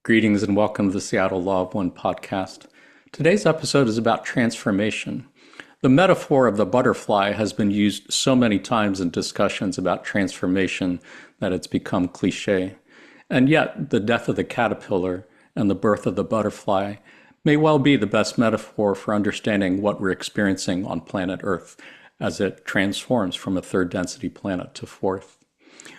Greetings and welcome to the Seattle Law of One podcast. Today's episode is about transformation. The metaphor of the butterfly has been used so many times in discussions about transformation that it's become cliché. And yet, the death of the caterpillar and the birth of the butterfly may well be the best metaphor for understanding what we're experiencing on planet Earth as it transforms from a third density planet to fourth.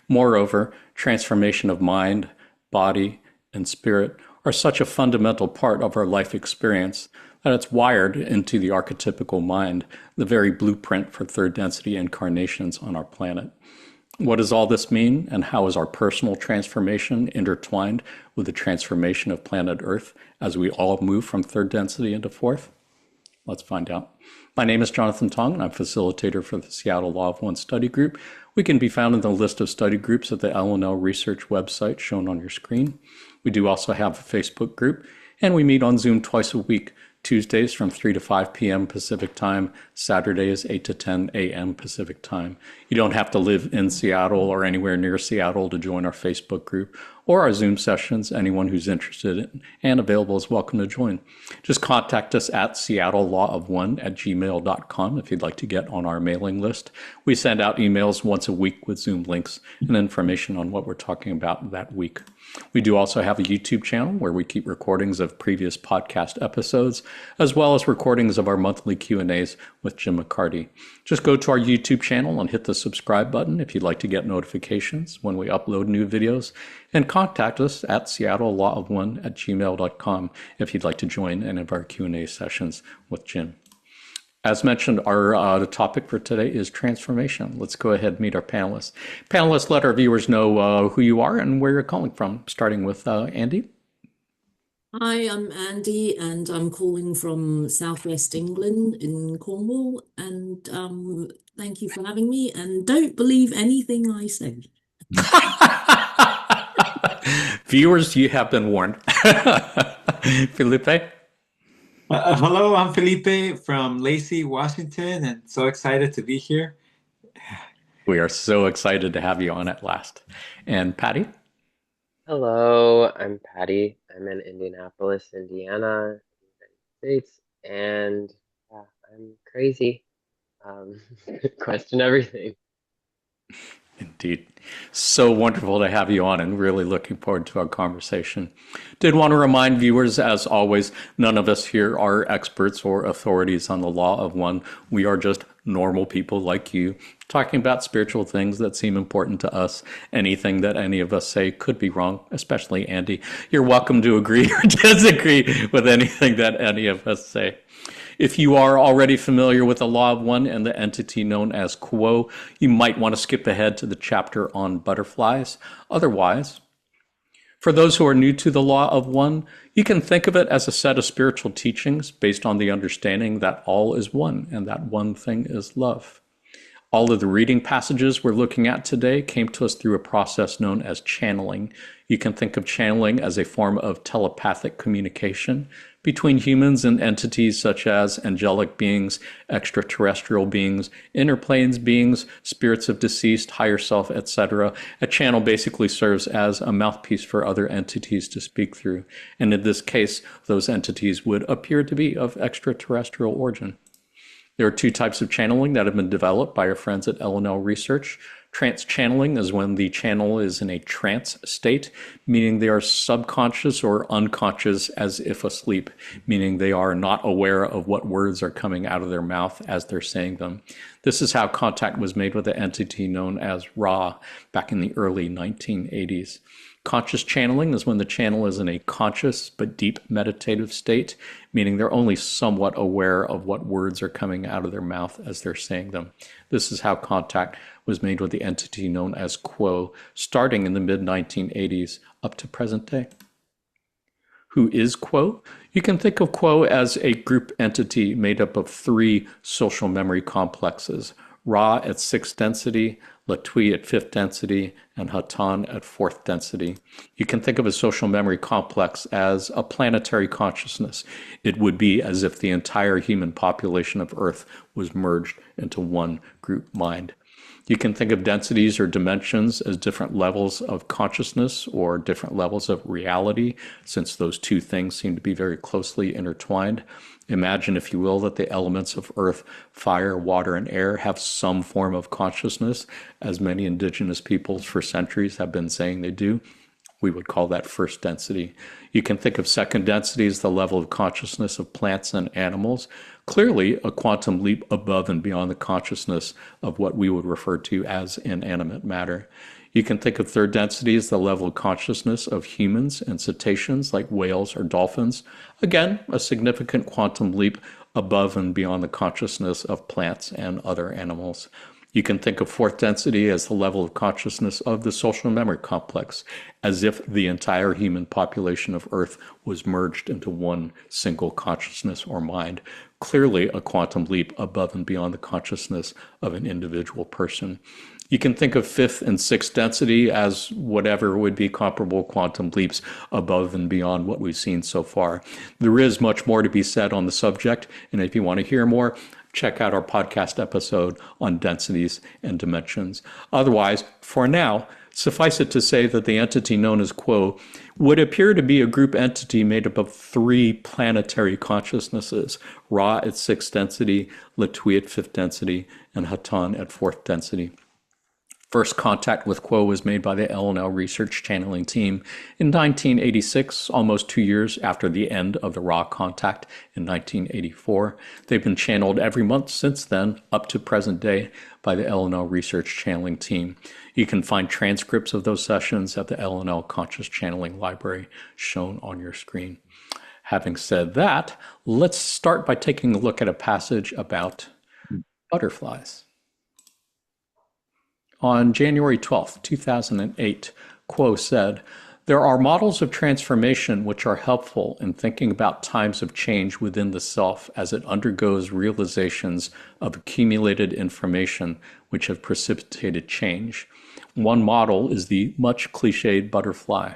Moreover, transformation of mind, body, and spirit are such a fundamental part of our life experience that it's wired into the archetypical mind, the very blueprint for third density incarnations on our planet. What does all this mean, and how is our personal transformation intertwined with the transformation of planet Earth as we all move from third density into fourth? Let's find out. My name is Jonathan Tong, and I'm facilitator for the Seattle Law of One study group. We can be found in the list of study groups at the L&L Research website shown on your screen. We do also have a Facebook group, and we meet on Zoom twice a week, Tuesdays from 3 to 5 p.m. Pacific Time, Saturdays 8 to 10 a.m. Pacific Time. You don't have to live in Seattle or anywhere near Seattle to join our Facebook group or our Zoom sessions. Anyone who's interested and available is welcome to join. Just contact us at seattlelawofone@gmail.com if you'd like to get on our mailing list. We send out emails once a week with Zoom links and information on what we're talking about that week. We do also have a YouTube channel where we keep recordings of previous podcast episodes, as well as recordings of our monthly Q&As with Jim McCarty. Just go to our YouTube channel and hit the subscribe button if you'd like to get notifications when we upload new videos, and contact us at seattlelawofone@gmail.com if you'd like to join any of our Q&A sessions with Jim. As mentioned, our topic for today is transformation. Let's go ahead and meet our panelists. Panelists, let our viewers know who you are and where you're calling from, starting with Andy. Hi, I'm Andy, and I'm calling from Southwest England in Cornwall. And thank you for having me. And don't believe anything I say. Viewers, you have been warned. Felipe? Hello, I'm Felipe from Lacey, Washington, and so excited to be here. We are so excited to have you on at last. And Patty? Hello, I'm Patty. I'm in Indianapolis, Indiana, United States, and I'm crazy. Question everything. Indeed. So wonderful to have you on and really looking forward to our conversation. Did want to remind viewers, as always, none of us here are experts or authorities on the law of one. We are just normal people like you, talking about spiritual things that seem important to us. Anything that any of us say could be wrong, especially Andy. You're welcome to agree or disagree with anything that any of us say. If you are already familiar with the law of one and the entity known as Quo, you might want to skip ahead to the chapter on butterflies. Otherwise, for those who are new to the law of one, you can think of it as a set of spiritual teachings based on the understanding that all is one and that one thing is love. All of the reading passages we're looking at today came to us through a process known as channeling. You can think of channeling as a form of telepathic communication between humans and entities such as angelic beings, extraterrestrial beings, inner planes beings, spirits of deceased, higher self, etc. A channel basically serves as a mouthpiece for other entities to speak through. And in this case, those entities would appear to be of extraterrestrial origin. There are two types of channeling that have been developed by our friends at L&L Research. Trance channeling is when the channel is in a trance state, meaning they are subconscious or unconscious as if asleep, meaning they are not aware of what words are coming out of their mouth as they're saying them. This is how contact was made with the entity known as Ra back in the early 1980s. Conscious channeling is when the channel is in a conscious but deep meditative state, meaning they're only somewhat aware of what words are coming out of their mouth as they're saying them. This is how contact was made with the entity known as Quo, starting in the mid-1980s up to present day. Who is Quo? You can think of Quo as a group entity made up of three social memory complexes: Ra at 6th density, Latui at 5th density, and Hatan at 4th density. You can think of a social memory complex as a planetary consciousness. It would be as if the entire human population of Earth was merged into one group mind. You can think of densities or dimensions as different levels of consciousness or different levels of reality, since those two things seem to be very closely intertwined. Imagine, if you will, that the elements of earth, fire, water, and air have some form of consciousness, as many indigenous peoples for centuries have been saying they do. We would call that first density. You can think of second density as the level of consciousness of plants and animals, clearly a quantum leap above and beyond the consciousness of what we would refer to as inanimate matter. You can think of third density as the level of consciousness of humans and cetaceans like whales or dolphins. Again, a significant quantum leap above and beyond the consciousness of plants and other animals. You can think of fourth density as the level of consciousness of the social memory complex, as if the entire human population of Earth was merged into one single consciousness or mind. Clearly a quantum leap above and beyond the consciousness of an individual person. You can think of fifth and sixth density as whatever would be comparable quantum leaps above and beyond what we've seen so far. There is much more to be said on the subject, and if you want to hear more, check out our podcast episode on densities and dimensions. Otherwise, for now, suffice it to say that the entity known as Quo would appear to be a group entity made up of three planetary consciousnesses: Ra at sixth density, Latui at fifth density, and Hatan at fourth density. First contact with Quo was made by the LNL research channeling team in 1986, almost 2 years after the end of the Ra contact in 1984. They've been channeled every month since then, up to present day, by the LNL research channeling team. You can find transcripts of those sessions at the LNL Conscious Channeling Library shown on your screen. Having said that, let's start by taking a look at a passage about butterflies. On January 12, 2008, Quo said, "There are models of transformation which are helpful in thinking about times of change within the self as it undergoes realizations of accumulated information which have precipitated change. One model is the much cliched butterfly.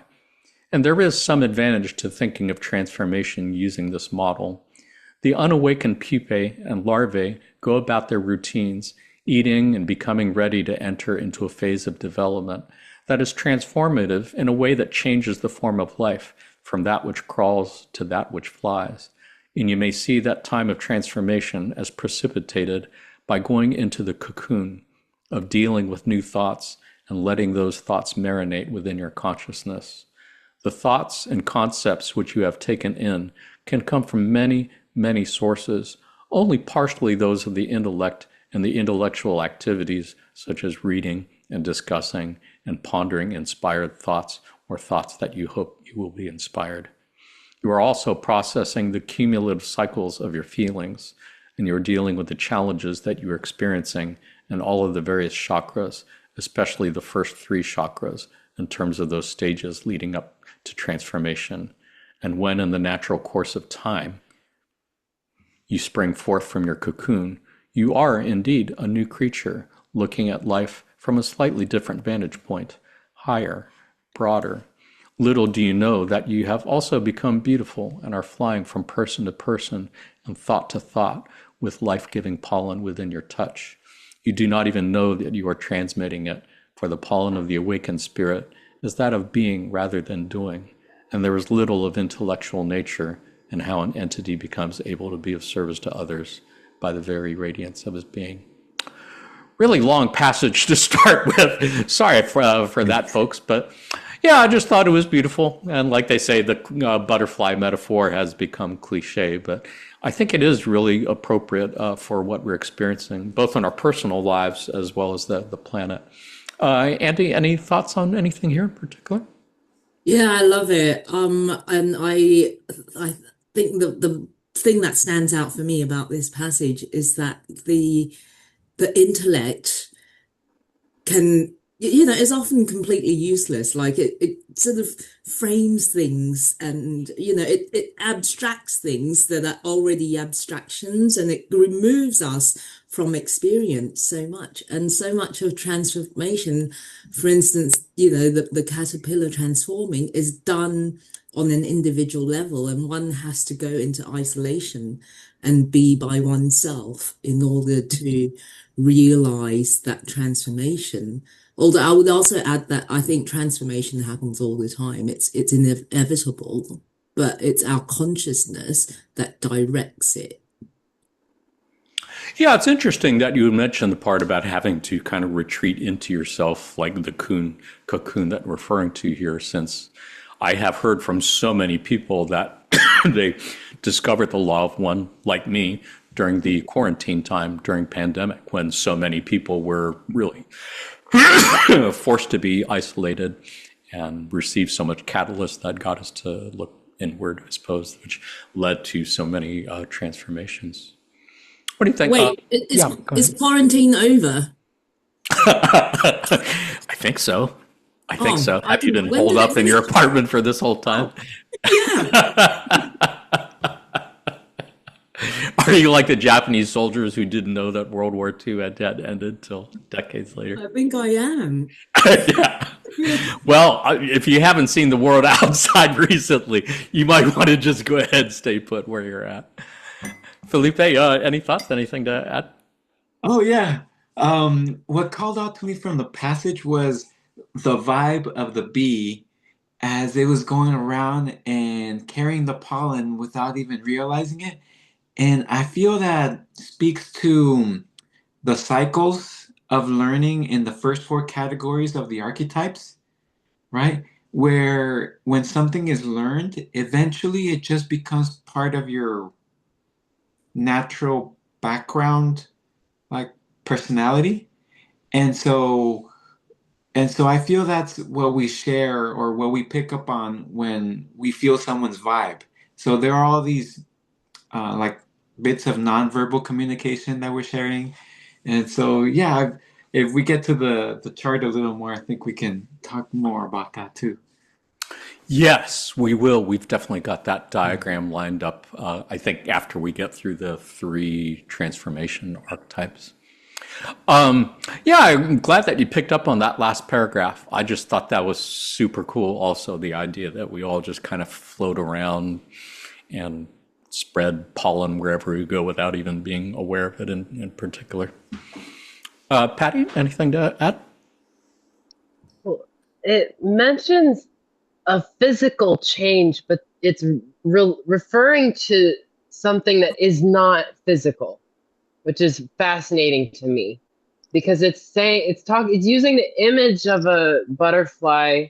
And there is some advantage to thinking of transformation using this model. The unawakened pupae and larvae go about their routines, eating and becoming ready to enter into a phase of development that is transformative in a way that changes the form of life from that which crawls to that which flies. And you may see that time of transformation as precipitated by going into the cocoon of dealing with new thoughts and letting those thoughts marinate within your consciousness. The thoughts and concepts which you have taken in can come from many, many sources, only partially those of the intellect and the intellectual activities such as reading and discussing and pondering inspired thoughts or thoughts that you hope you will be inspired. You are also processing the cumulative cycles of your feelings, and you're dealing with the challenges that you're experiencing in all of the various chakras, especially the first three chakras, in terms of those stages leading up to transformation. And when in the natural course of time, you spring forth from your cocoon, you are indeed a new creature, looking at life from a slightly different vantage point, higher, broader. Little do you know that you have also become beautiful and are flying from person to person and thought to thought with life-giving pollen within your touch. You do not even know that you are transmitting it, for the pollen of the awakened spirit is that of being rather than doing, and there is little of intellectual nature in how an entity becomes able to be of service to others by the very radiance of his being." Really long passage to start with. Sorry for that, folks, but yeah, I just thought it was beautiful. And like they say, the butterfly metaphor has become cliche, but I think it is really appropriate for what we're experiencing, both in our personal lives as well as the planet. Andy, any thoughts on anything here in particular? Yeah, I love it. And I think the thing that stands out for me about this passage is that the intellect can, is often completely useless. Like it sort of frames things and, it abstracts things that are already abstractions, and it removes us from experience so much. And so much of transformation, for instance, the caterpillar transforming is done on an individual level, and one has to go into isolation and be by oneself in order to realize that transformation. Although I would also add that I think transformation happens all the time. It's inevitable, but it's our consciousness that directs it. Yeah, it's interesting that you mentioned the part about having to kind of retreat into yourself, like the cocoon that we're referring to here, since I have heard from so many people that they discovered the law of one, like me, during the quarantine time during pandemic, when so many people were really forced to be isolated and received so much catalyst that got us to look inward, I suppose, which led to so many transformations. What do you think? Wait, is quarantine over? I think so. I think so. Have you been holed up in your apartment for this whole time? Yeah. Are you like the Japanese soldiers who didn't know that World War II had ended till decades later? I think I am. Yeah. Well, if you haven't seen the world outside recently, you might want to just go ahead and stay put where you're at. Felipe, any thoughts? Anything to add? Oh, yeah. What called out to me from the passage was the vibe of the bee as it was going around and carrying the pollen without even realizing it. And I feel that speaks to the cycles of learning in the first four categories of the archetypes, right? Where when something is learned, eventually it just becomes part of your natural background, like personality. And so I feel that's what we share or what we pick up on when we feel someone's vibe. So there are all these like bits of nonverbal communication that we're sharing. And so, yeah, if we get to the chart a little more, I think we can talk more about that too. Yes, we will. We've definitely got that diagram lined up, I think, after we get through the 3 transformation archetypes. Yeah, I'm glad that you picked up on that last paragraph. I just thought that was super cool. Also, the idea that we all just kind of float around and spread pollen wherever we go without even being aware of it in particular. Patty, anything to add? Well, it mentions a physical change, but it's referring to something that is not physical, which is fascinating to me, because it's using the image of a butterfly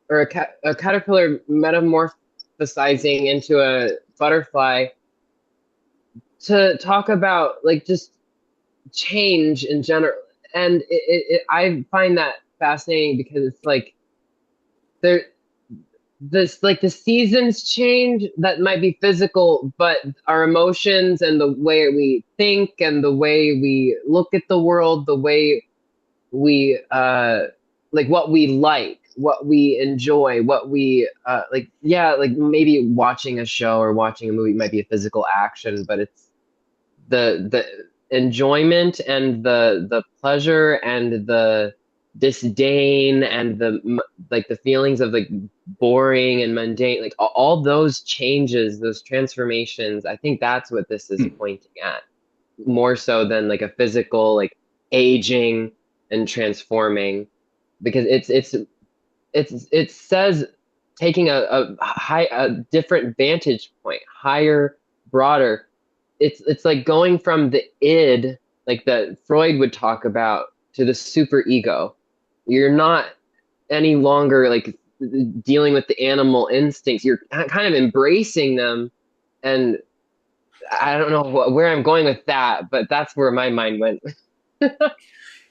or a caterpillar metamorphosizing into a butterfly to talk about like just change in general. And I find that fascinating because it's like the seasons change that might be physical, but our emotions and the way we think and the way we look at the world, the way we like what we enjoy, what we like maybe watching a show or watching a movie might be a physical action, but it's the enjoyment and the pleasure and the disdain and the feelings of like boring and mundane, like all those changes, those transformations. I think that's what this is pointing at, more so than like a physical like aging and transforming, because it says taking a different vantage point, higher, broader. It's like going from the id, like that Freud would talk about, to the super ego. You're not any longer like dealing with the animal instincts. You're kind of embracing them. And I don't know where I'm going with that, but that's where my mind went.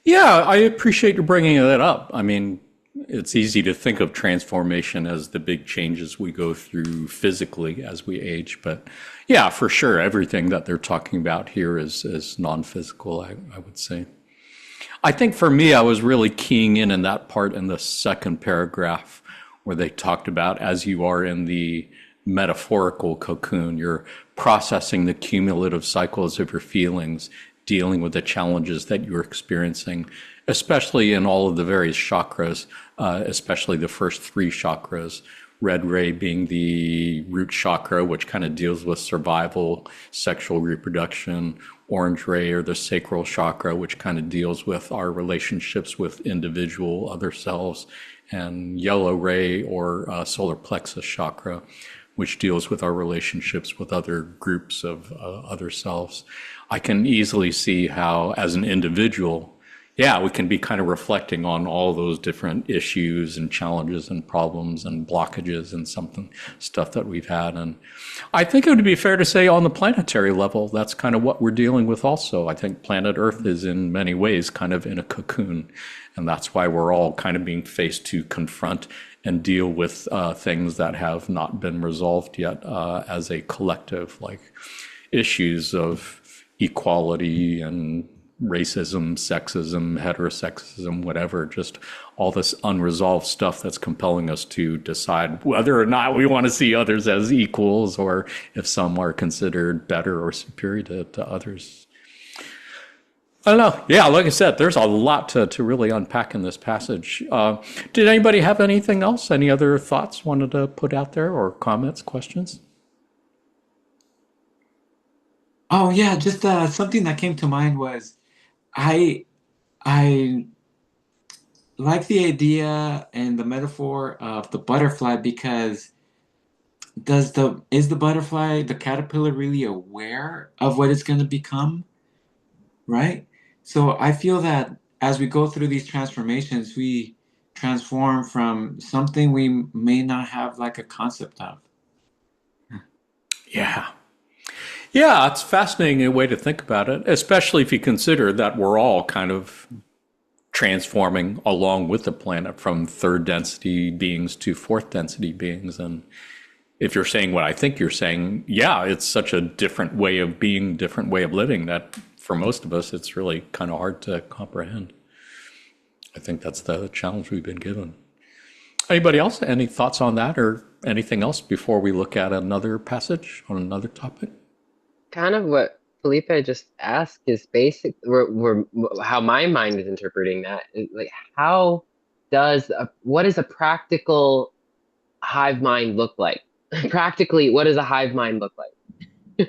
Yeah, I appreciate you bringing that up. I mean, it's easy to think of transformation as the big changes we go through physically as we age. But yeah, for sure, everything that they're talking about here is non-physical, I would say. I think for me, I was really keying in that part in the second paragraph where they talked about, as you are in the metaphorical cocoon, you're processing the cumulative cycles of your feelings, dealing with the challenges that you're experiencing, especially in all of the various chakras, especially the first 3 chakras, red ray being the root chakra, which kind of deals with survival, sexual reproduction, orange ray or the sacral chakra, which kind of deals with our relationships with individual other selves, and yellow ray or solar plexus chakra, which deals with our relationships with other groups of other selves. I can easily see how, as an individual, yeah, we can be kind of reflecting on all those different issues and challenges and problems and blockages and stuff that we've had. And I think it would be fair to say on the planetary level, that's kind of what we're dealing with also. I think planet Earth is in many ways kind of in a cocoon. And that's why we're all kind of being faced to confront and deal with things that have not been resolved yet as a collective, like issues of equality and racism, sexism, heterosexism, whatever, just all this unresolved stuff that's compelling us to decide whether or not we want to see others as equals or if some are considered better or superior to others. I don't know. Yeah, like I said, there's a lot to really unpack in this passage. Did anybody have anything else? Any other thoughts wanted to put out there, or comments, questions? Oh yeah, just something that came to mind was I I like the idea and the metaphor of the butterfly because is the butterfly, the caterpillar, really aware of what it's going to become, right? So I feel that as we go through these transformations, we transform from something we may not have like a concept of. Yeah. Yeah, it's a fascinating way to think about it, especially if you consider that we're all kind of transforming along with the planet from third density beings to fourth density beings. And if you're saying what I think you're saying, yeah, it's such a different way of being, different way of living that for most of us, it's really kind of hard to comprehend. I think that's the challenge we've been given. Anybody else? Any thoughts on that or anything else before we look at another passage on another topic? Kind of what Felipe just asked is basic. How my mind is interpreting that. Like, what does a practical hive mind look like? Practically, what does a hive mind look like?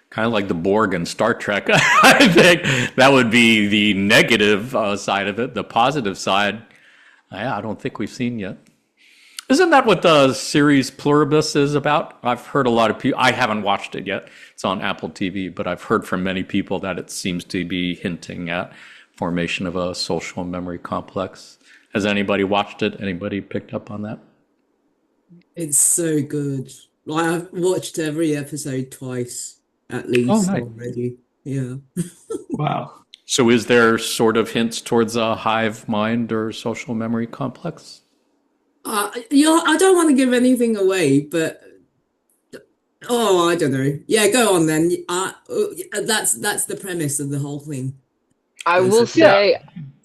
Kind of like the Borg in Star Trek. I think that would be the negative side of it. The positive side, I don't think we've seen yet. Isn't that what the series Pluribus is about? I've heard a lot of people, I haven't watched it yet. It's on Apple TV, but I've heard from many people that it seems to be hinting at formation of a social memory complex. Has anybody watched it? Anybody picked up on that? It's so good. I've watched every episode twice at least Oh, nice. already. Yeah. Wow. So is there sort of hints towards a hive mind or social memory complex? I don't want to give anything away, but I don't know. Yeah, go on then. That's the premise of the whole thing. I will say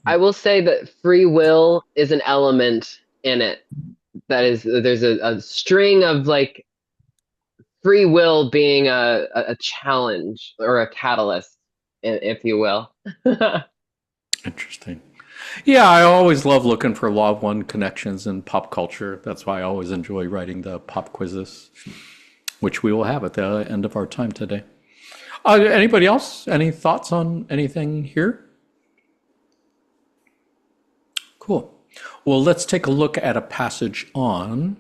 that free will is an element in it. That is, there's a string of like free will being a challenge or a catalyst, if you will. Interesting. Yeah, I always love looking for law of one connections in pop culture. That's why I always enjoy writing the pop quizzes, which we will have at the end of our time today. Anybody else? Any thoughts on anything here? Cool. Well, let's take a look at a passage on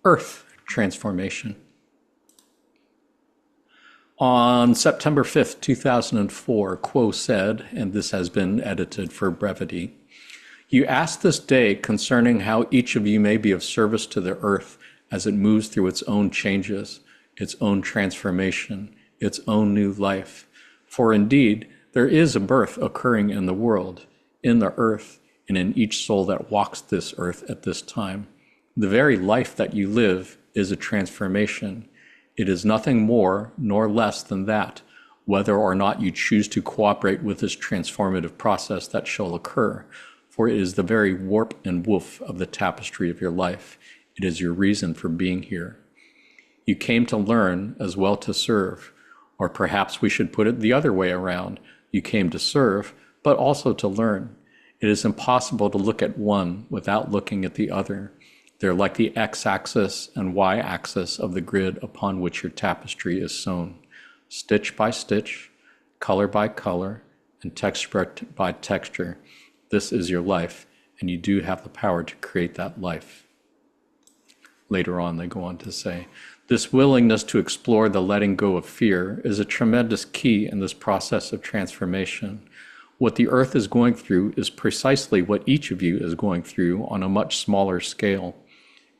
Earth transformation. On September 5th, 2004, Quo said, and this has been edited for brevity, "You ask this day concerning how each of you may be of service to the earth as it moves through its own changes, its own transformation, its own new life. For indeed, there is a birth occurring in the world, in the earth, and in each soul that walks this earth at this time. The very life that you live is a transformation. It is nothing more nor less than that, whether or not you choose to cooperate with this transformative process that shall occur, for it is the very warp and woof of the tapestry of your life. It is your reason for being here. You came to learn as well to serve, or perhaps we should put it the other way around. You came to serve, but also to learn. It is impossible to look at one without looking at the other. They're like the x-axis and y-axis of the grid upon which your tapestry is sewn. stitch by stitch, color by color, and texture by texture. This is your life, and you do have the power to create that life. Later on, they go on to say, this willingness to explore the letting go of fear is a tremendous key in this process of transformation. What the earth is going through is precisely what each of you is going through on a much smaller scale.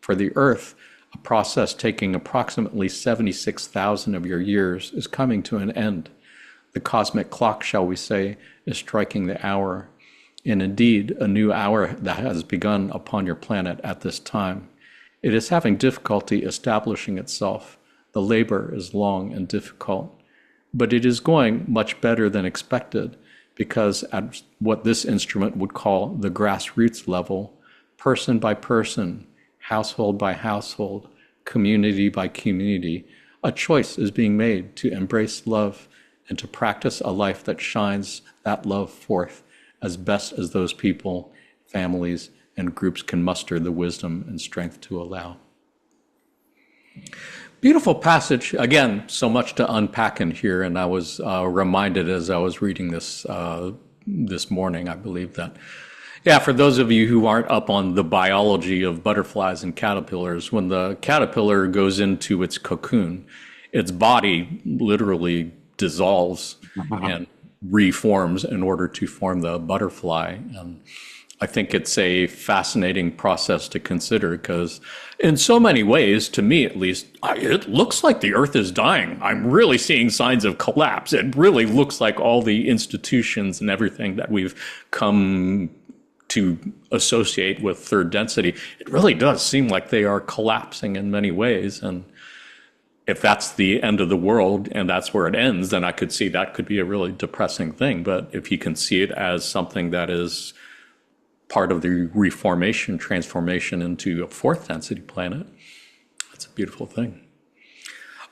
For the earth, a process taking approximately 76,000 of your years is coming to an end. The cosmic clock, shall we say, is striking the hour. And indeed, a new hour that has begun upon your planet at this time. It is having difficulty establishing itself. The labor is long and difficult. But it is going much better than expected, because at what this instrument would call the grassroots level, person by person, household by household, community by community, a choice is being made to embrace love and to practice a life that shines that love forth as best as those people, families, and groups can muster the wisdom and strength to allow. Beautiful passage. Again, so much to unpack in here, and I was reminded as I was reading this this morning, I believe that, yeah, for those of you who aren't up on the biology of butterflies and caterpillars, when the caterpillar goes into its cocoon, its body literally dissolves and reforms in order to form the butterfly. And I think it's a fascinating process to consider, because in so many ways, to me at least, it looks like the earth is dying. I'm really seeing signs of collapse. It really looks like all the institutions and everything that we've come to associate with third density, it really does seem like they are collapsing in many ways. And if that's the end of the world and that's where it ends, then I could see that could be a really depressing thing. But if you can see it as something that is part of the reformation, transformation into a fourth density planet, that's a beautiful thing.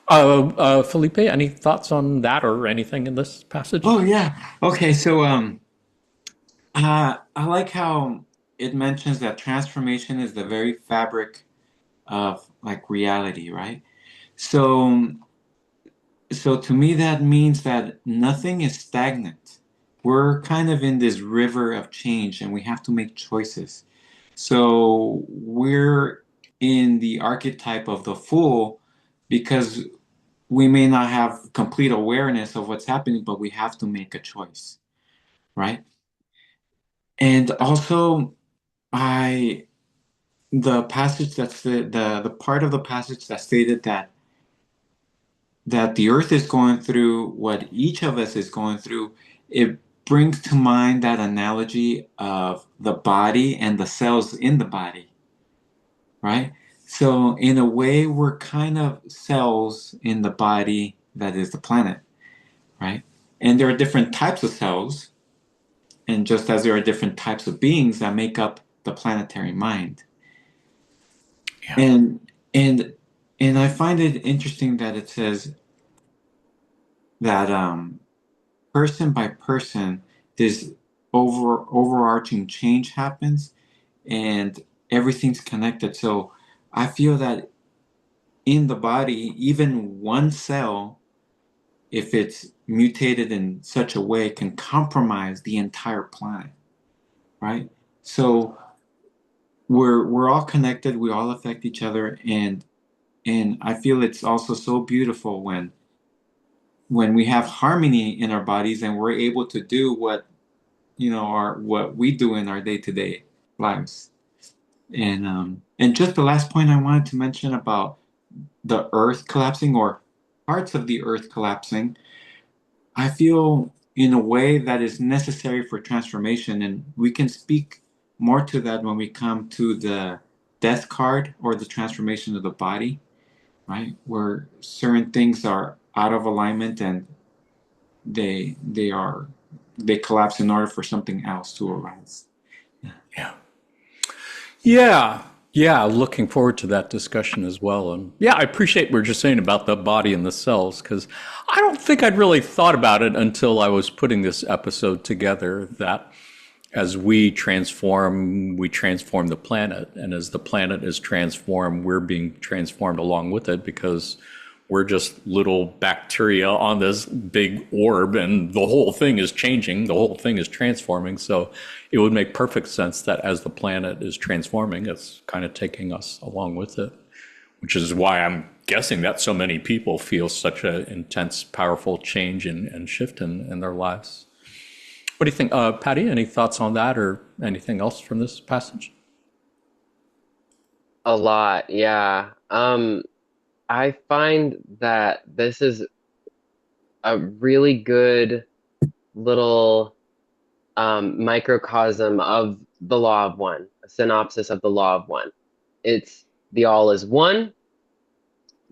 Felipe, any thoughts on that or anything in this passage? Oh yeah. Okay, so I like how it mentions that transformation is the very fabric of like reality, right? So to me that means that nothing is stagnant. We're kind of in this river of change and we have to make choices. So we're in the archetype of the fool because we may not have complete awareness of what's happening, but we have to make a choice, right? And also, the passage that's the part of the passage that stated that the earth is going through what each of us is going through, it brings to mind that analogy of the body and the cells in the body, right? So in a way, we're kind of cells in the body that is the planet, right? And there are different types of cells, and just as there are different types of beings that make up the planetary mind. Yeah. And I find it interesting that it says that person by person, this overarching change happens and everything's connected. So I feel that in the body, even one cell, if it's mutated in such a way, can compromise the entire planet, right? So we're all connected, we all affect each other, and I feel it's also so beautiful when we have harmony in our bodies and we're able to do what what we do in our day-to-day lives. And just the last point I wanted to mention about the earth collapsing or parts of the earth collapsing, I feel in a way that is necessary for transformation, and we can speak more to that when we come to the death card or the transformation of the body, right? Where certain things are out of alignment and they collapse in order for something else to arise. Yeah, looking forward to that discussion as well. And yeah, I appreciate what you're just saying about the body and the cells, because I don't think I'd really thought about it until I was putting this episode together, that as we transform the planet. And as the planet is transformed, we're being transformed along with it, because we're just little bacteria on this big orb, and the whole thing is changing, the whole thing is transforming. So it would make perfect sense that as the planet is transforming, it's kind of taking us along with it, which is why I'm guessing that so many people feel such an intense, powerful change and shift in their lives. What do you think, Patty? Any thoughts on that or anything else from this passage? A lot, yeah. I find that this is a really good little microcosm of the law of one, a synopsis of the law of one. It's the all is one.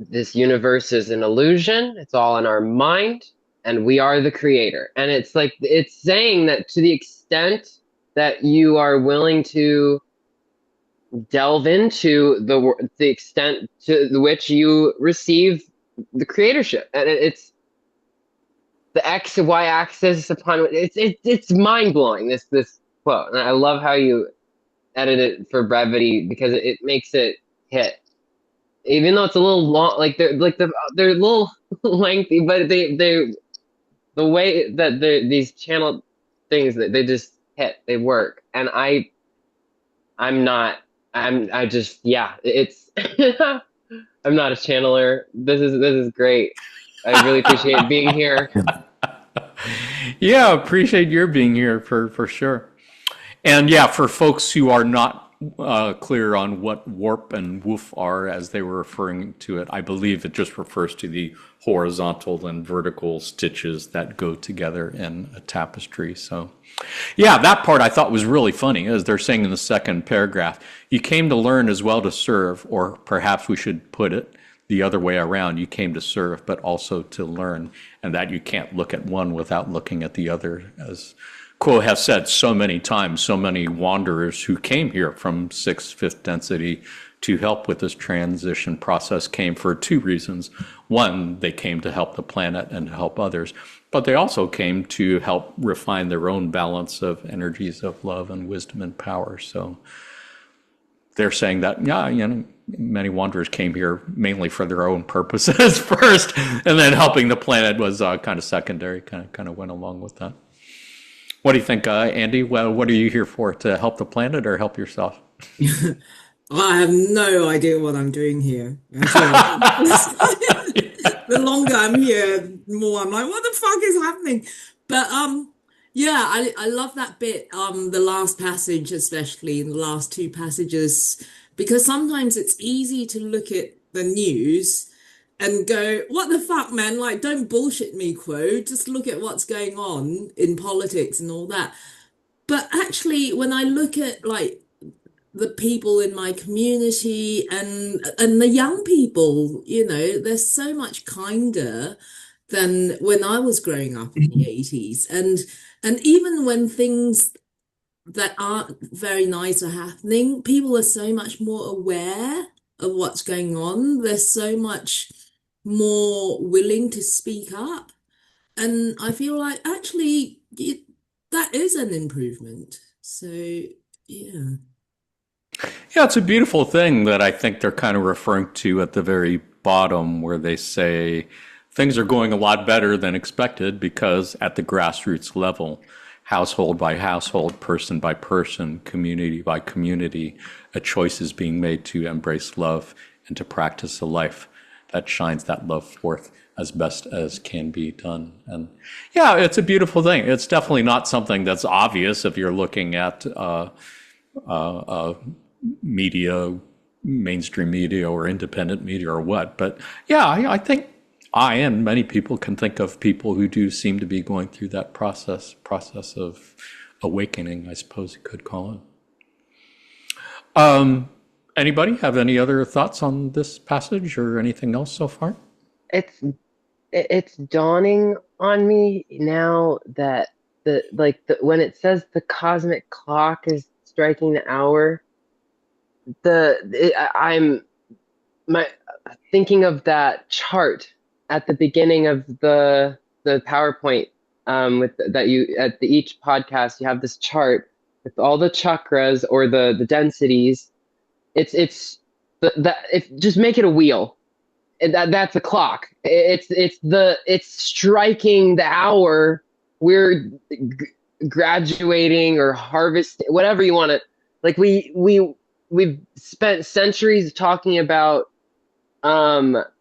This universe is an illusion. It's all in our mind, and we are the creator. And it's like, it's saying that to the extent that you are willing to delve into the extent to which you receive the creatorship, and it's the X and Y axis upon it's mind blowing. This quote, and I love how you edit it for brevity because it makes it hit, even though it's a little long. Like they're a little lengthy, but they the way that these channel things that they just hit, they work, and I'm not. I just, yeah, it's, I'm not a channeler. This is great. I really appreciate being here. Yeah, appreciate your being here for sure. And yeah, for folks who are not clear on what warp and woof are as they were referring to it, I believe it just refers to the horizontal and vertical stitches that go together in a tapestry. So yeah, that part I thought was really funny, as they're saying in the second paragraph. You came to learn as well to serve, or perhaps we should put it the other way around. You came to serve, but also to learn, and that you can't look at one without looking at the other. As Quo has said so many times, so many wanderers who came here from sixth, fifth density to help with this transition process came for two reasons. One, they came to help the planet and to help others, but they also came to help refine their own balance of energies of love and wisdom and power. So they're saying that, yeah, many wanderers came here mainly for their own purposes first, and then helping the planet was kind of secondary, kind of went along with that. What do you think, Andy? Well, what are you here for? To help the planet or help yourself? I have no idea what I'm doing here. The longer I'm here, the more I'm like, what the fuck is happening? But yeah, I love that bit, the last passage, especially in the last two passages, because sometimes it's easy to look at the news and go, what the fuck, man? Like, don't bullshit me, Quo. Just look at what's going on in politics and all that. But actually, when I look at like the people in my community and the young people, they're so much kinder than when I was growing up in the 80s. And even when things that aren't very nice are happening, people are so much more aware of what's going on. They're so much more willing to speak up. And I feel like actually that is an improvement. So, yeah. Yeah, it's a beautiful thing that I think they're kind of referring to at the very bottom, where they say things are going a lot better than expected because at the grassroots level, household by household, person by person, community by community, a choice is being made to embrace love and to practice a life that shines that love forth as best as can be done. And yeah, it's a beautiful thing. It's definitely not something that's obvious if you're looking at media, mainstream media or independent media or what. But yeah, I think I and many people can think of people who do seem to be going through that process of awakening, I suppose you could call it. Anybody have any other thoughts on this passage or anything else so far? It's dawning on me now that when it says the cosmic clock is striking the hour, I'm thinking of that chart at the beginning of the PowerPoint, with that you at each podcast you have this chart with all the chakras or the densities. It's if just make it a wheel, that's a clock. It's striking the hour. We're graduating or harvesting, whatever you want to. Like we've spent centuries talking about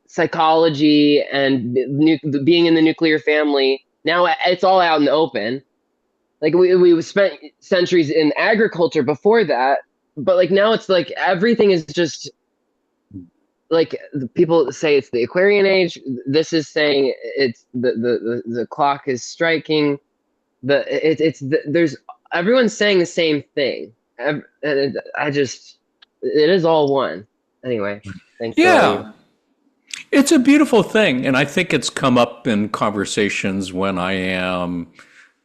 psychology and being in the nuclear family. Now it's all out in the open. Like we spent centuries in agriculture before that, but like now it's like everything is just like people say it's the Aquarian age. This is saying it's the clock is striking. There's everyone's saying the same thing. And it is all one. Anyway, thanks for letting me. Yeah. It's a beautiful thing. And I think it's come up in conversations when I am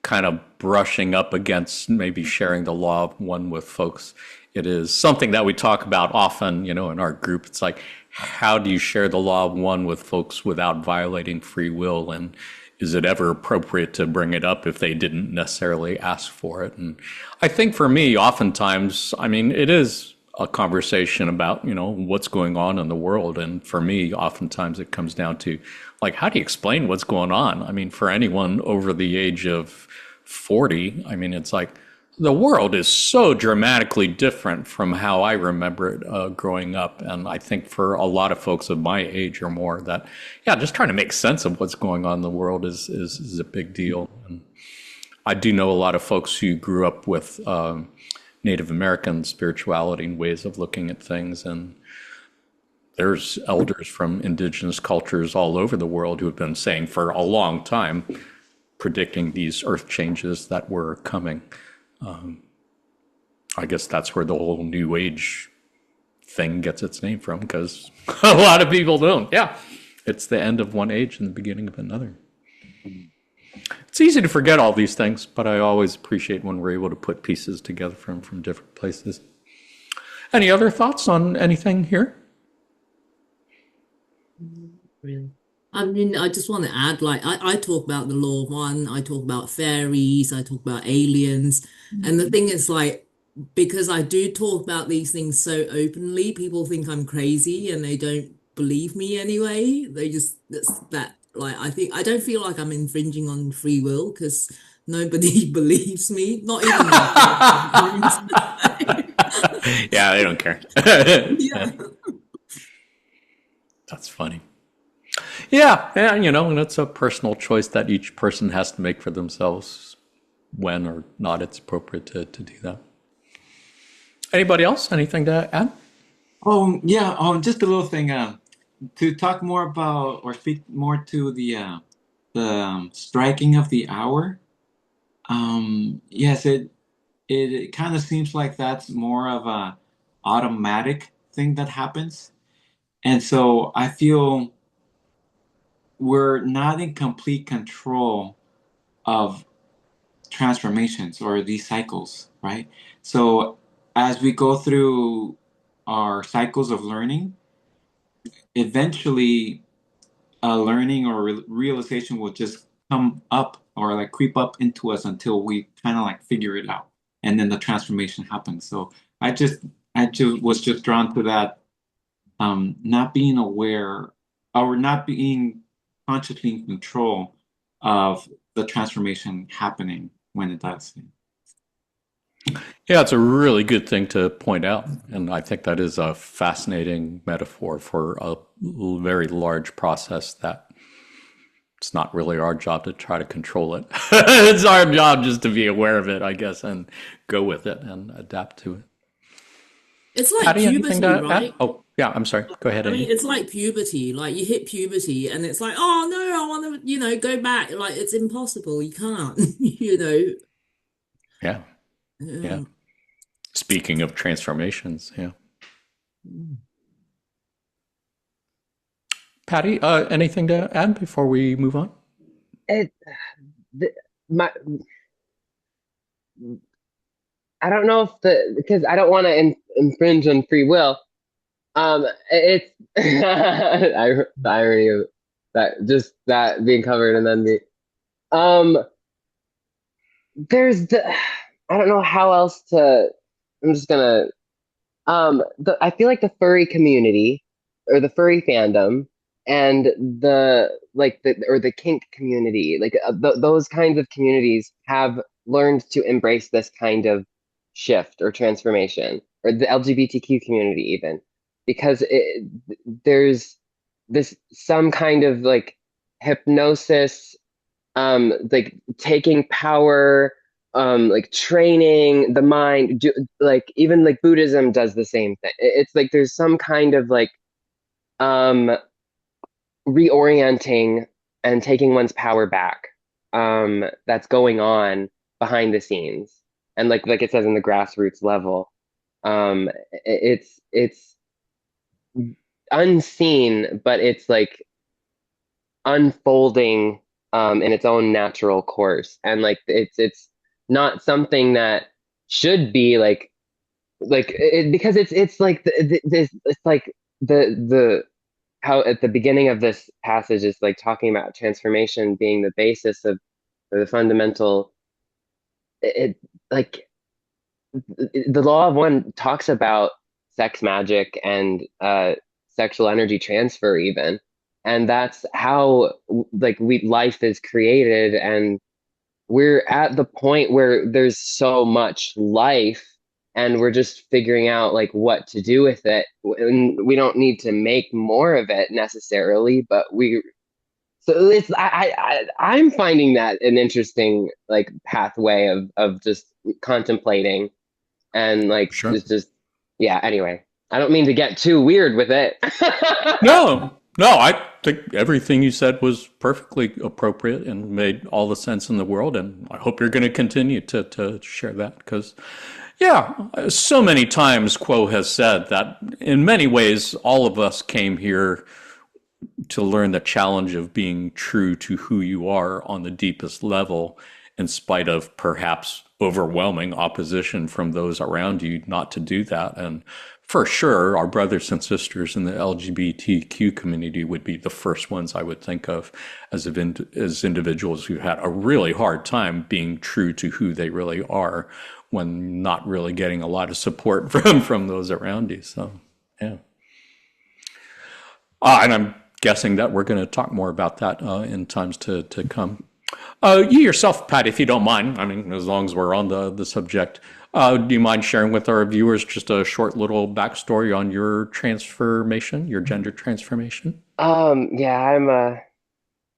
kind of brushing up against maybe sharing the law of one with folks. It is something that we talk about often, in our group. It's like, how do you share the law of one with folks without violating free will? And is it ever appropriate to bring it up if they didn't necessarily ask for it? And I think for me, oftentimes, it is a conversation about, what's going on in the world. And for me, oftentimes it comes down to, like, how do you explain what's going on? For anyone over the age of 40, it's like, the world is so dramatically different from how I remember it growing up. And I think for a lot of folks of my age or more that, just trying to make sense of what's going on in the world is a big deal. And I do know a lot of folks who grew up with Native American spirituality and ways of looking at things. And there's elders from indigenous cultures all over the world who have been saying for a long time, predicting these earth changes that were coming. I guess that's where the whole New Age thing gets its name from, because a lot of people don't. Yeah, it's the end of one age and the beginning of another. It's easy to forget all these things, but I always appreciate when we're able to put pieces together from different places. Any other thoughts on anything here? Really? I just want to add, like, I talk about the law of one, I talk about fairies, I talk about aliens. And the thing is, like, because I do talk about these things so openly, people think I'm crazy and they don't believe me anyway. Like, I don't feel like I'm infringing on free will because nobody believes me, not even my friends. Yeah, they don't care. Yeah. That's funny. Yeah, and it's a personal choice that each person has to make for themselves when or not it's appropriate to do that. Anybody else? Anything to add? Oh, yeah. Just a little thing. To talk more about or speak more to the striking of the hour. Yes, it kind of seems like that's more of a automatic thing that happens, and so I feel we're not in complete control of transformations or these cycles, right? So as we go through our cycles of learning, eventually a learning or realization will just come up or like creep up into us until we kind of like figure it out, and then the transformation happens. So I just was just drawn to that, not being aware or not being consciously in control of the transformation happening when it does. Yeah, it's a really good thing to point out. And I think that is a fascinating metaphor for a very large process that it's not really our job to try to control it. It's our job just to be aware of it, I guess, and go with it and adapt to it. It's like Patty, anything puberty, to right? add? Oh, yeah, I'm sorry. Go ahead, Amy. It's like puberty. Like you hit puberty and it's like, oh no, I want to, go back. Like it's impossible. You can't, Yeah, yeah. Um, Speaking of transformations, yeah. Patty, anything to add before we move on? It, the, my, I don't know if because I don't want to infringe on free will. It's the irony of that, just that being covered and then there's I don't know how else to. I'm just gonna I feel like the furry community or the furry fandom and the kink community, like those kinds of communities have learned to embrace this kind of shift or transformation, or the LGBTQ community even, because there's this some kind of like hypnosis, like taking power, like training the mind, like even like Buddhism does the same thing. It's like there's some kind of like um reorienting and taking one's power back, that's going on behind the scenes, and like it says in the grassroots level, it's unseen, but it's like unfolding in its own natural course, and like it's not something that should be because it's like it's like the how at the beginning of this passage is like talking about transformation being the basis of, or the fundamental, it like the law of one talks about sex magic and sexual energy transfer even, and that's how like we life is created, and we're at the point where there's so much life, and we're just figuring out like what to do with it, and we don't need to make more of it necessarily, but we so it's I'm finding that an interesting like pathway of just contemplating, and like Sure. it's just, yeah, anyway, I don't mean to get too weird with it. No, no, I think everything you said was perfectly appropriate and made all the sense in the world. And I hope you're going to continue to share that because, yeah, so many times Quo has said that in many ways, all of us came here to learn the challenge of being true to who you are on the deepest level, in spite of perhaps overwhelming opposition from those around you not to do that. And for sure, our brothers and sisters in the LGBTQ community would be the first ones I would think of as individuals who had a really hard time being true to who they really are when not really getting a lot of support from those around you. So, yeah. And I'm guessing that we're going to talk more about that in times to come. You yourself, Pat, if you don't mind, I mean, as long as we're on the subject, do you mind sharing with our viewers just a short little backstory on your transformation, your gender transformation? Yeah, I'm a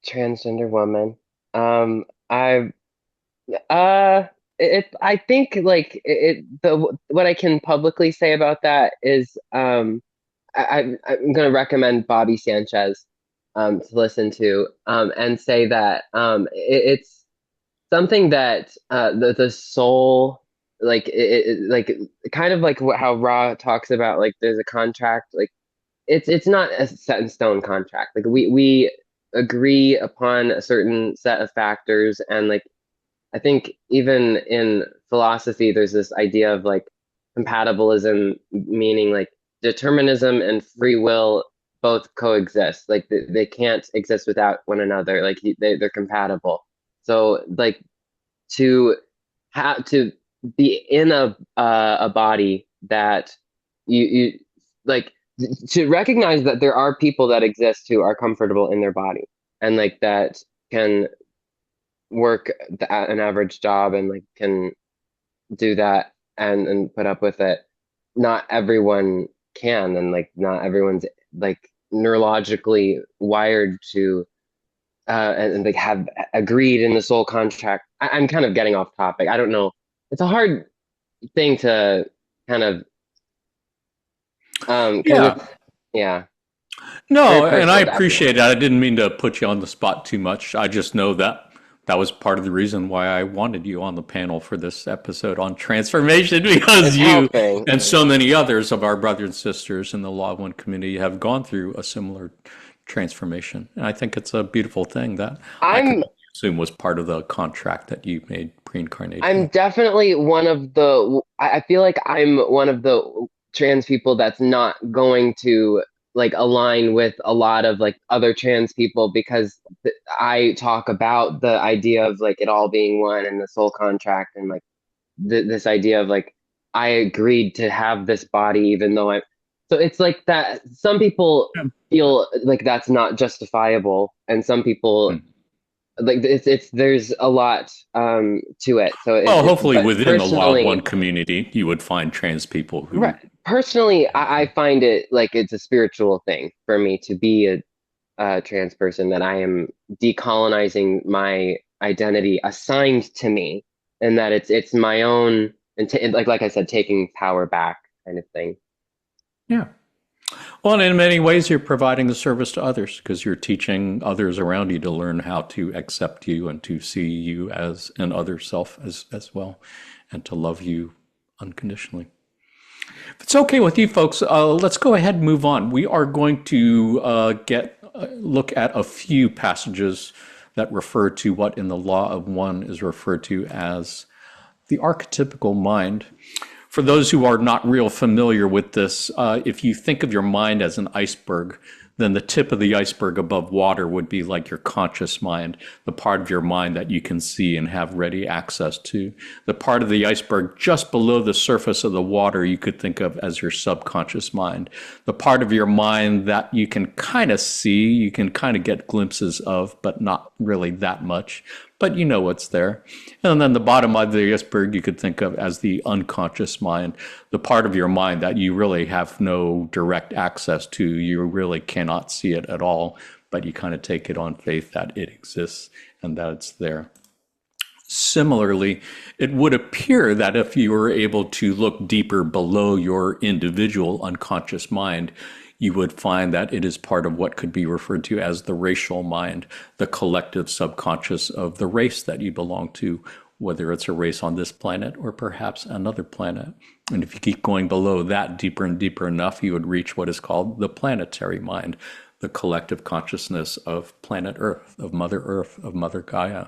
transgender woman. I've I think like the what I can publicly say about that is I'm going to recommend Bobby Sanchez to listen to, and say that it's something that the soul, like like kind of like how Ra talks about, like there's a contract, like it's not a set in stone contract, like we agree upon a certain set of factors, and like I think even in philosophy, there's this idea of like compatibilism, meaning like determinism and free will both coexist. Like they can't exist without one another. Like they're compatible. So like to have to be in a body that you like, to recognize that there are people that exist who are comfortable in their body, and like that can work an average job, and like can do that and put up with it. Not everyone can, and like not everyone's like neurologically wired to and like have agreed in the soul contract. I'm kind of getting off topic. I don't know. It's a hard thing to kind of because Yeah. it's, yeah, very No, and I personal to everyone. appreciate it. I didn't mean to put you on the spot too much. I just know that that was part of the reason why I wanted you on the panel for this episode on transformation, because It's you helping. and so many others of our brothers and sisters in the Law of One community have gone through a similar transformation. And I think it's a beautiful thing that I could I'm assume was part of the contract that you made I'm pre-incarnation. definitely one of the, I feel like I'm one of the trans people that's not going to like align with a lot of like other trans people, because I talk about the idea of like it all being one and the soul contract, and like this idea of like I agreed to have this body even though So it's like that. Some people feel like that's not justifiable, and some people like it's there's a lot to it. So Well, it's hopefully but within the Law of One personally, community, you would find trans people right, who, personally, I find it like it's a spiritual thing for me to be a trans person, that I am decolonizing my identity assigned to me, and that it's my own, and like I said, taking power back kind of thing. yeah. Well, and in many ways, you're providing a service to others because you're teaching others around you to learn how to accept you and to see you as an other self as well, and to love you unconditionally. If it's okay with you folks, let's go ahead and move on. We are going to look at a few passages that refer to what in the Law of One is referred to as the archetypical mind. For those who are not real familiar with this, if you think of your mind as an iceberg, then the tip of the iceberg above water would be like your conscious mind, the part of your mind that you can see and have ready access to. The part of the iceberg just below the surface of the water you could think of as your subconscious mind. The part of your mind that you can kind of see, you can kind of get glimpses of, but not really that much. But you know what's there. And then the bottom of the iceberg you could think of as the unconscious mind, the part of your mind that you really have no direct access to. You really cannot see it at all, but you kind of take it on faith that it exists and that it's there. Similarly, it would appear that if you were able to look deeper below your individual unconscious mind, you would find that it is part of what could be referred to as the racial mind, the collective subconscious of the race that you belong to, whether it's a race on this planet or perhaps another planet. And if you keep going below that deeper and deeper enough, you would reach what is called the planetary mind, the collective consciousness of planet Earth, of Mother Gaia.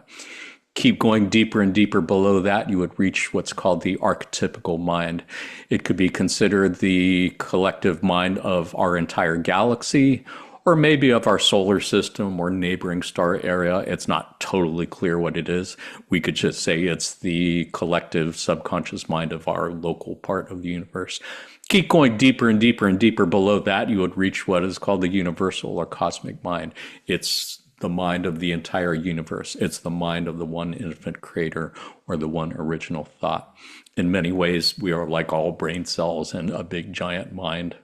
Keep going deeper and deeper below that, you would reach what's called the archetypical mind. It could be considered the collective mind of our entire galaxy, or maybe of our solar system or neighboring star area. It's not totally clear what it is. We could just say it's the collective subconscious mind of our local part of the universe. Keep going deeper and deeper and deeper below that, you would reach what is called the universal or cosmic mind. It's the mind of the entire universe. It's the mind of the one infinite creator or the one original thought. In many ways, we are like all brain cells in a big giant mind.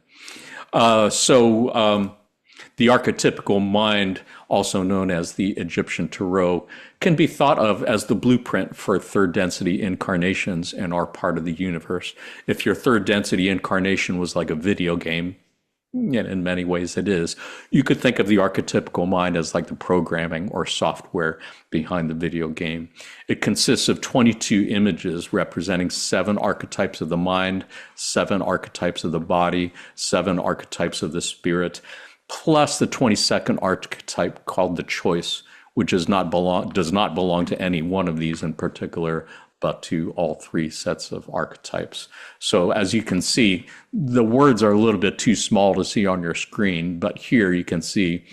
The archetypical mind, also known as the Egyptian tarot, can be thought of as the blueprint for third density incarnations in our part of the universe. If your third density incarnation was like a video game, and in many ways it is, you could think of the archetypical mind as like the programming or software behind the video game. It consists of 22 images representing 7 archetypes of the mind, 7 archetypes of the body, 7 archetypes of the spirit, plus the 22nd archetype called the choice, which does not belong to any one of these in particular, but to all 3 sets of archetypes. So as you can see, the words are a little bit too small to see on your screen, but here you can see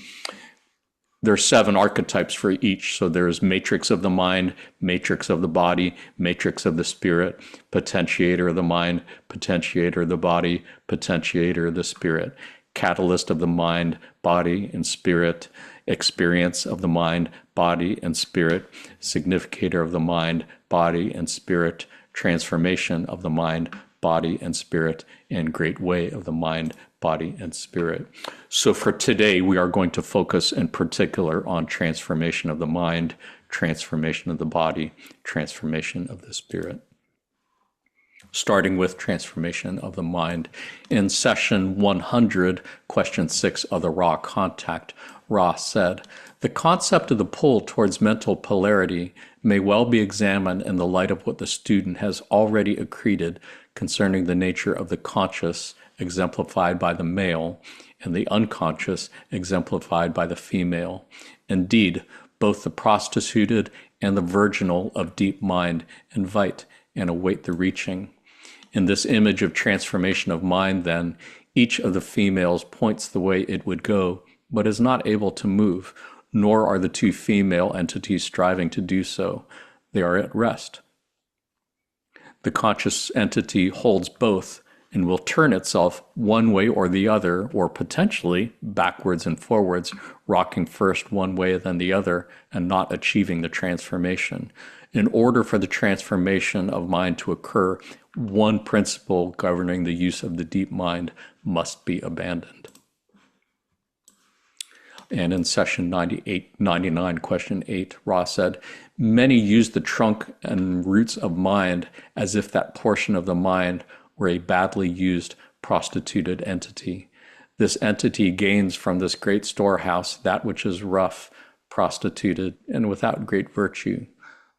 there's 7 archetypes for each. So there's matrix of the mind, matrix of the body, matrix of the spirit, potentiator of the mind, potentiator of the body, potentiator of the spirit, catalyst of the mind, body, and spirit, experience of the mind, body, and spirit, significator of the mind, body, and spirit, transformation of the mind, body, and spirit, and great way of the mind, body, and spirit. So for today, we are going to focus in particular on transformation of the mind, transformation of the body, transformation of the spirit. Starting with transformation of the mind. In session 100, question 6 of the Raw Contact, Ra said, "The concept of the pull towards mental polarity may well be examined in the light of what the student has already accreted concerning the nature of the conscious, exemplified by the male, and the unconscious, exemplified by the female. Indeed, both the prostituted and the virginal of deep mind invite and await the reaching. In this image of transformation of mind, then, each of the females points the way it would go, but is not able to move, nor are the 2 female entities striving to do so. They are at rest. The conscious entity holds both and will turn itself one way or the other, or potentially backwards and forwards, rocking first one way then the other, and not achieving the transformation. In order for the transformation of mind to occur, one principle governing the use of the deep mind must be abandoned. And in session 99, question 8, Ross said, many use the trunk and roots of mind as if that portion of the mind were a badly used, prostituted entity. This entity gains from this great storehouse that which is rough, prostituted, and without great virtue.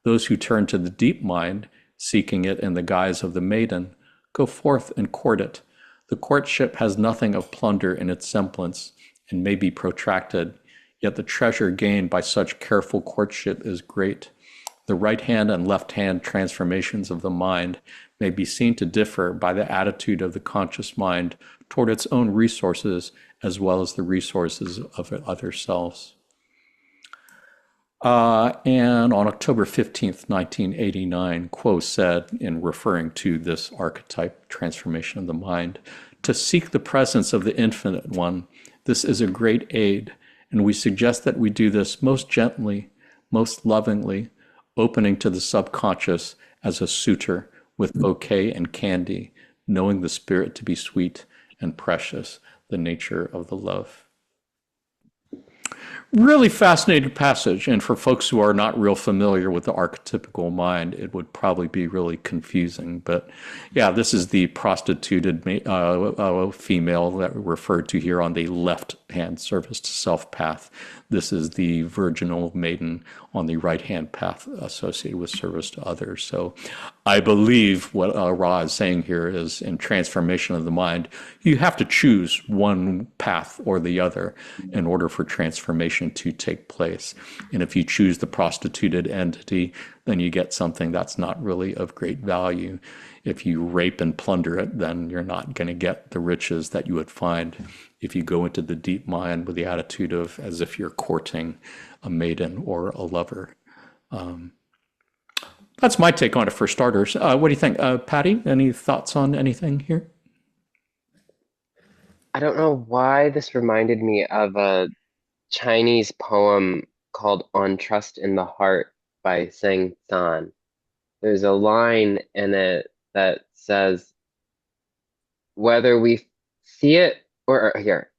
Those who turn to the deep mind, seeking it in the guise of the maiden, go forth and court it. The courtship has nothing of plunder in its semblance, and may be protracted, yet the treasure gained by such careful courtship is great. The right hand and left hand transformations of the mind may be seen to differ by the attitude of the conscious mind toward its own resources as well as the resources of other selves. And on October 15th, 1989, Quo said, in referring to this archetype transformation of the mind, to seek the presence of the infinite one, this is a great aid, and we suggest that we do this most gently, most lovingly, opening to the subconscious as a suitor with bouquet and candy, knowing the spirit to be sweet and precious, the nature of the love. Really fascinating passage, and for folks who are not real familiar with the archetypical mind, it would probably be really confusing. But yeah, this is the prostituted female that we referred to here on the left-hand service to self path. This is the virginal maiden on the right-hand path associated with service to others. So I believe what Ra is saying here is in transformation of the mind, you have to choose one path or the other in order for transformation to take place. And if you choose the prostituted entity, then you get something that's not really of great value. If you rape and plunder it, then you're not going to get the riches that you would find if you go into the deep mind with the attitude of as if you're courting a maiden or a lover. That's my take on it for starters. What do you think? Patty, any thoughts on anything here? I don't know why this reminded me of a Chinese poem called On Trust in the Heart by Sang San. There's a line in it that says, whether we see it or here,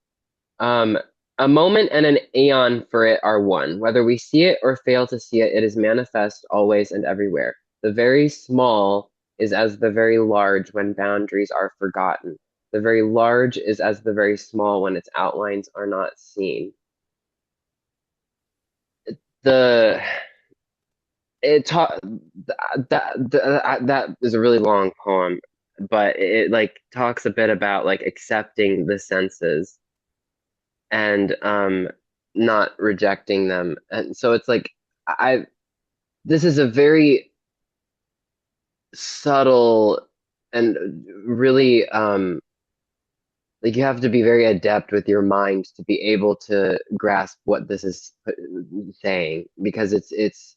a moment and an aeon for it are one. Whether we see it or fail to see it, it is manifest always and everywhere. The very small is as the very large when boundaries are forgotten. The very large is as the very small when its outlines are not seen. That is a really long poem, but it like talks a bit about like accepting the senses and not rejecting them. And so it's like this is a very subtle and really like you have to be very adept with your mind to be able to grasp what this is saying, because it's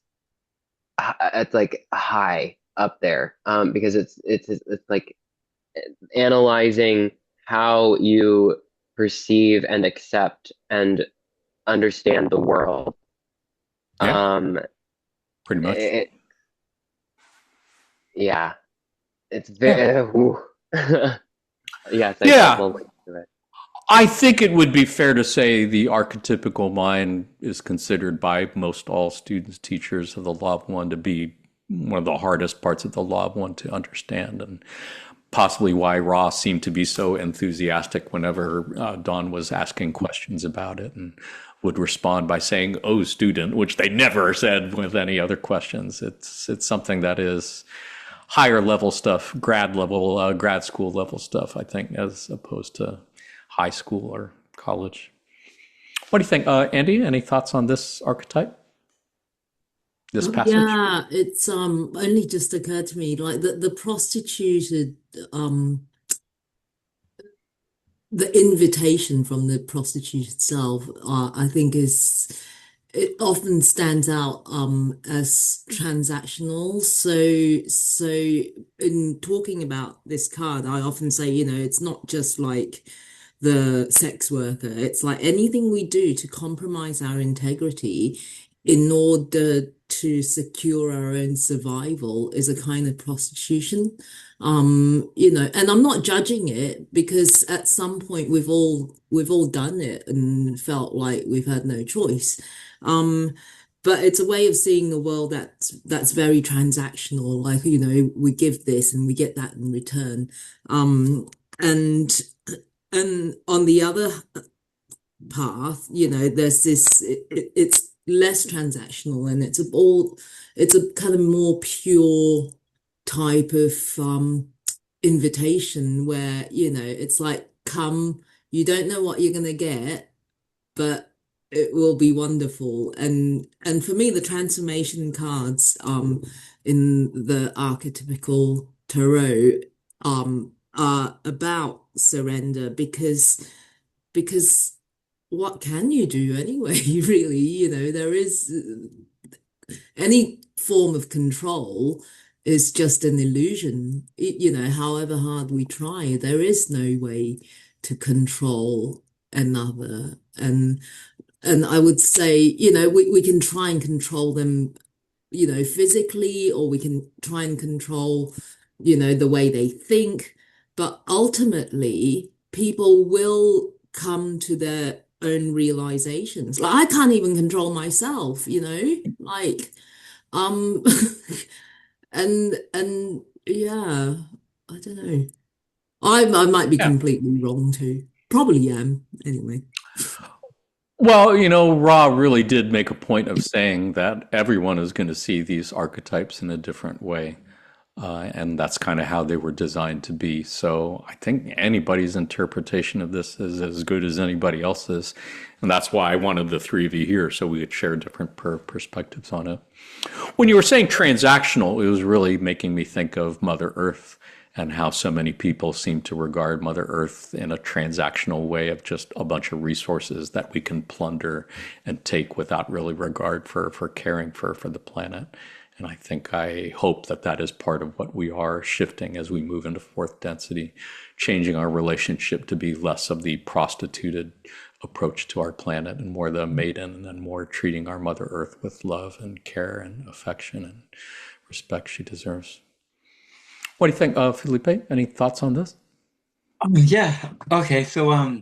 like high up there, because it's like analyzing how you perceive and accept and understand the world. Yeah, pretty much. Yeah, it's very. Yes, I Yeah. will link to it. I think it would be fair to say the archetypical mind is considered by most all students, teachers of the Law of One to be one of the hardest parts of the Law of One to understand, and possibly why Ross seemed to be so enthusiastic whenever Don was asking questions about it, and would respond by saying, "Oh, student," which they never said with any other questions. It's something that is higher level stuff, grad school level stuff, I think, as opposed to high school or college. What do you think, Andy? Any thoughts on this archetype? This passage? Yeah, it's only just occurred to me like the prostituted the invitation from the prostitute itself, I think is it often stands out as transactional. So in talking about this card, I often say, it's not just like the sex worker. It's like anything we do to compromise our integrity in order to secure our own survival is a kind of prostitution. And I'm not judging it because at some point we've all done it and felt like we've had no choice. Um, but it's a way of seeing the world that's very transactional. Like, we give this and we get that in return. And and on the other path, there's it's less transactional and it's a kind of more pure type of invitation where, it's like, come, you don't know what you're gonna get, but it will be wonderful. And for me, the transformation cards in the archetypical tarot are about surrender because what can you do anyway? Really, there is any form of control is just an illusion. However hard we try, there is no way to control another. And I would say, we can try and control them, physically, or we can try and control, the way they think. But ultimately, people will come to their own realizations. Like I can't even control myself, like, um, and yeah, I don't know. I might be Yeah. completely wrong too. Probably am anyway. Well, Ra really did make a point of saying that everyone is going to see these archetypes in a different way. And that's kind of how they were designed to be. So I think anybody's interpretation of this is as good as anybody else's. And that's why I wanted the three of you here so we could share different perspectives on it. When you were saying transactional, it was really making me think of Mother Earth and how so many people seem to regard Mother Earth in a transactional way of just a bunch of resources that we can plunder and take without really regard for caring for the planet. And I hope that is part of what we are shifting as we move into fourth density, changing our relationship to be less of the prostituted approach to our planet and more the maiden, and then more treating our Mother Earth with love and care and affection and respect she deserves. What do you think, Felipe? Any thoughts on this? Yeah. Okay. So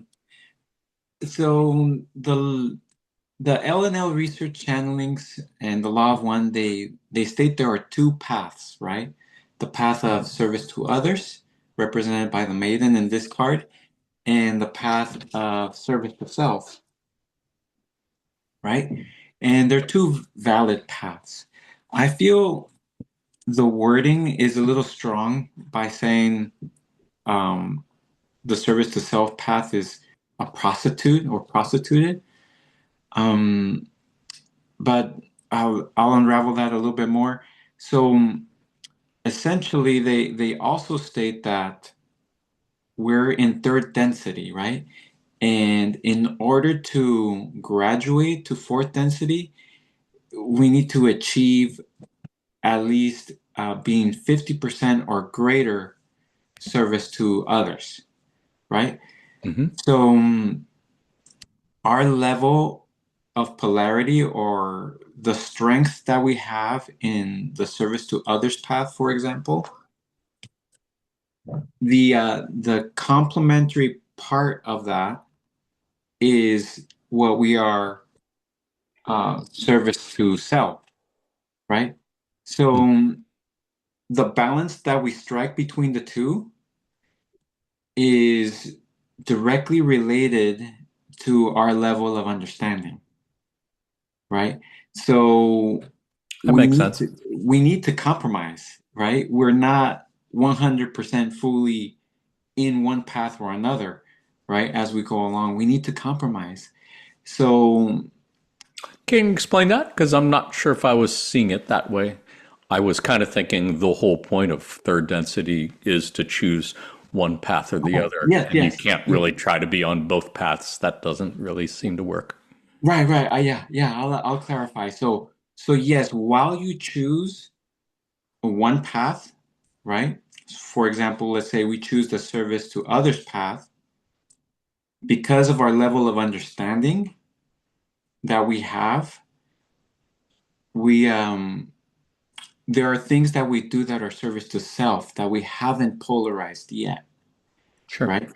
the L&L research channelings and the Law of One, they state there are two paths, right? The path of service to others, represented by the maiden in this card, and the path of service to self, right? And they're two valid paths. I feel the wording is a little strong by saying the service to self path is a prostitute or prostituted. But I'll unravel that a little bit more. So essentially, they also state that we're in third density, right? And in order to graduate to fourth density, we need to achieve at least being 50% or greater service to others, right? Mm-hmm. So our level of polarity or the strength that we have in the service to others path, for example, the complementary part of that is what we are service to self, right? So the balance that we strike between the two is directly related to our level of understanding, right? So That makes sense. we need to compromise, right? We're not 100% fully in one path or another, right? As we go along, we need to compromise. So Can you explain that? Because I'm not sure if I was seeing it that way. I was kind of thinking the whole point of third density is to choose one path or the other. yes, And you yes. can't really try to be on both paths. That doesn't really seem to work. Right, right. Yeah. I'll clarify. So yes, while you choose one path, right? For example, let's say we choose the service to others path, because of our level of understanding that we have, we there are things that we do that are service to self that we haven't polarized yet, Sure. right?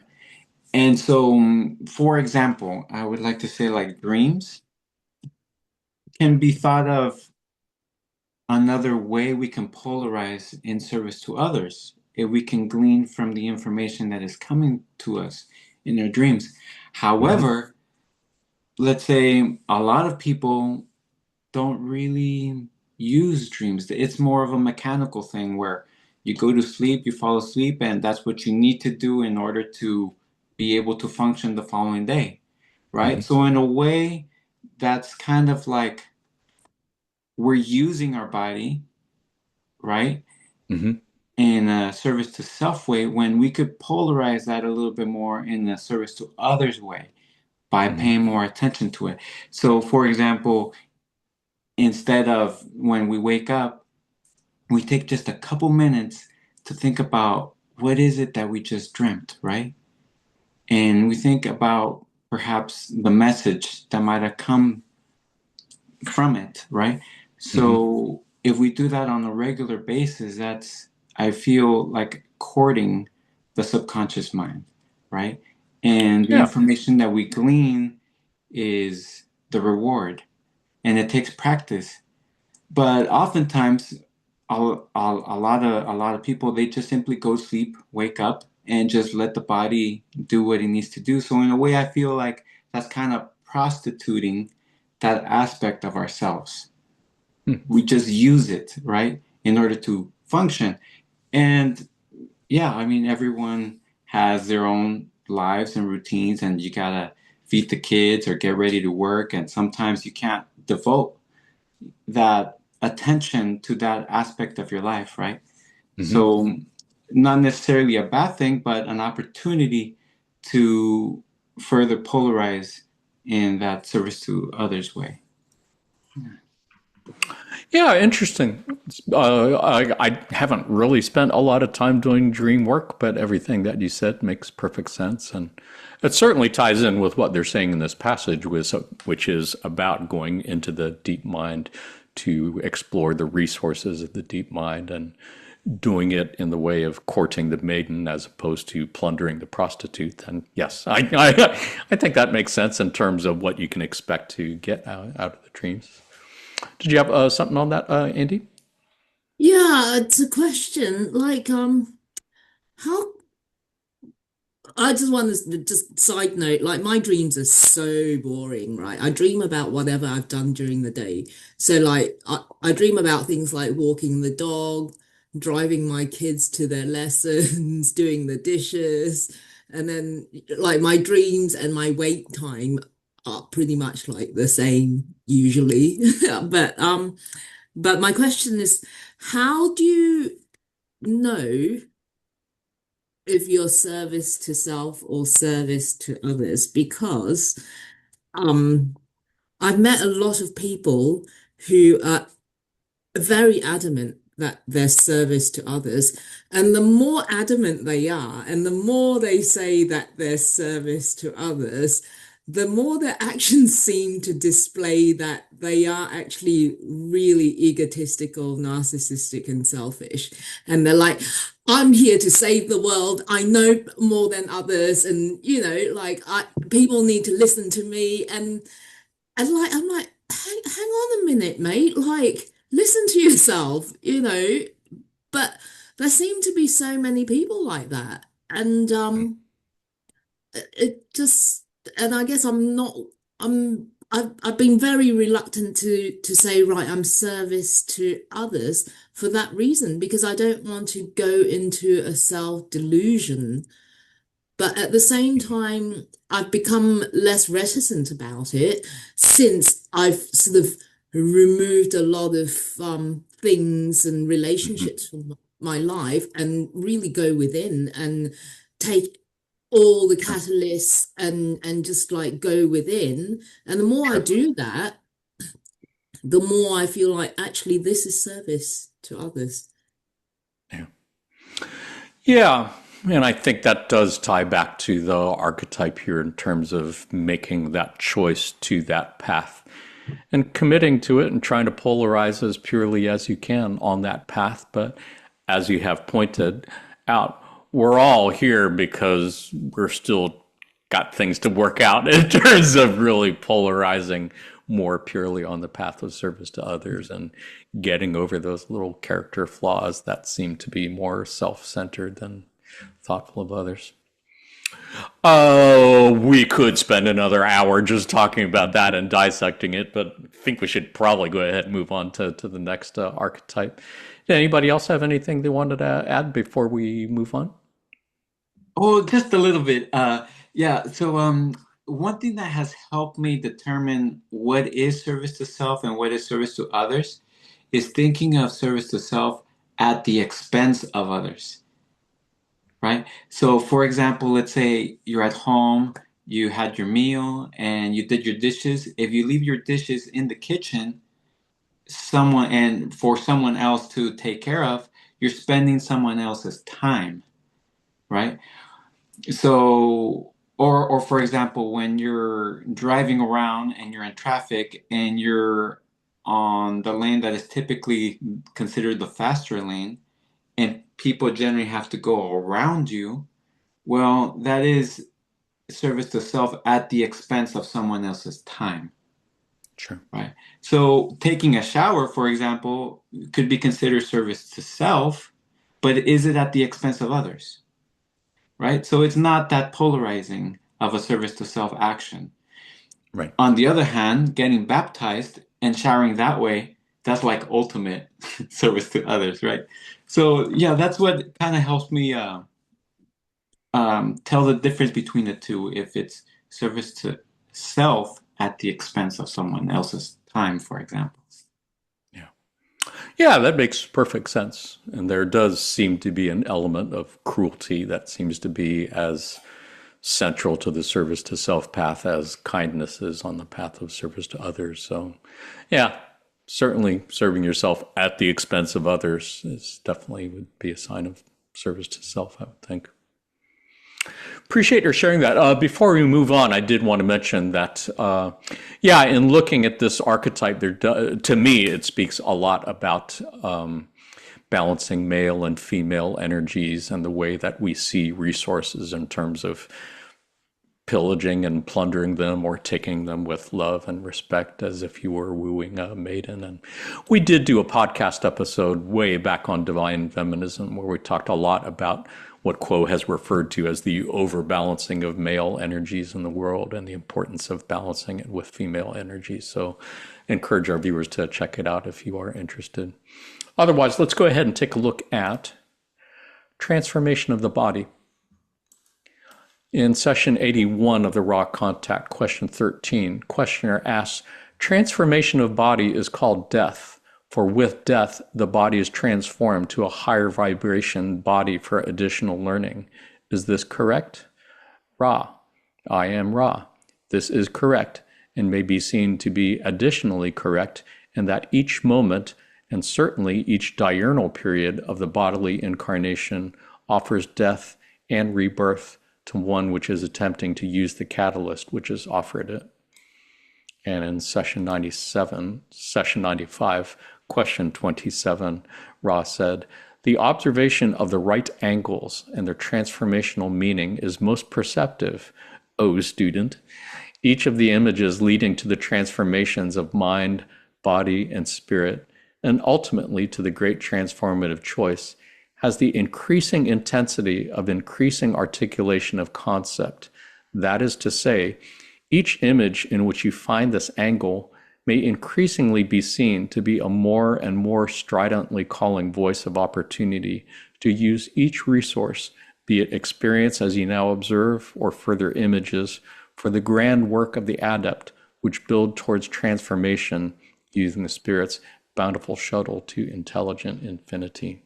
And so, for example, I would like to say like dreams can be thought of another way we can polarize in service to others if we can glean from the information that is coming to us in our dreams. Hmm. However, let's say a lot of people don't really use dreams. It's more of a mechanical thing where you go to sleep, you fall asleep, and that's what you need to do in order to be able to function the following day, right? Hmm. So, in a way, that's kind of like we're using our body, right? Hmm. In a service to self way when we could polarize that a little bit more in a service to others way by Hmm. paying more attention to it. So, for example, instead of when we wake up, we take just a couple minutes to think about what is it that we just dreamt, right? And we think about perhaps the message that might have come from it, right? Hmm. So if we do that on a regular basis, that's, I feel like courting the subconscious mind, right? And the Yeah. information that we glean is the reward, and it takes practice. But oftentimes, a lot of people, they just simply go to sleep, wake up, and just let the body do what it needs to do. So in a way, I feel like that's kind of prostituting that aspect of ourselves. Hmm. We just use it, right, in order to function. And yeah, I mean, everyone has their own lives and routines, and you gotta feed the kids or get ready to work, and sometimes you can't devote that attention to that aspect of your life, right? Hmm. So, not necessarily a bad thing, but an opportunity to further polarize in that service to others way. Yeah, interesting. I haven't really spent a lot of time doing dream work, but everything that you said makes perfect sense. And it certainly ties in with what they're saying in this passage, which is about going into the deep mind to explore the resources of the deep mind and doing it in the way of courting the maiden as opposed to plundering the prostitute. And yes, I think that makes sense in terms of what you can expect to get out of the dreams. Did you have something on that, Andy? Yeah, it's a question. Like, how I just want to just side note, like my dreams are so boring, right? I dream about whatever I've done during the day. So like I dream about things like walking the dog, driving my kids to their lessons, doing the dishes, and then like my dreams and my wake time are pretty much like the same usually. But my question is, how do you know if you're service to self or service to others? Because um I've met a lot of people who are very adamant that they're service to others. And the more adamant they are, and the more they say that they're service to others, the more their actions seem to display that they are actually really egotistical, narcissistic, and selfish. And they're like, I'm here to save the world. I know more than others. And, like people need to listen to me. And like, I'm like, hang on a minute, mate. Like, listen to yourself. But there seem to be so many people like that. And it just, and I guess I've been very reluctant to say, right, I'm service to others for that reason, because I don't want to go into a self-delusion. But at the same time, I've become less reticent about it since I've sort of removed a lot of things and Mhm. relationships from my life and really go within and take all the catalysts and just like go within. And the more I do that, the more I feel like actually this is service to others. Yeah. Yeah. And I think that does tie back to the archetype here in terms of making that choice to that path and committing to it and trying to polarize as purely as you can on that path. But as you have pointed out, we're all here because we're still got things to work out in terms of really polarizing more purely on the path of service to others and getting over those little character flaws that seem to be more self-centered than thoughtful of others. Oh, we could spend another hour just talking about that and dissecting it, but I think we should probably go ahead and move on to the next archetype. Did anybody else have anything they wanted to add before we move on? Oh, just a little bit. Yeah. So, one thing that has helped me determine what is service to self and what is service to others is thinking of service to self at the expense of others, right? So, for example, let's say you're at home, you had your meal, and you did your dishes. If you leave your dishes in the kitchen, for someone else to take care of, you're spending someone else's time, right? So, or for example, when you're driving around and you're in traffic and you're on the lane that is typically considered the faster lane, and people generally have to go around you, well, that is service to self at the expense of someone else's time. Sure. Right. So taking a shower, for example, could be considered service to self, but is it at the expense of others? Right? So it's not that polarizing of a service to self action. Right. On the other hand, getting baptized and showering that way, that's like ultimate service to others, right? So yeah, that's what kind of helps me tell the difference between the two. If it's service to self at the expense of someone else's time, for example. Yeah, that makes perfect sense. And there does seem to be an element of cruelty that seems to be as central to the service to self path as kindness is on the path of service to others. So, yeah, certainly serving yourself at the expense of others is definitely would be a sign of service to self, I would think. Appreciate your sharing that. Before we move on, I did want to mention that, in looking at this archetype, to me, it speaks a lot about balancing male and female energies and the way that we see resources in terms of pillaging and plundering them or taking them with love and respect as if you were wooing a maiden. And we did do a podcast episode way back on divine feminism where we talked a lot about what Quo has referred to as the overbalancing of male energies in the world and the importance of balancing it with female energies. So encourage our viewers to check it out if you are interested. Otherwise, let's go ahead and take a look at transformation of the body. In session 81 of the Raw Contact, question 13, questioner asks, transformation of body is called death. For with death, the body is transformed to a higher vibration body for additional learning. Is this correct? Ra. I am Ra. This is correct and may be seen to be additionally correct in that each moment and certainly each diurnal period of the bodily incarnation offers death and rebirth to one which is attempting to use the catalyst which is offered it. And in session 95, question 27, Ra said, the observation of the right angles and their transformational meaning is most perceptive, O student. Each of the images leading to the transformations of mind, body, and spirit, and ultimately to the great transformative choice, has the increasing intensity of increasing articulation of concept. That is to say, each image in which you find this angle may increasingly be seen to be a more and more stridently calling voice of opportunity to use each resource, be it experience as you now observe or further images, for the grand work of the adept, which build towards transformation using the spirit's bountiful shuttle to intelligent infinity.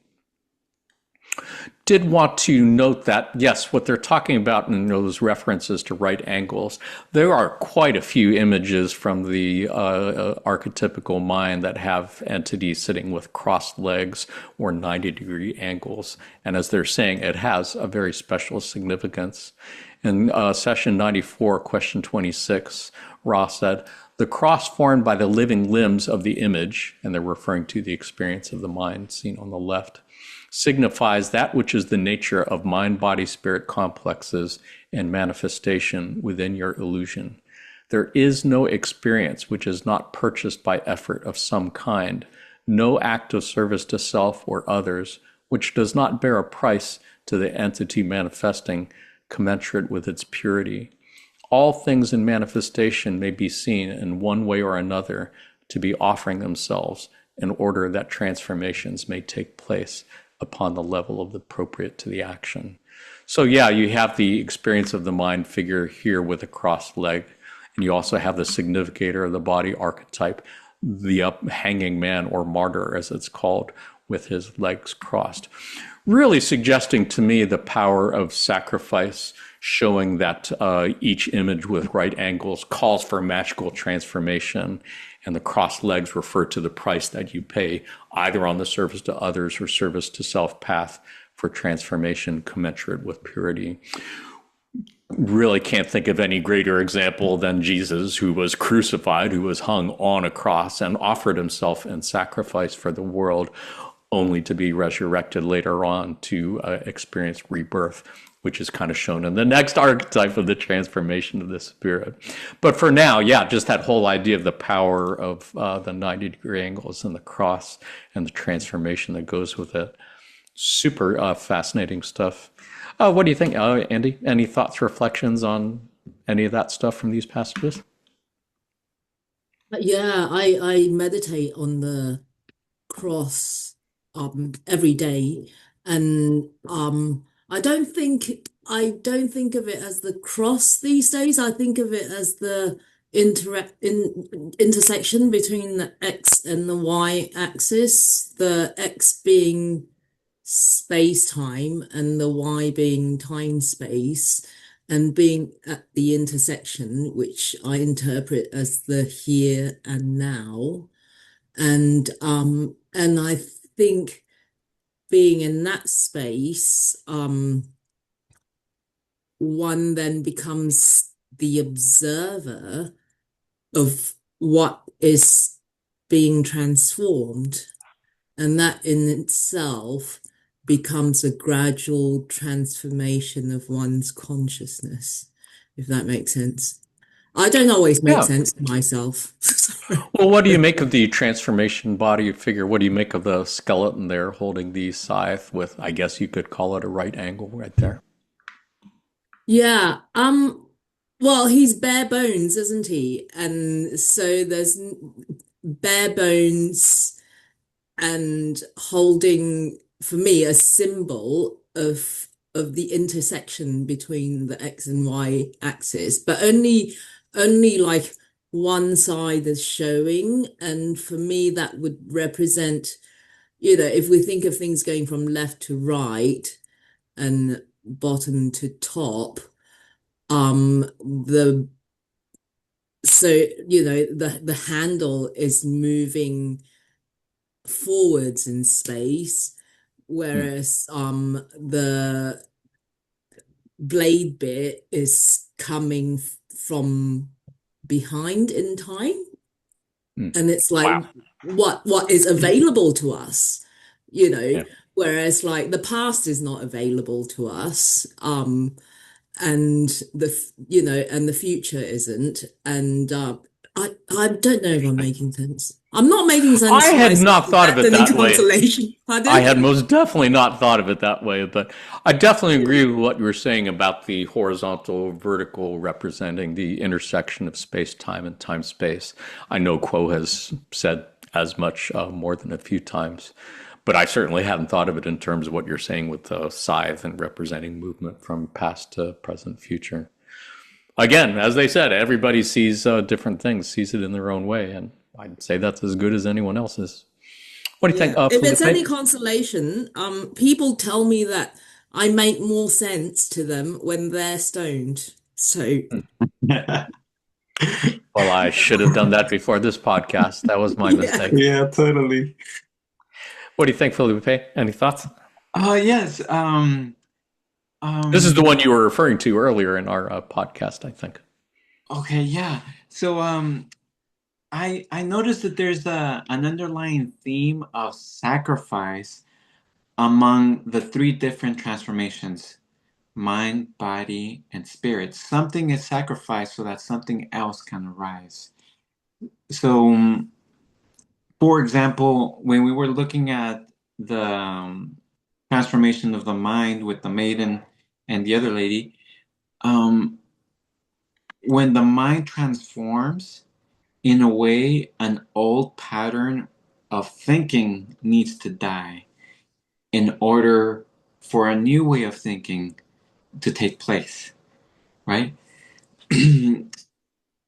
Did want to note that, yes, what they're talking about in those references to right angles, there are quite a few images from the archetypical mind that have entities sitting with crossed legs or 90-degree angles. And as they're saying, it has a very special significance. In session 94, question 26, Ra said, the cross formed by the living limbs of the image, and they're referring to the experience of the mind seen on the left, signifies that which is the nature of mind, body, spirit complexes and manifestation within your illusion. There is no experience which is not purchased by effort of some kind, no act of service to self or others, which does not bear a price to the entity manifesting commensurate with its purity. All things in manifestation may be seen in one way or another to be offering themselves in order that transformations may take place upon the level of appropriate to the action. So yeah, you have the experience of the mind figure here with a crossed leg, and you also have the significator of the body archetype, the hanging man or martyr as it's called, with his legs crossed. Really suggesting to me the power of sacrifice, showing that each image with right angles calls for magical transformation, and the crossed legs refer to the price that you pay either on the service to others or service to self path for transformation commensurate with purity. Really can't think of any greater example than Jesus, who was crucified, who was hung on a cross and offered himself in sacrifice for the world, only to be resurrected later on to experience rebirth, which is kind of shown in the next archetype of the transformation of the spirit. But for now, yeah, just that whole idea of the power of the 90-degree angles and the cross and the transformation that goes with it. Super fascinating stuff. What do you think, Andy? Any thoughts, reflections on any of that stuff from these passages? Yeah, I meditate on the cross every day, and I don't think of it as the cross these days. I think of it as the intersection between the X and the Y axis, the X being space time and the Y being time space, and being at the intersection, which I interpret as the here and now. And I think being in that space, one then becomes the observer of what is being transformed, and that in itself becomes a gradual transformation of one's consciousness, if that makes sense. I don't always make Yeah. sense to myself. Well, what do you make of the transformation body figure? What do you make of the skeleton there holding the scythe with, I guess you could call it a right angle right there? Yeah, well, he's bare bones, isn't he? And so there's bare bones and holding, for me, a symbol of the intersection between the X and Y axis, but only like one side is showing. And for me, that would represent, if we think of things going from left to right and bottom to top, the handle is moving forwards in space, whereas the blade bit is coming from behind in time. And it's like, Wow. what is available to us, Yeah. whereas like the past is not available to us, and the future isn't. And I don't know if I'm making sense. I'm not making sense I to had myself. not thought of it Any that way. consolation. Pardon? I had most definitely not thought of it that way, but I definitely agree with what you were saying about the horizontal, vertical representing the intersection of space, time, and time, space. I know Quo has said as much more than a few times, but I certainly hadn't thought of it in terms of what you're saying with the scythe and representing movement from past to present, future. Again, as they said, everybody sees different things, sees it in their own way, and I'd say that's as good as anyone else's. What do you think, Yeah. If it's any Felipe? consolation, people tell me that I make more sense to them when they're stoned. So Well, I should have done that before this podcast. That was my yeah. mistake. Yeah, totally. What do you think, Felipe? Any thoughts? Yes. This is the Um, one you were referring to earlier in our podcast, I think. okay, yeah. So, I noticed that there's an underlying theme of sacrifice among the three different transformations: mind, body, and spirit. Something is sacrificed so that something else can arise. So, for example, when we were looking at the transformation of the mind with the maiden and the other lady, um, when the mind transforms, in a way, an old pattern of thinking needs to die in order for a new way of thinking to take place, right?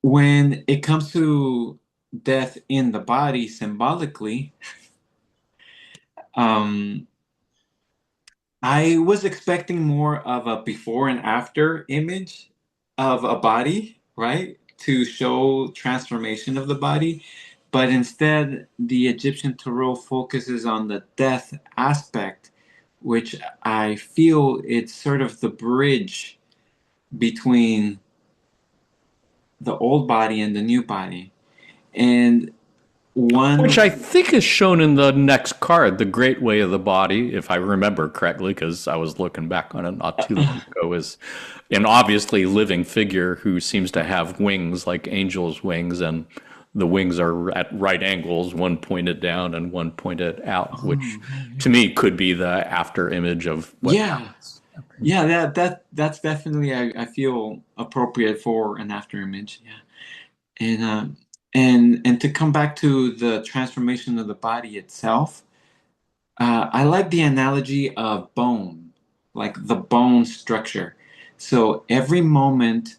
When it comes to death in the body, symbolically, um, I was expecting more of a before and after image of a body, right? To show transformation of the body. But instead, the Egyptian tarot focuses on the death aspect, which I feel it's sort of the bridge between the old body and the new body. And Which one, I think is shown in the next card, the Great Way of the Body, if I remember correctly, because I was looking back on it not too long ago, is an obviously living figure who seems to have wings like angels' wings, and the wings are at right angles, one pointed down and one pointed out, which oh, right, to right. me could be the after image of what Yeah, happens. yeah, that's definitely I feel appropriate for an after image. Yeah. And and to come back to the transformation of the body itself, I like the analogy of bone, like the bone structure. So every moment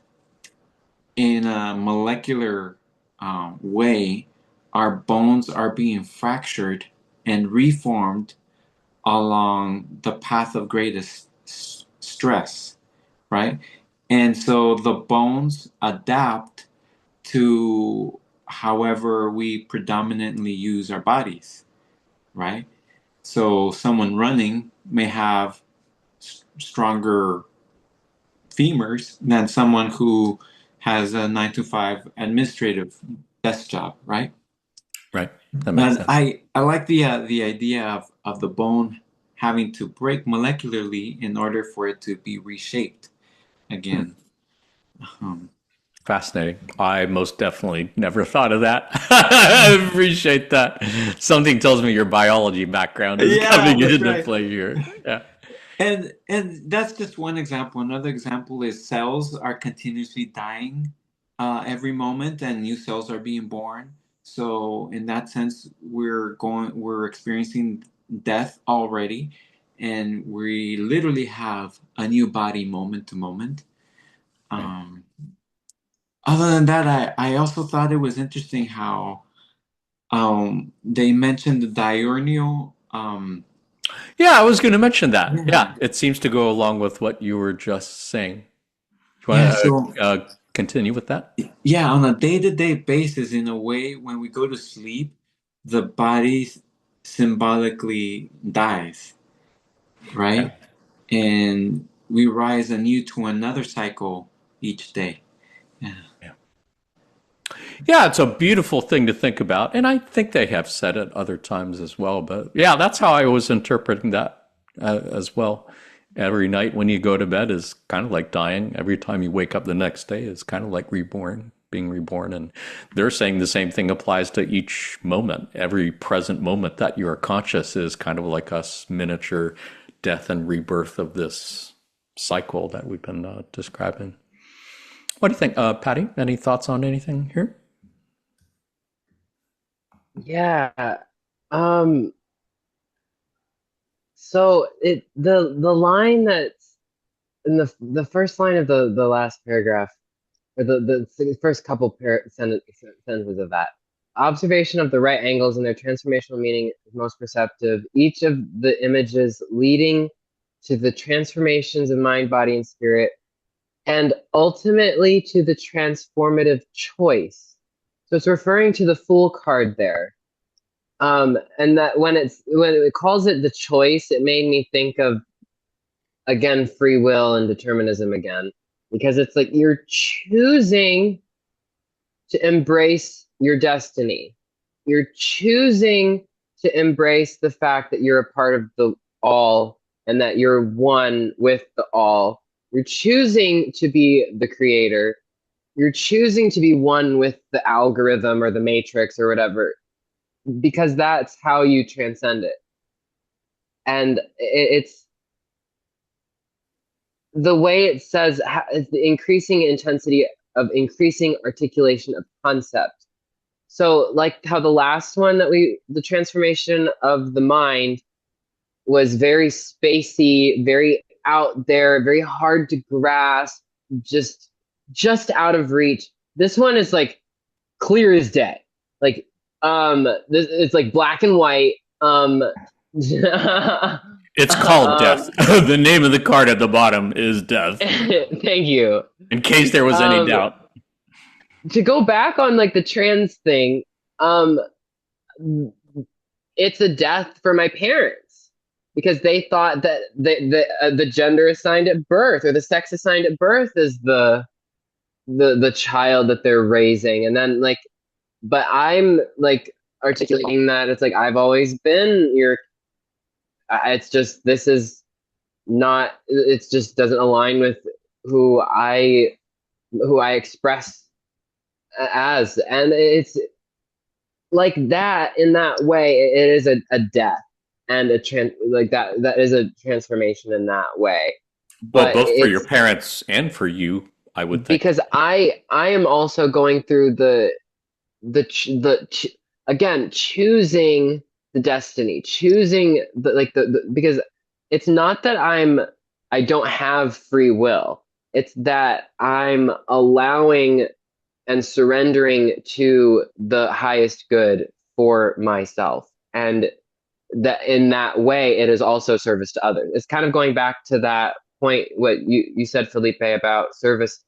in a molecular way, our bones are being fractured and reformed along the path of greatest stress, right? And so the bones adapt to however we predominantly use our bodies, right? So someone running may have stronger femurs than someone who has a 9 to 5 administrative desk job, right? Right. That makes But sense. I like the idea of the bone having to break molecularly in order for it to be reshaped again. Um, Fascinating. I most definitely never thought of that. I appreciate that. Something tells me your biology background is yeah, coming that's into right. play here. Yeah. And that's just one example. Another example is cells are continuously dying every moment, and new cells are being born. So in that sense, we're experiencing death already, and we literally have a new body moment to moment. Right. Um, Other than that, I also thought it was interesting how they mentioned the diurnal. Yeah, I was going to mention that. Yeah, Yeah, it seems to go along with what you were just saying. Do you yeah. want So to continue with that? yeah, on a day-to-day basis, in a way, when we go to sleep, the body symbolically dies, Yeah. right? And we rise anew to another cycle each day. Yeah. Yeah. Yeah, it's a beautiful thing to think about. And I think they have said it other times as well. But yeah, that's how I was interpreting that as well. Every night when you go to bed is kind of like dying. Every time you wake up the next day is kind of like reborn, being reborn. And they're saying the same thing applies to each moment. Every present moment that you are conscious is kind of like a miniature death and rebirth of this cycle that we've been describing. What do you think, Patty? Any thoughts on anything here? Yeah. Um, so the line that's in the first line of the last paragraph, or the first couple sentences of that. observation of the right angles and their transformational meaning is most perceptive. Each of the images leading to the transformations of mind, body, and spirit, and ultimately to the transformative choice. So it's referring to the Fool card there. And that when it calls it the choice, it made me think of, again, free will and determinism again, because it's like you're choosing to embrace your destiny. You're choosing to embrace the fact that you're a part of the all and that you're one with the all. You're choosing to be the creator. You're choosing to be one with the algorithm or the matrix or whatever, because that's how you transcend it. And it's the way it says it's the increasing intensity of increasing articulation of concept. So like how the last one the transformation of the mind was very spacey, very out there, very hard to grasp, just out of reach. This one is like clear as day. Like it's like black and white. It's called death. The name of the card at the bottom is death. Thank you. In case there was any doubt. To go back on like the trans thing, it's a death for my parents because they thought that the gender assigned at birth or the sex assigned at birth is the child that they're raising, and then like, but I'm like articulating that it's like I've always been your. It's just this is not. It just doesn't align with who I express as, and it's like that in that way. It is a death and like that is a transformation in that way. But well, both for your parents and for you, I would think, because I am also going through again choosing the destiny, choosing the because it's not that I don't have free will. It's that I'm allowing and surrendering to the highest good for myself, and that in that way it is also service to others. It's kind of going back to that point what you said, Felipe, about service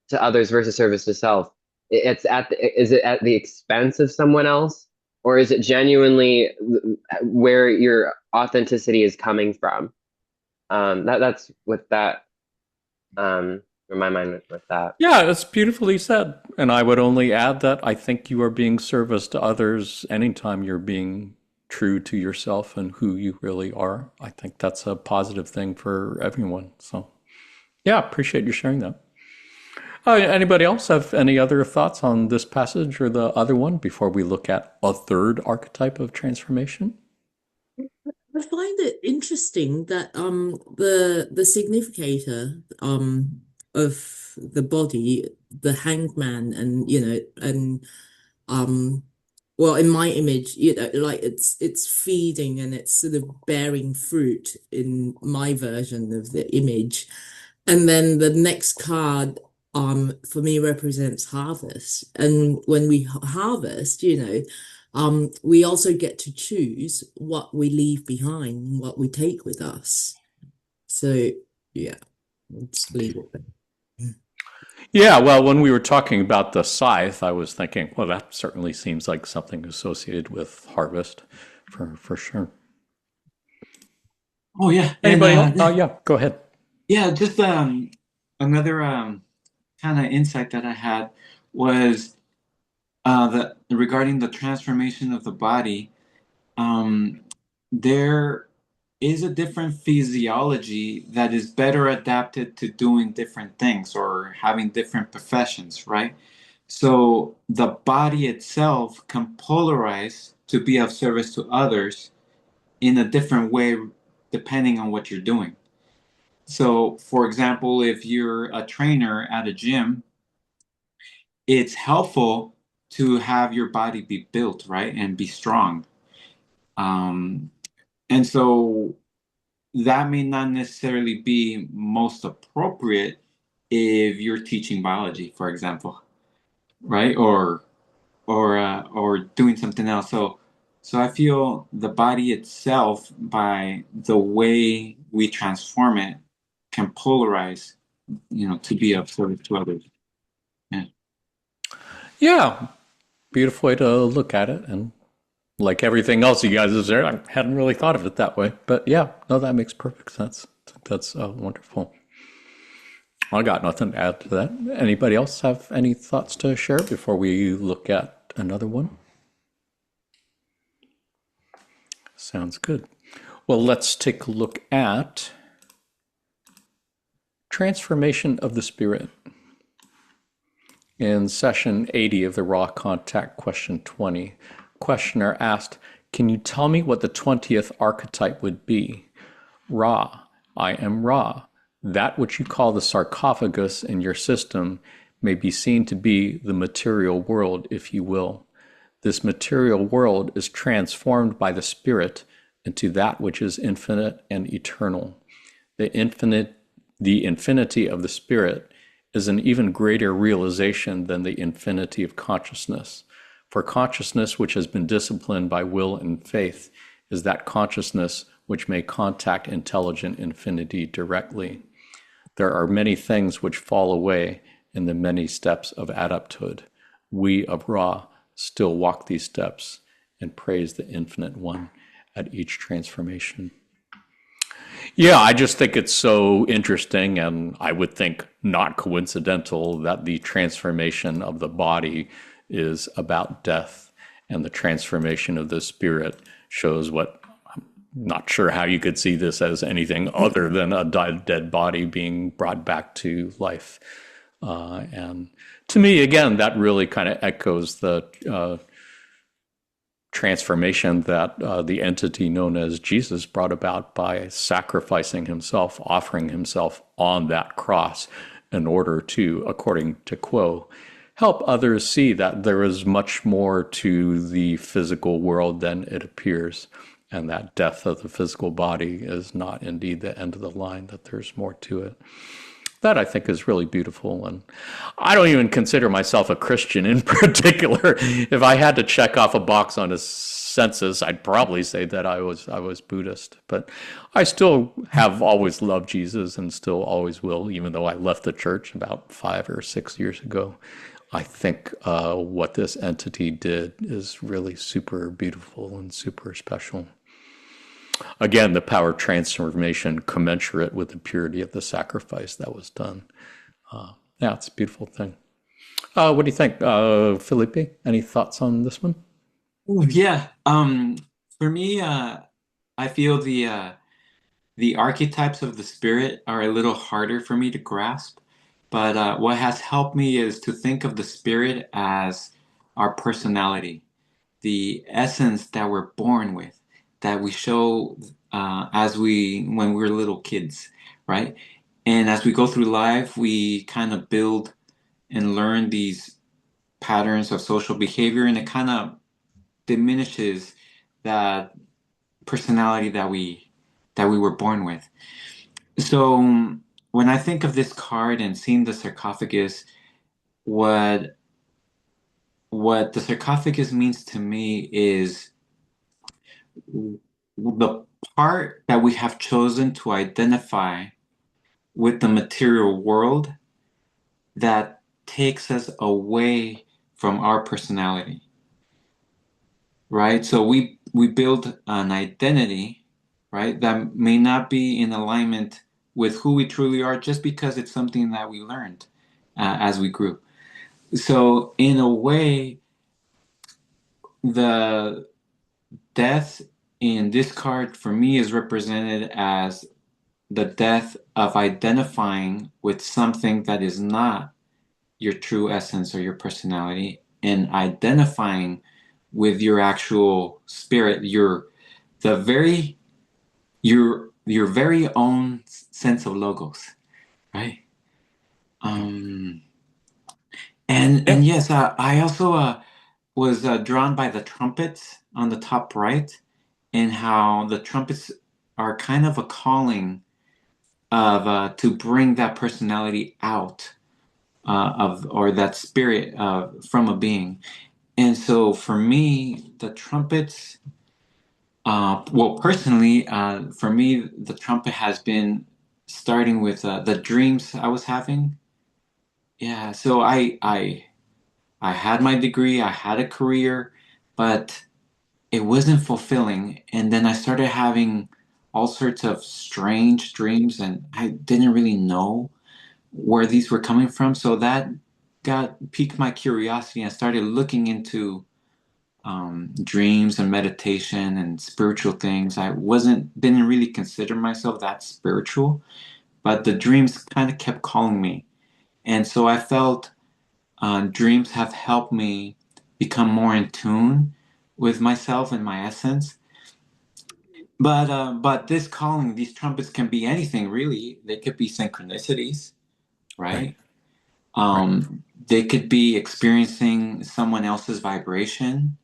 to others versus service to self. Is it at the expense of someone else, or is it genuinely where your authenticity is coming from? That's with that. In my mind with that. Yeah, it's beautifully said. And I would only add that I think you are being service to others anytime you're being true to yourself and who you really are. I think that's a positive thing for everyone. So, yeah, appreciate you sharing that. Anybody else have any other thoughts on this passage or the other one before we look at a third archetype of transformation? I find it interesting that the significator of the body, the hanged man, and well, in my image, like it's feeding and it's sort of bearing fruit in my version of the image. And then the next card for me represents harvest. And when we harvest, we also get to choose what we leave behind, what we take with us. So yeah, let's leave it there. Yeah, well, when we were talking about the scythe, I was thinking, well, that certainly seems like something associated with harvest, for sure. Oh yeah. Anybody else? Oh yeah, go ahead. Yeah, just another kind of insight that I had was regarding the transformation of the body. There is a different physiology that is better adapted to doing different things or having different professions, right? So the body itself can polarize to be of service to others in a different way depending on what you're doing. So, for example, if you're a trainer at a gym, it's helpful to have your body be built, right, and be strong. And so that may not necessarily be most appropriate if you're teaching biology, for example, right? Or or doing something else. So I feel the body itself, by the way we transform it, can polarize, to be of service to others. Yeah. Yeah, beautiful way to look at it. And like everything else you guys have said, I hadn't really thought of it that way. But yeah, no, that makes perfect sense. I think that's wonderful. I got nothing to add to that. Anybody else have any thoughts to share before we look at another one? Sounds good. Well, let's take a look at transformation of the spirit. In session 80 of the Raw Contact question 20, questioner asked, "Can you tell me what the 20th archetype would be?" Ra, I am Ra. That which you call the sarcophagus in your system may be seen to be the material world, if you will. This material world is transformed by the spirit into that which is infinite and eternal. The infinity of the spirit is an even greater realization than the infinity of consciousness. For consciousness which has been disciplined by will and faith is that consciousness which may contact intelligent infinity directly. There are many things which fall away in the many steps of adapthood. We of Ra still walk these steps and praise the infinite one at each transformation. Yeah, I just think it's so interesting, and I would think not coincidental that the transformation of the body is about death, and the transformation of the spirit shows what, I'm not sure how you could see this as anything other than a dead body being brought back to life. And to me, again, that really kind of echoes the transformation that the entity known as Jesus brought about by sacrificing himself, offering himself on that cross in order to, according to Quo, help others see that there is much more to the physical world than it appears, and that death of the physical body is not indeed the end of the line, that there's more to it. That I think is really beautiful. And I don't even consider myself a Christian in particular. If I had to check off a box on a census, I'd probably say that I was Buddhist. But I still have always loved Jesus and still always will, even though I left the church about 5 or 6 years ago. I think what this entity did is really super beautiful and super special. Again, the power of transformation commensurate with the purity of the sacrifice that was done. Yeah, it's a beautiful thing. What do you think, Felipe? Any thoughts on this one? Ooh, yeah. For me, I feel the archetypes of the spirit are a little harder for me to grasp. But what has helped me is to think of the spirit as our personality, the essence that we're born with, that we show when we're little kids, right? And as we go through life, we kind of build and learn these patterns of social behavior, and it kind of diminishes that personality that we were born with. So when I think of this card and seeing the sarcophagus, what the sarcophagus means to me is the part that we have chosen to identify with the material world that takes us away from our personality, right? So we build an identity, right, that may not be in alignment with who we truly are just because it's something that we learned as we grew. So in a way, the death in this card for me is represented as the death of identifying with something that is not your true essence or your personality, and identifying with your actual spirit, your very own sense of logos, right? And yes, I also was drawn by the trumpets on the top right, and how the trumpets are kind of a calling of to bring that personality out or that spirit from a being. And so for me, the trumpets, well, personally, for me, the trumpet has been starting with the dreams I was having. Yeah, so I had my degree, I had a career, but it wasn't fulfilling. And then I started having all sorts of strange dreams, and I didn't really know where these were coming from. So that got piqued my curiosity. I started looking into dreams and meditation and spiritual things. I didn't really consider myself that spiritual, but the dreams kind of kept calling me. And so I felt dreams have helped me become more in tune with myself and my essence. But this calling, these trumpets can be anything really. They could be synchronicities, Right. right? Right. They could be experiencing someone else's vibration,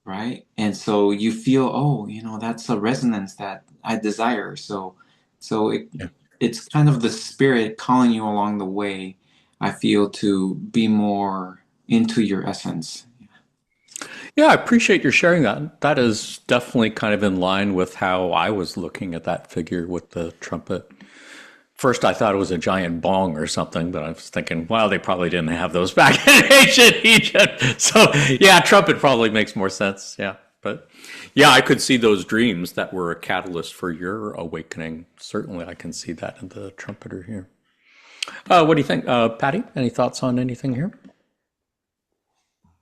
right? And so you feel, oh, that's a resonance that I desire. So Yeah. it's kind of the spirit calling you along the way, I feel, to be more into your essence. Yeah, I appreciate your sharing that. That is definitely kind of in line with how I was looking at that figure with the trumpet. First, I thought it was a giant bong or something, but I was thinking, well, they probably didn't have those back in ancient Egypt. So, yeah, trumpet probably makes more sense. Yeah. But yeah, I could see those dreams that were a catalyst for your awakening. Certainly, I can see that in the trumpeter here. What do you think, Patty? Any thoughts on anything here?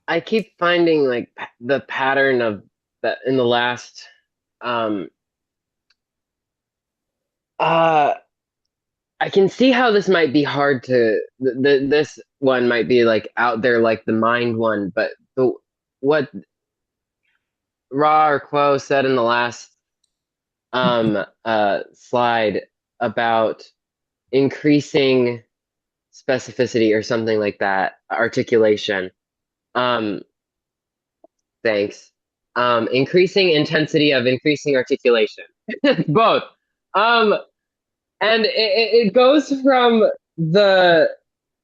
I keep finding like the pattern of that in the last um uh I can see how this might be hard to this one might be like out there like the mind one, but the what Ra or Quo said in the last slide about increasing specificity or something like that, articulation. Um Thanks. Increasing intensity of increasing articulation. Both. Um, and it goes from the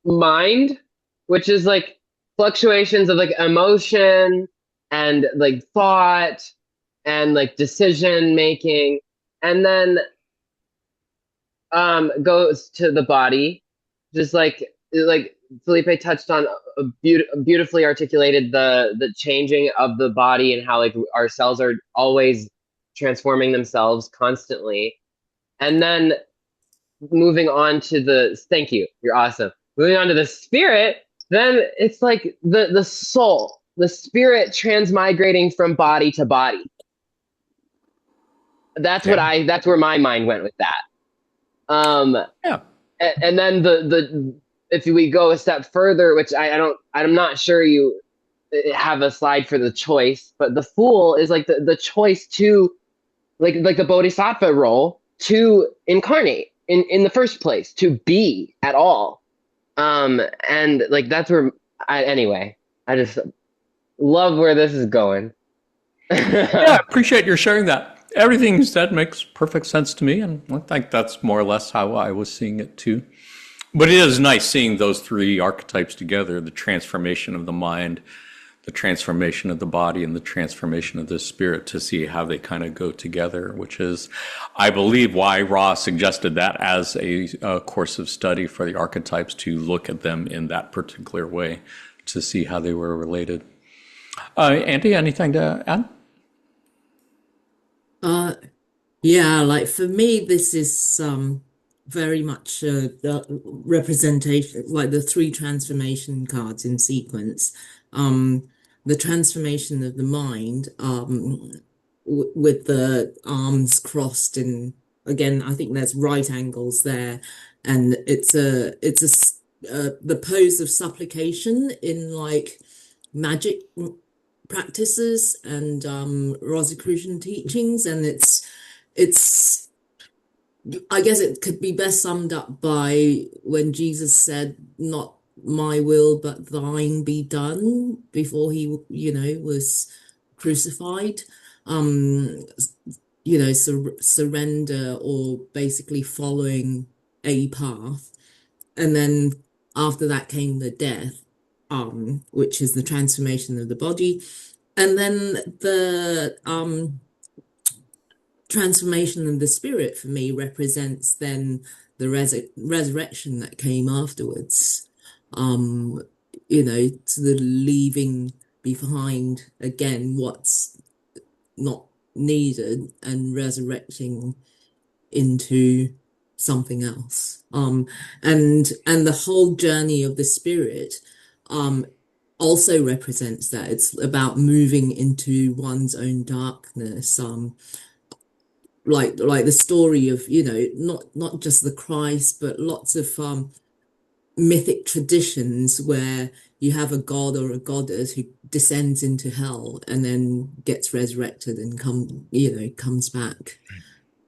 mind, which is like fluctuations of like emotion and like thought and like decision making, and then goes to the body, just like Felipe touched on, beautifully articulated the changing of the body and how like our cells are always transforming themselves constantly, and then moving on to the thank you, you're awesome. Moving on to the spirit, then it's like the soul, the spirit transmigrating from body to body. Yeah. That's where my mind went with that. Um, Yeah. and then the if we go a step further, which I'm not sure you have a slide for the choice, but the fool is like the choice to like the bodhisattva role to incarnate in the first place, to be at all. And like that's where anyway, I just love where this is going. Yeah, I appreciate your sharing that. Everything you said makes perfect sense to me, and I think that's more or less how I was seeing it too. But it is nice seeing those three archetypes together, the transformation of the mind, the transformation of the body, and the transformation of the spirit, to see how they kind of go together, which is, I believe, why Ra suggested that as a course of study for the archetypes, to look at them in that particular way, to see how they were related. Andy, anything to add? Yeah, like for me, this is very much the representation, like the three transformation cards in sequence. Um, the transformation of the mind, with the arms crossed in, again, I think there's right angles there, and the pose of supplication in like magic practices and Rosicrucian teachings, and it's I guess it could be best summed up by when Jesus said, "Not my will, but thine be done," before he, was crucified. Um, surrender, or basically following a path. And then after that came the death. which is the transformation of the body, and then the transformation of the spirit for me represents then the resurrection that came afterwards. To the leaving behind again what's not needed and resurrecting into something else. And the whole journey of the spirit also represents that. It's about moving into one's own darkness. Like the story of, not just the Christ, but lots of mythic traditions where you have a god or a goddess who descends into hell and then gets resurrected and comes back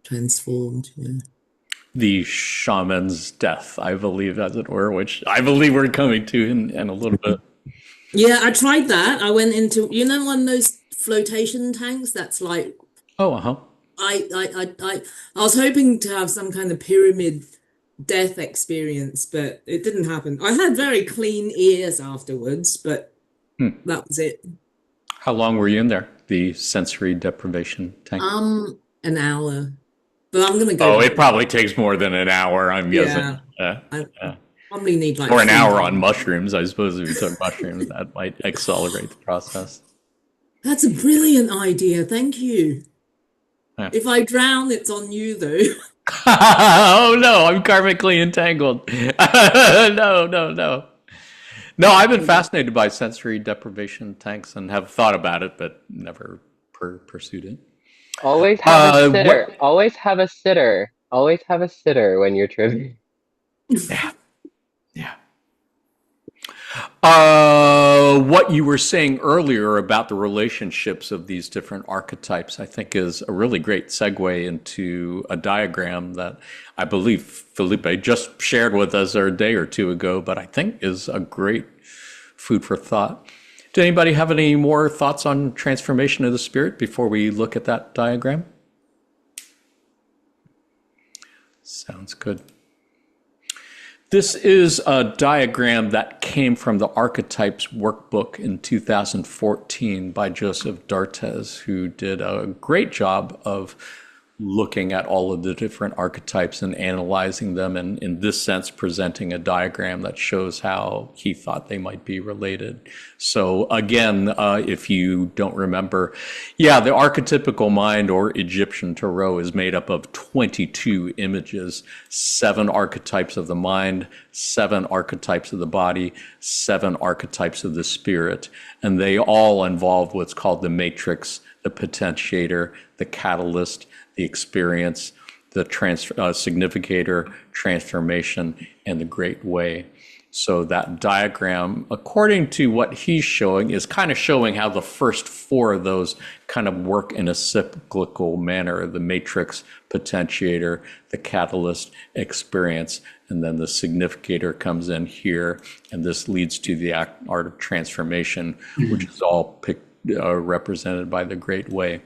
transformed. Yeah. The shaman's death, I believe, as it were, which I believe we're coming to in a little bit. Yeah, I tried that. I went into, one of those flotation tanks that's like, Oh, uh-huh. I was hoping to have some kind of pyramid death experience, but it didn't happen. I had very clean ears afterwards, but that was it. How long were you in there? The sensory deprivation tank? An hour. But I'm gonna go. Oh, it probably takes more than an hour, I'm guessing. I probably need like Or an 3 hour on days. mushrooms. I suppose if you took mushrooms, that might accelerate the process. That's a brilliant idea. Thank you. Yeah. If I drown, it's on you though. Oh no, I'm karmically entangled. No. No, I've been fascinated by sensory deprivation tanks and have thought about it, but never pursued it. Always have a sitter. What? Always have a sitter. Always have a sitter when you're tripping. Yeah. What you were saying earlier about the relationships of these different archetypes, I think, is a really great segue into a diagram that I believe Felipe just shared with us a day or two ago, but I think is a great food for thought. Did anybody have any more thoughts on transformation of the spirit before we look at that diagram? Sounds good. This is a diagram that came from the Archetypes workbook in 2014 by Joseph D'Artes, who did a great job of looking at all of the different archetypes and analyzing them, and in this sense presenting a diagram that shows how he thought they might be related. So again, if you don't remember, the archetypical mind or Egyptian tarot is made up of 22 images, 7 archetypes of the mind, 7 archetypes of the body, 7 archetypes of the spirit, and they all involve what's called the matrix, the potentiator, the catalyst, the experience, the significator, transformation, and the great way. So that diagram, according to what he's showing, is kind of showing how the first 4 of those kind of work in a cyclical manner: the matrix, potentiator, the catalyst, experience, and then the significator comes in here, and this leads to the art of transformation, which is all represented by the great way.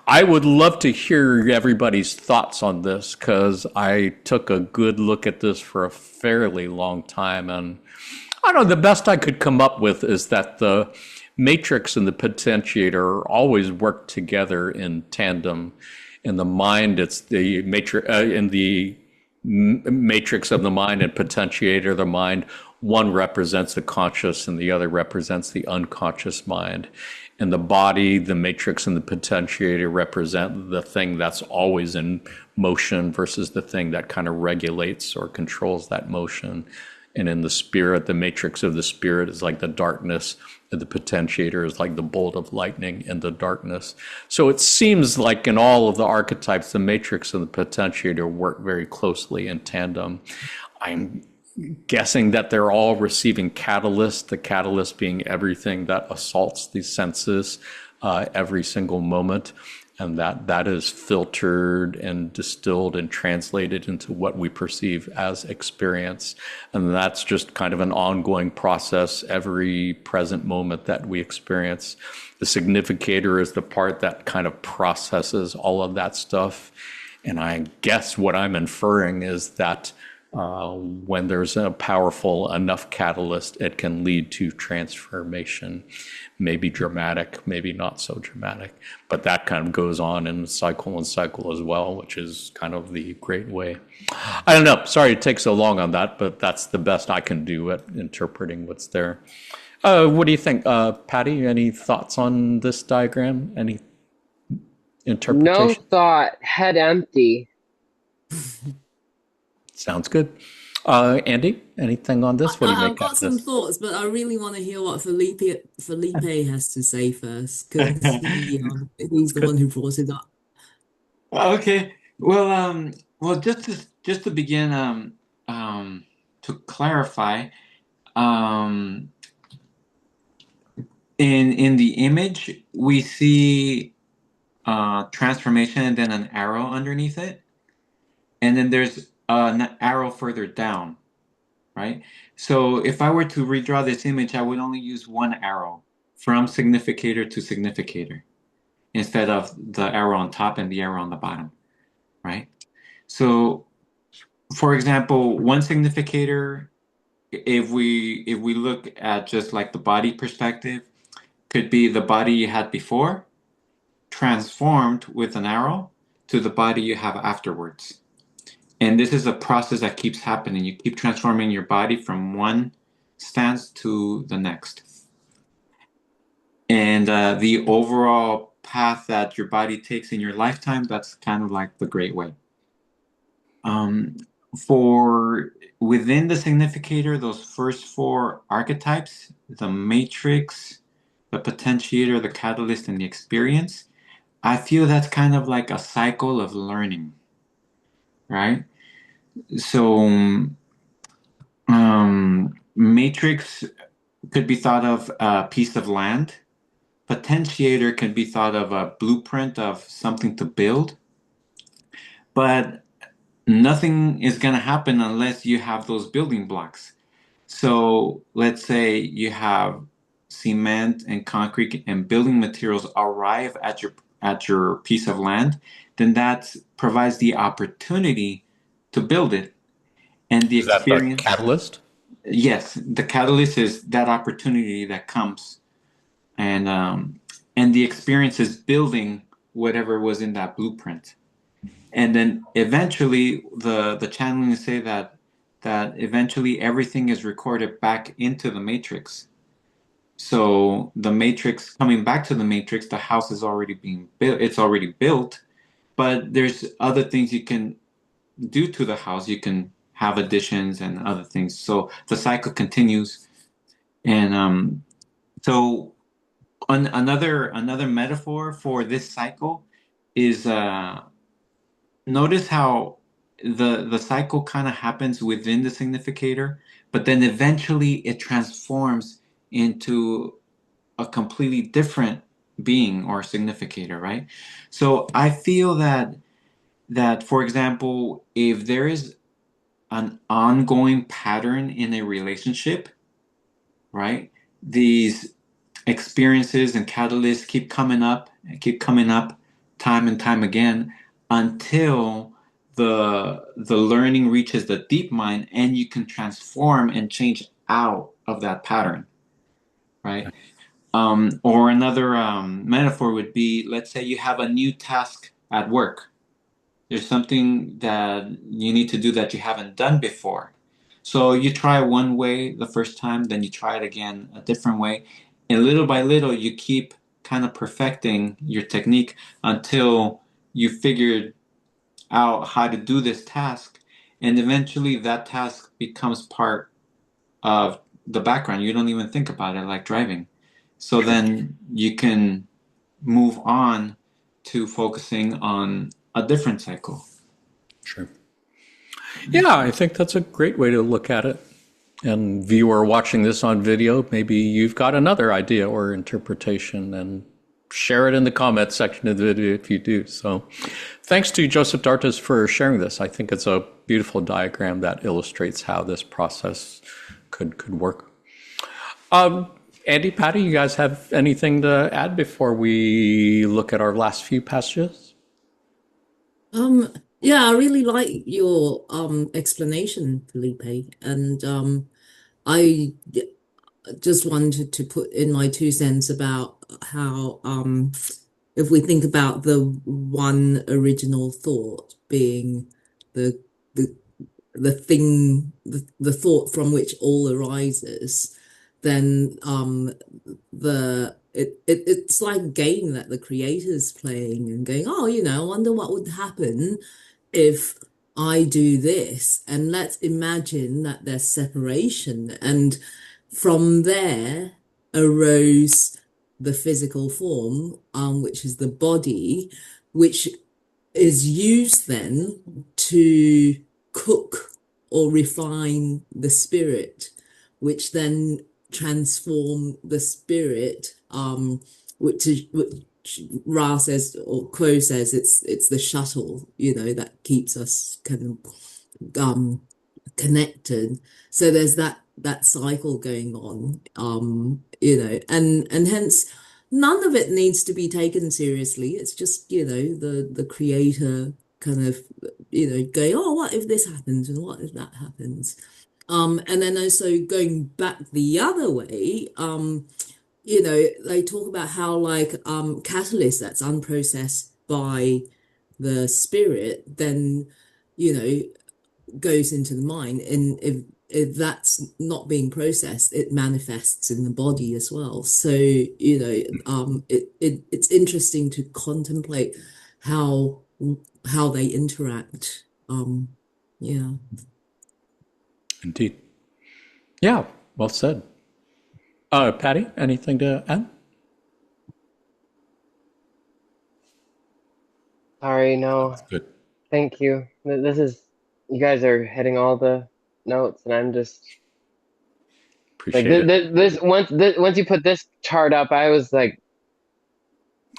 I would love to hear everybody's thoughts on this, because I took a good look at this for a fairly long time, and I don't know, the best I could come up with is that the matrix and the potentiator always work together in tandem. In the mind, it's the matrix in the matrix of the mind and potentiator of the mind. One represents the conscious and the other represents the unconscious mind. In the body, the matrix and the potentiator represent the thing that's always in motion versus the thing that kind of regulates or controls that motion. And in the spirit, the matrix of the spirit is like the darkness, and the potentiator is like the bolt of lightning in the darkness. So it seems like in all of the archetypes, the matrix and the potentiator work very closely in tandem. I'm guessing that they're all receiving catalyst, the catalyst being everything that assaults the senses every single moment, and that is filtered and distilled and translated into what we perceive as experience. And that's just kind of an ongoing process every present moment that we experience. The significator is the part that kind of processes all of that stuff. And I guess what I'm inferring is that When there's a powerful enough catalyst, it can lead to transformation, maybe dramatic, maybe not so dramatic. But that kind of goes on in cycle and cycle as well, which is kind of the great way. I don't know. Sorry it takes so long on that, but that's the best I can do at interpreting what's there. What do you think, Patty? Any thoughts on this diagram? Any No interpretation? thought, head empty. Sounds good. Andy, anything on this? What do you I've make out got of some this? thoughts, but I really want to hear what Felipe has to say first, because he's the Good. one who brought it up. Okay. Well, just to begin, to clarify, um, in the image we see transformation and then an arrow underneath it, and then there's an arrow further down, right? So if I were to redraw this image, I would only use one arrow from significator to significator instead of the arrow on top and the arrow on the bottom, right? So, for example, one significator, if we look at just like the body perspective, could be the body you had before, transformed with an arrow to the body you have afterwards. And this is a process that keeps happening. You keep transforming your body from one stance to the next. And the overall path that your body takes in your lifetime, that's kind of like the great way. For within the significator, those first four archetypes, the matrix, the potentiator, the catalyst, and the experience, I feel that's kind of like a cycle of learning, right? So, matrix could be thought of a piece of land. Potentiator can be thought of a blueprint of something to build. But nothing is going to happen unless you have those building blocks. So let's say you have cement and concrete and building materials arrive at your piece of land, then that provides the opportunity to build it. And the Is that the experience, catalyst? yes, the catalyst is that opportunity that comes, and the experience is building whatever was in that blueprint. And then eventually the channeling say that eventually everything is recorded back into the matrix. So the matrix coming back to the matrix, the house is already being built, it's already built, but there's other things you can do to the house. You can have additions and other things. So the cycle continues. And so another metaphor for this cycle is notice how the cycle kind of happens within the significator, but then eventually it transforms into a completely different being or significator, right? So I feel that for example, if there is an ongoing pattern in a relationship, right? These experiences and catalysts keep coming up and keep coming up time and time again until the learning reaches the deep mind and you can transform and change out of that pattern, right? Or another metaphor would be, let's say you have a new task at work. There's something that you need to do that you haven't done before. So you try one way the first time, then you try it again a different way. And little by little, you keep kind of perfecting your technique until you figured out how to do this task. And eventually that task becomes part of the background. You don't even think about it, like driving. So then you can move on to focusing on a different cycle. Sure. Yeah, I think that's a great way to look at it. And viewer watching this on video, maybe you've got another idea or interpretation, and share it in the comments section of the video if you do. So thanks to Joseph Dartes for sharing this. I think it's a beautiful diagram that illustrates how this process could work. Andy, Patty, you guys have anything to add before we look at our last few passages? Yeah, I really like your explanation, Felipe. And I just wanted to put in my 2 cents about how if we think about the one original thought being the the the thing, the thought from which all arises, then it's like a game that the creator's playing and going, oh, I wonder what would happen if I do this. And let's imagine that there's separation. And from there arose the physical form, which is the body, which is used then to cook or refine the spirit, which then transform the spirit, which Ra says or Quo says it's the shuttle, that keeps us kind of connected. So there's that cycle going on, and hence none of it needs to be taken seriously. It's just, the creator kind of, going, oh, what if this happens and what if that happens? And then also going back the other way, they talk about how like catalyst that's unprocessed by the spirit then, goes into the mind, and if that's not being processed, it manifests in the body as well. So it's interesting to contemplate how they interact. Yeah. Indeed. Yeah, well said. Patty, anything to add? Sorry, no. Good. Thank you. You guys are hitting all the notes, and I'm just like Appreciate it. once you put this chart up, I was like,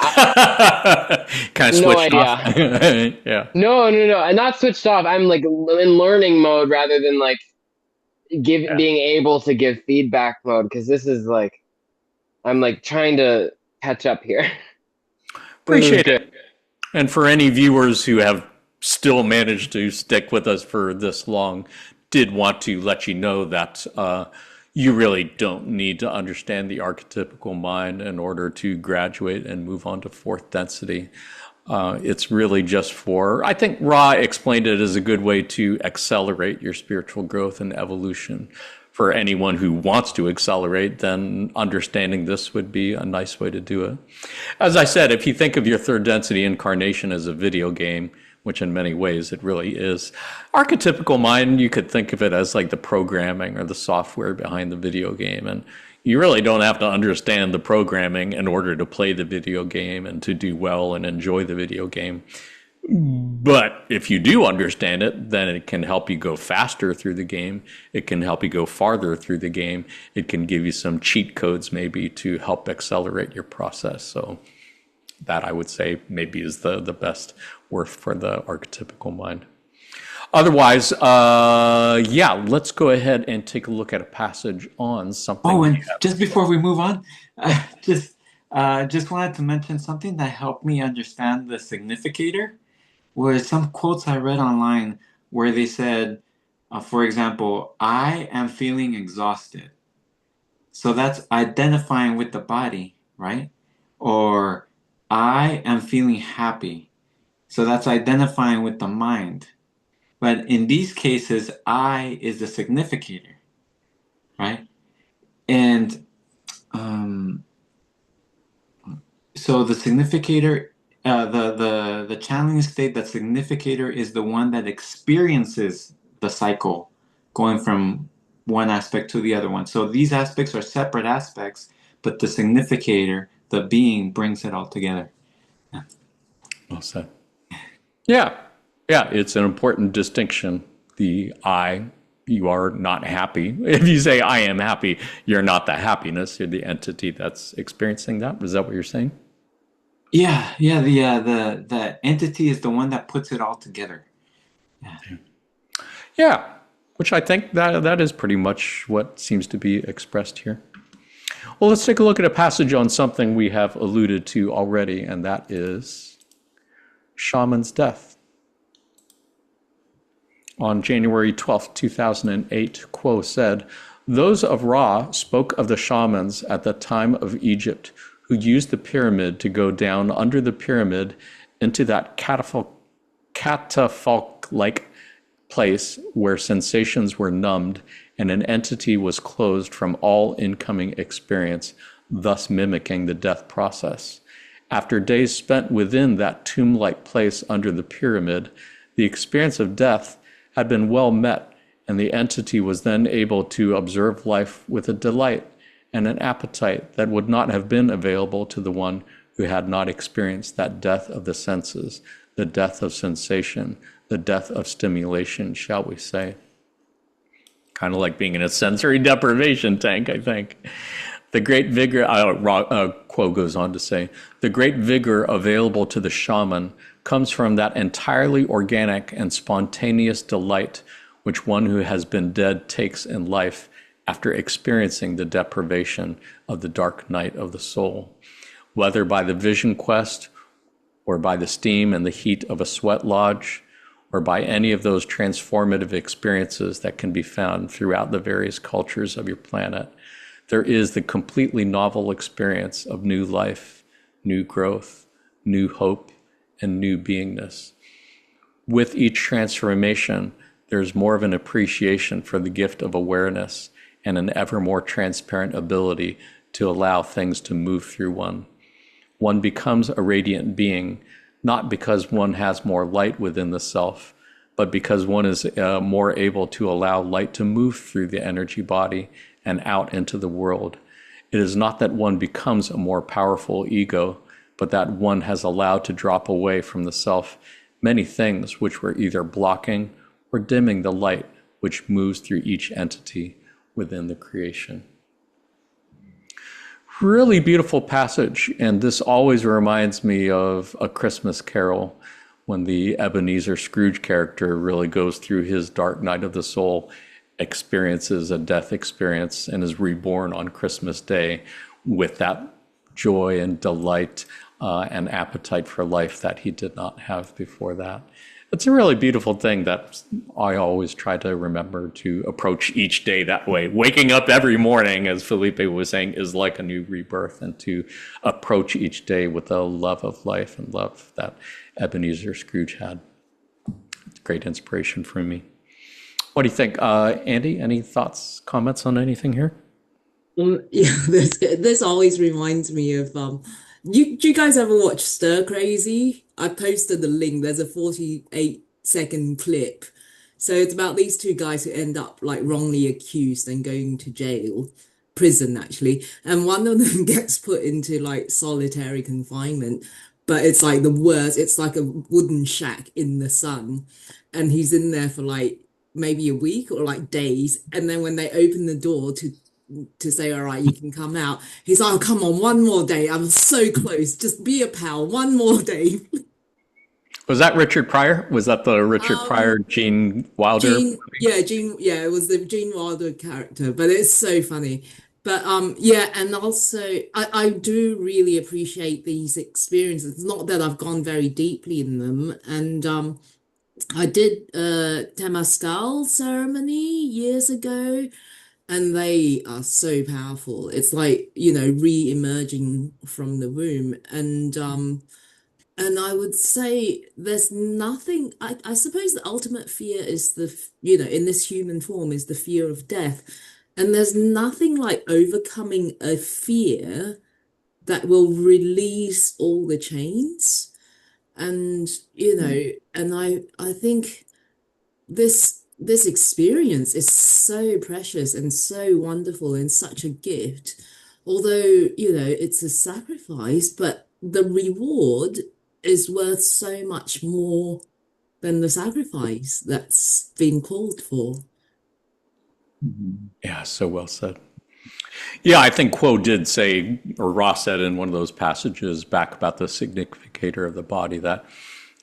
Kind of no switched off. idea. Yeah. No, I'm not switched off. I'm like in learning mode rather than like being able to give feedback mode, because this is like I'm like trying to catch up here. This is Appreciate good. it. And for any viewers who have still managed to stick with us for this long, did want to let you know that you really don't need to understand the archetypical mind in order to graduate and move on to fourth density. It's really just for, I think Ra explained it as a good way to accelerate your spiritual growth and evolution. For anyone who wants to accelerate, then understanding this would be a nice way to do it. As I said, if you think of your third density incarnation as a video game, which in many ways it really is, archetypical mind, you could think of it as like the programming or the software behind the video game. And you really don't have to understand the programming in order to play the video game and to do well and enjoy the video game. But if you do understand it, then it can help you go faster through the game. It can help you go farther through the game. It can give you some cheat codes maybe to help accelerate your process. So that I would say maybe is the best word for the archetypical mind. Otherwise, let's go ahead and take a look at a passage on something. Oh, and just before we move on, just wanted to mention something that helped me understand the significator. Were some quotes I read online where they said, for example, I am feeling exhausted. So that's identifying with the body, right? Or I am feeling happy. So that's identifying with the mind. But in these cases, I is the significator, right? And so the significator, the channeling state, that significator is the one that experiences the cycle going from one aspect to the other one. So these aspects are separate aspects, but the significator, the being, brings it all together. Yeah. Well said. Yeah, it's an important distinction. The I, you are not happy. If you say I am happy, you're not the happiness. You're the entity that's experiencing that. Is that what you're saying? Yeah. The entity is the one that puts it all together. Yeah, which I think that is pretty much what seems to be expressed here. Well, let's take a look at a passage on something we have alluded to already, and that is Shaman's death. on January 12th, 2008, Quo said, "Those of Ra spoke of the shamans at the time of Egypt who used the pyramid to go down under the pyramid into that catafalque-like place where sensations were numbed and an entity was closed from all incoming experience, thus mimicking the death process. After days spent within that tomb-like place under the pyramid, the experience of death had been well met, and the entity was then able to observe life with a delight and an appetite that would not have been available to the one who had not experienced that death of the senses, the death of sensation, the death of stimulation, shall we say." Kind of like being in a sensory deprivation tank, I think. The great vigor, Quo goes on to say, the great vigor available to the shaman comes from that entirely organic and spontaneous delight which one who has been dead takes in life after experiencing the deprivation of the dark night of the soul. Whether by the vision quest, or by the steam and the heat of a sweat lodge, or by any of those transformative experiences that can be found throughout the various cultures of your planet, there is the completely novel experience of new life, new growth, new hope, and new beingness. With each transformation, there's more of an appreciation for the gift of awareness and an ever more transparent ability to allow things to move through one. One becomes a radiant being, not because one has more light within the self, but because one is more able to allow light to move through the energy body and out into the world. It is not that one becomes a more powerful ego, but that one has allowed to drop away from the self many things which were either blocking or dimming the light which moves through each entity within the creation. Really beautiful passage, and this always reminds me of A Christmas Carol, when the Ebenezer Scrooge character really goes through his dark night of the soul, experiences a death experience, and is reborn on Christmas Day with that joy and delight and appetite for life that he did not have before that. It's a really beautiful thing that I always try to remember to approach each day that way. Waking up every morning, as Felipe was saying, is like a new rebirth, and to approach each day with the love of life and love that Ebenezer Scrooge had. It's great inspiration for me. What do you think? Andy, any thoughts, comments on anything here? Yeah, this always reminds me of do you guys ever watch Stir Crazy? I posted the link. There's a 48-second clip. So it's about these two guys who end up like wrongly accused and going to jail, prison actually. And one of them gets put into like solitary confinement, but it's like the worst. It's like a wooden shack in the sun. And he's in there for like maybe a week or like days. And then when they open the door to say, all right, you can come out, he's like, oh, come on, one more day. I'm so close. Just be a pal. One more day. Was that Richard Pryor? Was that the Richard Pryor, Gene Wilder? It was the Gene Wilder character, but it's so funny. But yeah, and also I do really appreciate these experiences. It's not that I've gone very deeply in them. And I did Temazcal ceremony years ago, and they are so powerful. It's like, re-emerging from the womb. And I would say there's nothing, I suppose the ultimate fear is in this human form is the fear of death. And there's nothing like overcoming a fear that will release all the chains. And, and I think this experience is so precious and so wonderful and such a gift. Although, it's a sacrifice, but the reward is worth so much more than the sacrifice that's been called for. Yeah, so well said. Yeah, I think Quo did say, or Ross said in one of those passages back about the significator of the body, that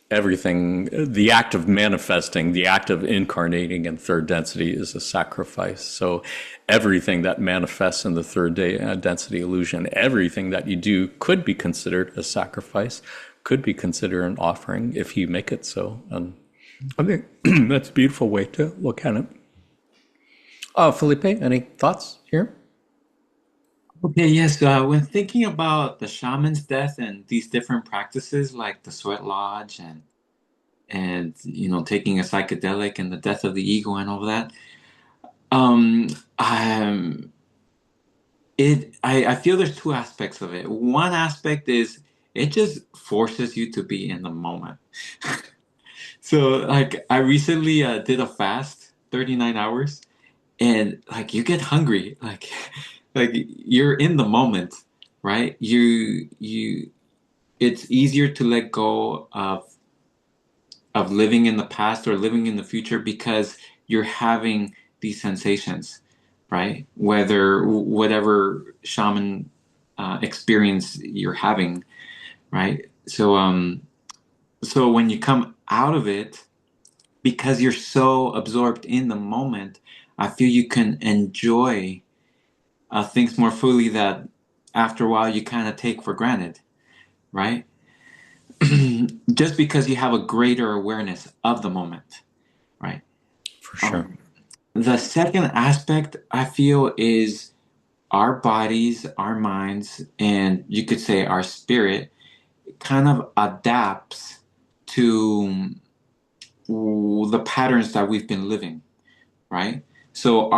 everything, the act of manifesting, the act of incarnating in third density is a sacrifice. So everything that manifests in the third density illusion, everything that you do could be considered a sacrifice, could be considered an offering if you make it so. And I think that's a beautiful way to look at it. Felipe, any thoughts here? Okay, yes. When thinking about the shaman's death and these different practices like the sweat lodge and taking a psychedelic and the death of the ego and all that, um, um, I feel there's two aspects of it. One aspect is it just forces you to be in the moment. So, like, I recently did a fast, 39 hours, and like you get hungry, like, like you're in the moment, right? It's easier to let go of living in the past or living in the future because you're having these sensations, right? Whatever shaman experience you're having, right? So when you come out of it, because you're so absorbed in the moment, I feel you can enjoy things more fully that after a while you kind of take for granted, right? Just because you have a greater awareness of the moment, right? For sure. Um, the second aspect I feel is our bodies, our minds, and you could say our spirit kind of adapts to the patterns that we've been living, right? So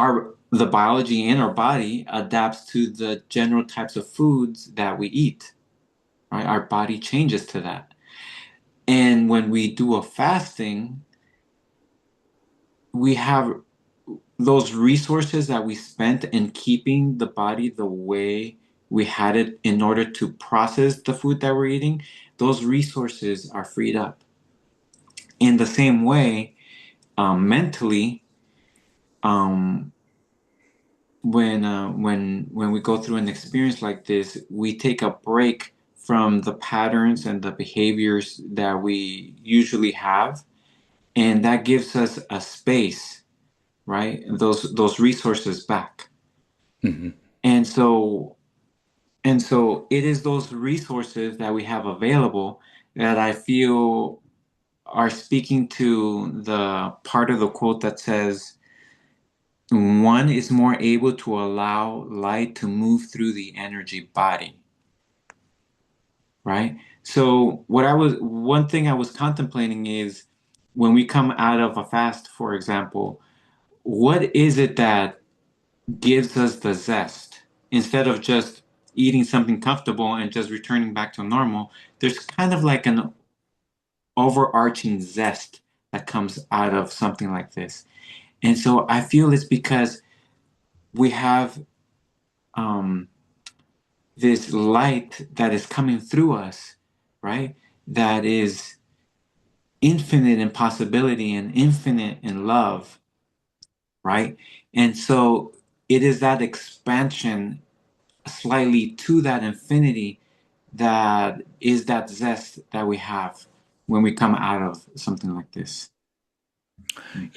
the biology in our body adapts to the general types of foods that we eat, right? Our body changes to that. And when we do a fasting, we have those resources that we spent in keeping the body the way we had it in order to process the food that we're eating, those resources are freed up. In the same way, mentally, um, when we go through an experience like this, we take a break from the patterns and the behaviors that we usually have, and that gives us a space, right? Those resources back. Hmm. And so it is those resources that we have available that I feel are speaking to the part of the quote that says one is more able to allow light to move through the energy body, right? So one thing I was contemplating is when we come out of a fast, for example, what is it that gives us the zest instead of just eating something comfortable and just returning back to normal? There's kind of like an overarching zest that comes out of something like this. And so I feel it's because we have um, this light that is coming through us, right? That is infinite in possibility and infinite in love, right? And so it is that expansion slightly to that infinity that is that zest that we have when we come out of something like this.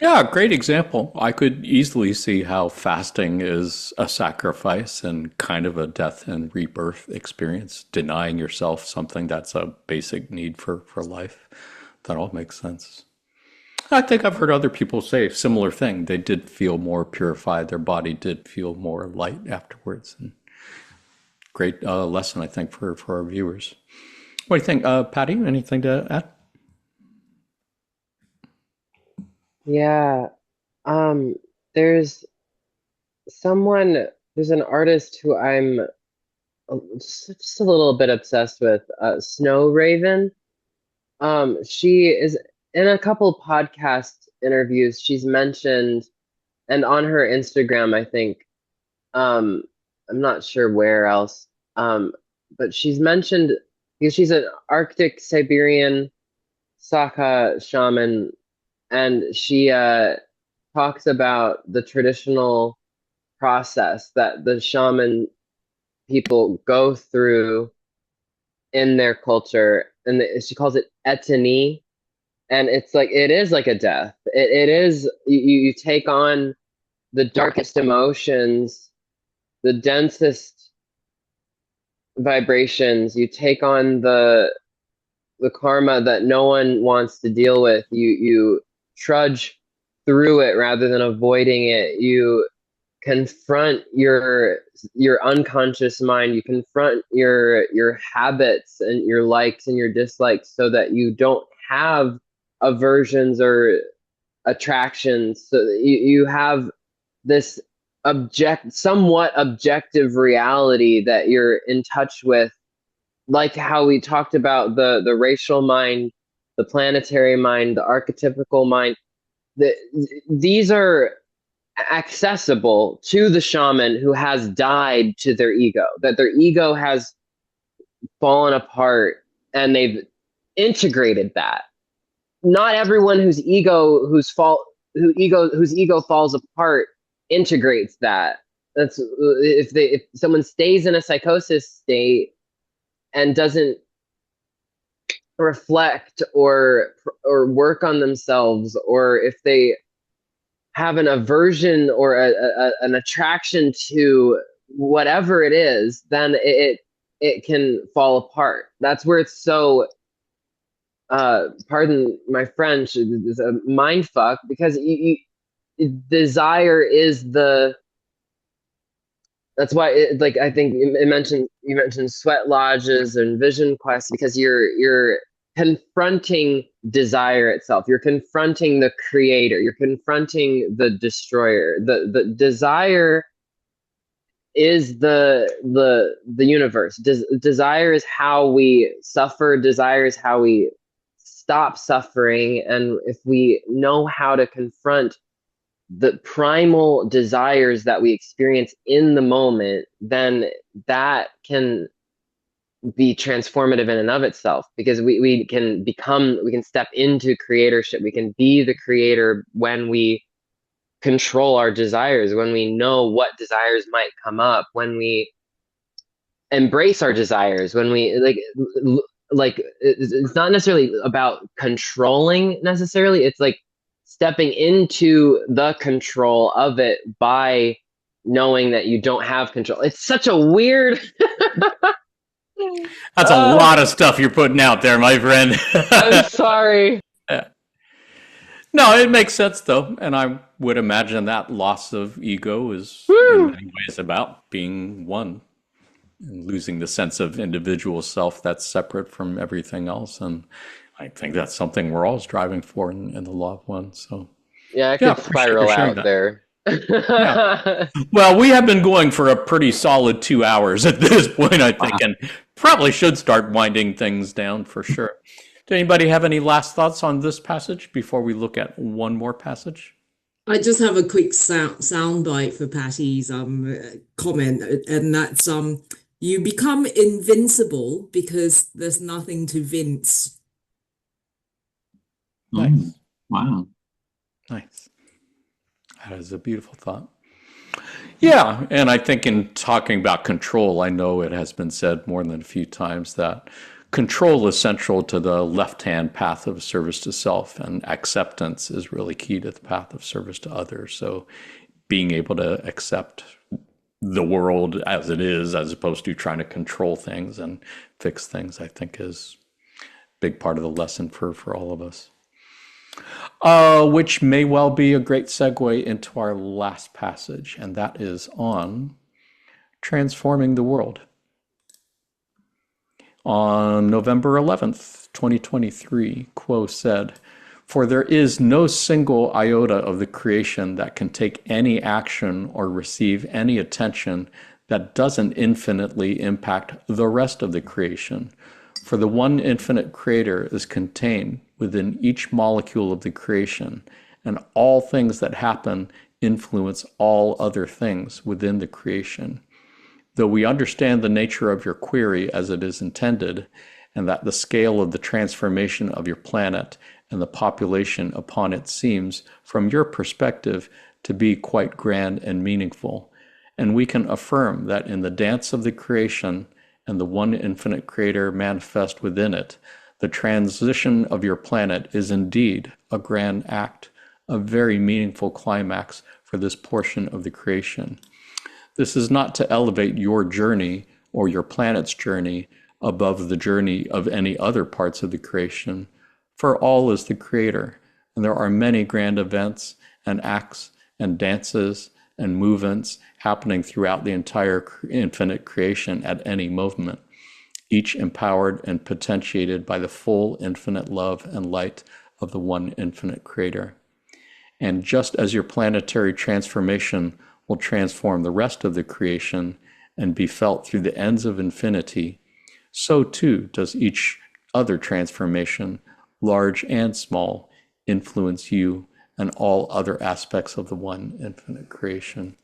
Yeah, great example. I could easily see how fasting is a sacrifice and kind of a death and rebirth experience, denying yourself something that's a basic need for life. That all makes sense. I think I've heard other people say a similar thing. They did feel more purified. Their body did feel more light afterwards. And great lesson, I think, for our viewers. What do you think, Patty? Anything to add? Yeah. Um, there's there's an artist who I'm just a little bit obsessed with, Snow Raven. She is in a couple podcast interviews, she's mentioned, and on her Instagram, I think, um, I'm not sure where else, but she's mentioned because she's an Arctic Siberian Saka shaman, and she talks about the traditional process that the shaman people go through in their culture, and she calls it etany, and it's like it is like a death. It is you take on the darkest emotions, the densest vibrations. You take on the karma that no one wants to deal with. You trudge through it rather than avoiding it. You confront your unconscious mind. You confront your habits and your likes and your dislikes so that you don't have aversions or attractions. So that you have this somewhat objective reality that you're in touch with, like how we talked about the racial mind, the planetary mind, the archetypical mind. These are accessible to the shaman who has died to their ego, that their ego has fallen apart and they've integrated that. Not everyone whose ego falls apart integrates that. That's if someone stays in a psychosis state and doesn't reflect or work on themselves, or if they have an aversion or an attraction to whatever it is, then it can fall apart. That's where it's so pardon my French, is a mind fuck, because desire is the. That's why, like, I think you mentioned sweat lodges and vision quests, because you're confronting desire itself. You're confronting the creator. You're confronting the destroyer. The desire is the universe. Desire is how we suffer. Desire is how we stop suffering. And if we know how to confront the primal desires that we experience in the moment, then that can be transformative in and of itself, because we can step into creatorship. We can be the creator when we control our desires, when we know what desires might come up, when we embrace our desires, when we like it's not necessarily about controlling necessarily. It's like stepping into the control of it by knowing that you don't have control. It's such a weird. That's a lot of stuff you're putting out there, my friend. I'm sorry. No, it makes sense though, and I would imagine that loss of ego is in many ways about being one and losing the sense of individual self that's separate from everything else. And I think that's something we're all striving for in the law of one. So yeah, I could spiral out there. Yeah. Well, we have been going for a pretty solid 2 hours at this point, I think, and probably should start winding things down for sure. Does anybody have any last thoughts on this passage before we look at one more passage? I just have a quick sound bite for Patty's comment, and that's you become invincible because there's nothing to vince. Nice. Wow. Nice. That is a beautiful thought. Yeah, and I think in talking about control, I know it has been said more than a few times that control is central to the left-hand path of service to self, and acceptance is really key to the path of service to others. So being able to accept the world as it is, as opposed to trying to control things and fix things, I think is a big part of the lesson for all of us. Which may well be a great segue into our last passage, and that is on transforming the world. On November 11th, 2023, Quo said, "For there is no single iota of the creation that can take any action or receive any attention that doesn't infinitely impact the rest of the creation. For the one infinite creator is contained within each molecule of the creation, and all things that happen influence all other things within the creation. Though we understand the nature of your query as it is intended, and that the scale of the transformation of your planet and the population upon it seems, from your perspective, to be quite grand and meaningful, and we can affirm that in the dance of the creation and the one infinite creator manifest within it, the transition of your planet is indeed a grand act, a very meaningful climax for this portion of the creation. This is not to elevate your journey or your planet's journey above the journey of any other parts of the creation, for all is the creator, And there are many grand events and acts and dances and movements happening throughout the entire infinite creation at any moment, each empowered and potentiated by the full infinite love and light of the one infinite creator. And just as your planetary transformation will transform the rest of the creation and be felt through the ends of infinity, so too does each other transformation, large and small, influence you and all other aspects of the one infinite creation.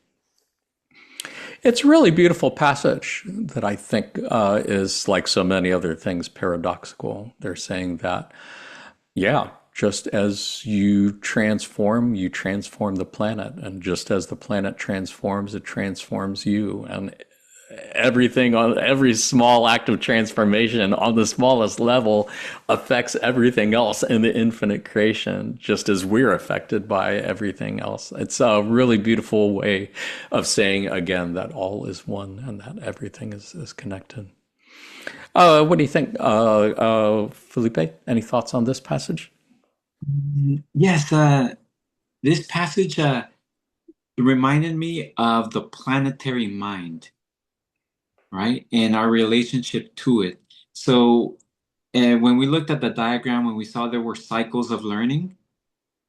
It's a really beautiful passage that I think is, like so many other things, paradoxical. They're saying that, yeah, just as you transform the planet. And just as the planet transforms, it transforms you. And everything on every small act of transformation on the smallest level affects everything else in the infinite creation, just as we're affected by everything else. It's a really beautiful way of saying, again, that all is one and that everything is connected. What do you think, Felipe? Any thoughts on this passage? Yes, this passage reminded me of the planetary mind, right? And our relationship to it. So when we looked at the diagram, when we saw there were cycles of learning,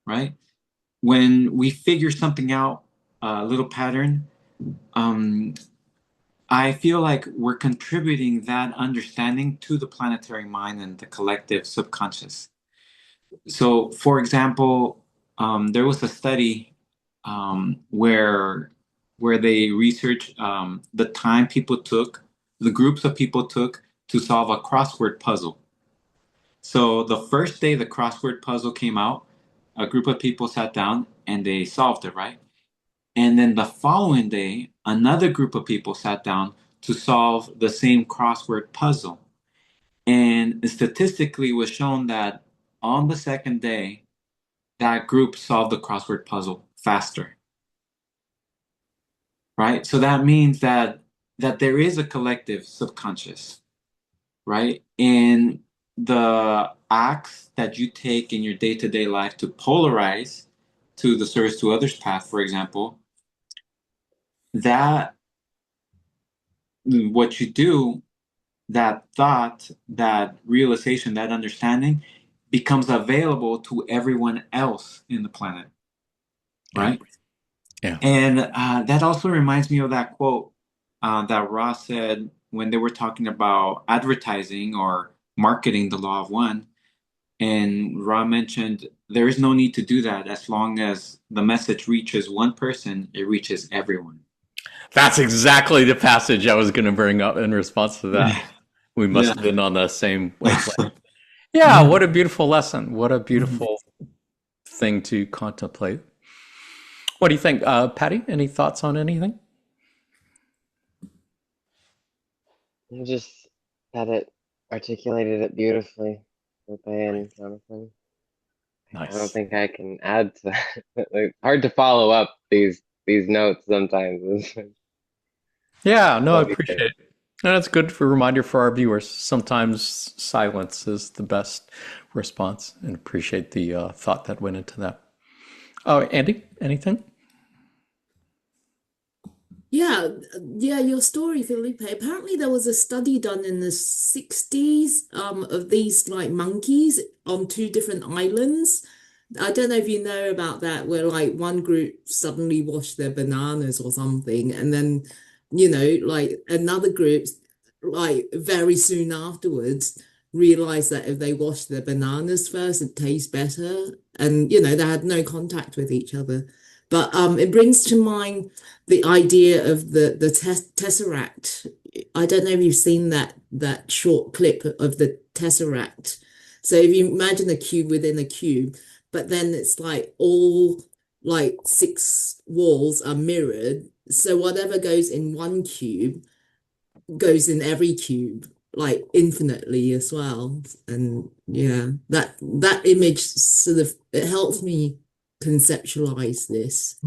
right? When we figure something out, a little pattern, I feel like we're contributing that understanding to the planetary mind and the collective subconscious. So, for example, there was a study where they researched the time people took, the groups of people took to solve a crossword puzzle. So the first day the crossword puzzle came out, a group of people sat down and they solved it, right? And then the following day, another group of people sat down to solve the same crossword puzzle. And statistically, it was shown that on the second day, that group solved the crossword puzzle faster, right? So that means that there is a collective subconscious, right? And the acts that you take in your day-to-day life to polarize to the service to others path, for example, that what you do, that thought, that realization, that understanding becomes available to everyone else in the planet, right? Yeah. And that also reminds me of that quote that Ross said when they were talking about advertising or marketing the law of one. And Ra mentioned there is no need to do that as long as the message reaches one person, it reaches everyone. That's exactly the passage I was going to bring up in response to that. We must have been on the same wavelength. Yeah, what a beautiful lesson. What a beautiful thing to contemplate. What do you think, Patty? Any thoughts on anything? You just said it, articulated it beautifully, Lupe and Jonathan. I don't Nice. think I can add to that. Like, hard to follow up these notes sometimes. Yeah, no, I What do you think? appreciate it. And it's good for a reminder for our viewers. Sometimes silence is the best response, and appreciate the thought that went into that. Oh, Andy, anything? Yeah, your story, Felipe. Apparently, there was a study done in the 60s of these like monkeys on two different islands. I don't know if you know about that, where like one group suddenly washed their bananas or something, and then, like another group, like very soon afterwards, realized that if they washed their bananas first, it tastes better. And, they had no contact with each other. But it brings to mind the idea of the tesseract. I don't know if you've seen that short clip of the tesseract. So if you imagine a cube within a cube, but then it's like all like six walls are mirrored. So whatever goes in one cube goes in every cube, like infinitely as well. And yeah, that image sort of it helps me conceptualize this.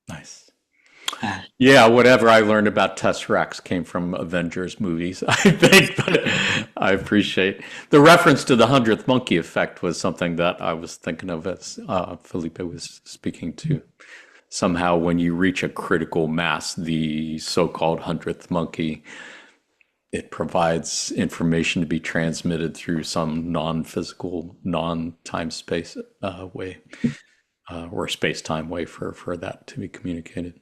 Nice. Yeah, whatever I learned about Tesseracts came from Avengers movies, I think. But I appreciate the reference to the 100th monkey effect was something that I was thinking of as Felipe was speaking to. Somehow, when you reach a critical mass, the so-called 100th monkey, it provides information to be transmitted through some non-physical, non-time space way, or space-time way for that to be communicated.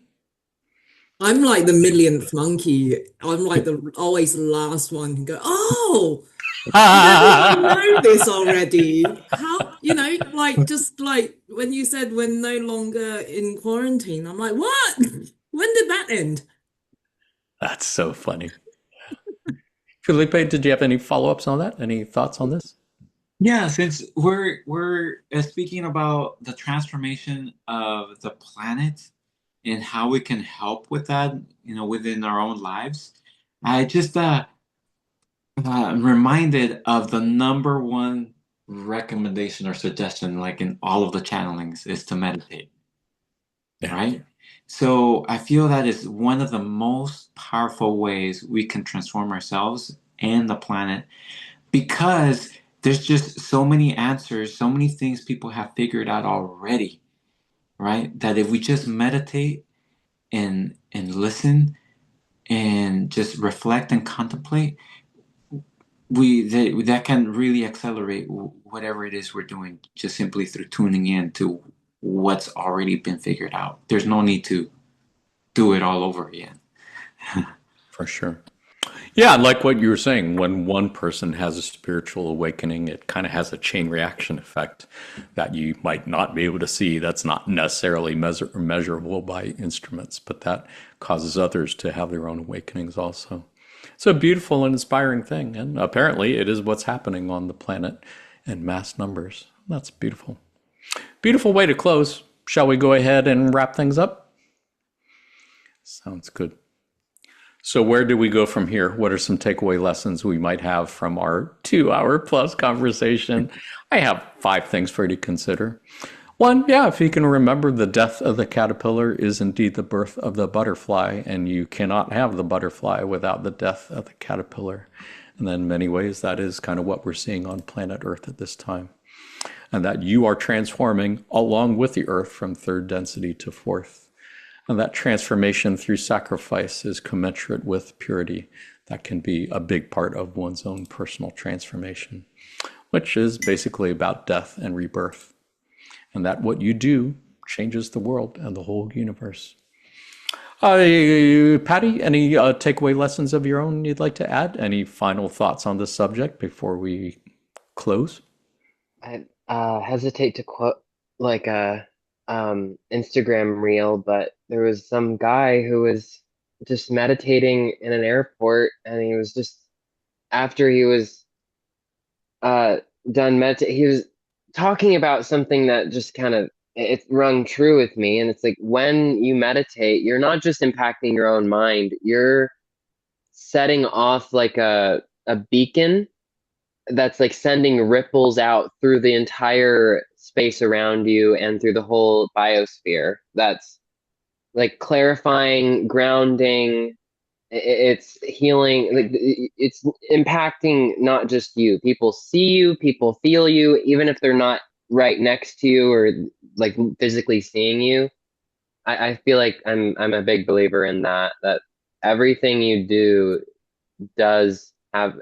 I'm like the millionth monkey. I'm like the always the last one can go, oh, did everyone know this already? How, like just like when you said we're no longer in quarantine, I'm like, what? When did that end? That's so funny. Felipe, did you have any follow-ups on that? Any thoughts on this? Yeah, since we're speaking about the transformation of the planet and how we can help with that, within our own lives, I just reminded of the number one recommendation or suggestion, like in all of the channelings, is to meditate, Yeah. right? So I feel that is one of the most powerful ways we can transform ourselves and the planet, because there's just so many answers, so many things people have figured out already, right? That if we just meditate and listen and just reflect and contemplate, that can really accelerate whatever it is we're doing, just simply through tuning in to what's already been figured out. There's no need to do it all over again. For sure. Yeah, like what you were saying, when one person has a spiritual awakening, it kind of has a chain reaction effect that you might not be able to see. That's not necessarily measurable by instruments, but that causes others to have their own awakenings also. It's a beautiful and inspiring thing, and apparently it is what's happening on the planet in mass numbers. That's beautiful. Beautiful way to close. Shall we go ahead and wrap things up? Sounds good. So where do we go from here? What are some takeaway lessons we might have from our 2 hour plus conversation? I have 5 things for you to consider. 1, yeah, if you can remember, the death of the caterpillar is indeed the birth of the butterfly, and you cannot have the butterfly without the death of the caterpillar. And then in many ways, that is kind of what we're seeing on planet Earth at this time. And that you are transforming along with the Earth from 3rd density to 4th. And that transformation through sacrifice is commensurate with purity. That can be a big part of one's own personal transformation, which is basically about death and rebirth. And that what you do changes the world and the whole universe. Patty, any takeaway lessons of your own you'd like to add? Any final thoughts on this subject before we close? I hesitate to quote like a Instagram reel, but there was some guy who was just meditating in an airport, and he was just after he was done meditating, he was talking about something that just kind of it rung true with me. And it's like, when you meditate, you're not just impacting your own mind, you're setting off like a beacon that's like sending ripples out through the entire space around you and through the whole biosphere. That's like clarifying, grounding. It's healing. Like it's impacting not just you. People see you, people feel you, even if they're not right next to you or like physically seeing you. I feel like I'm a big believer in that everything you do does have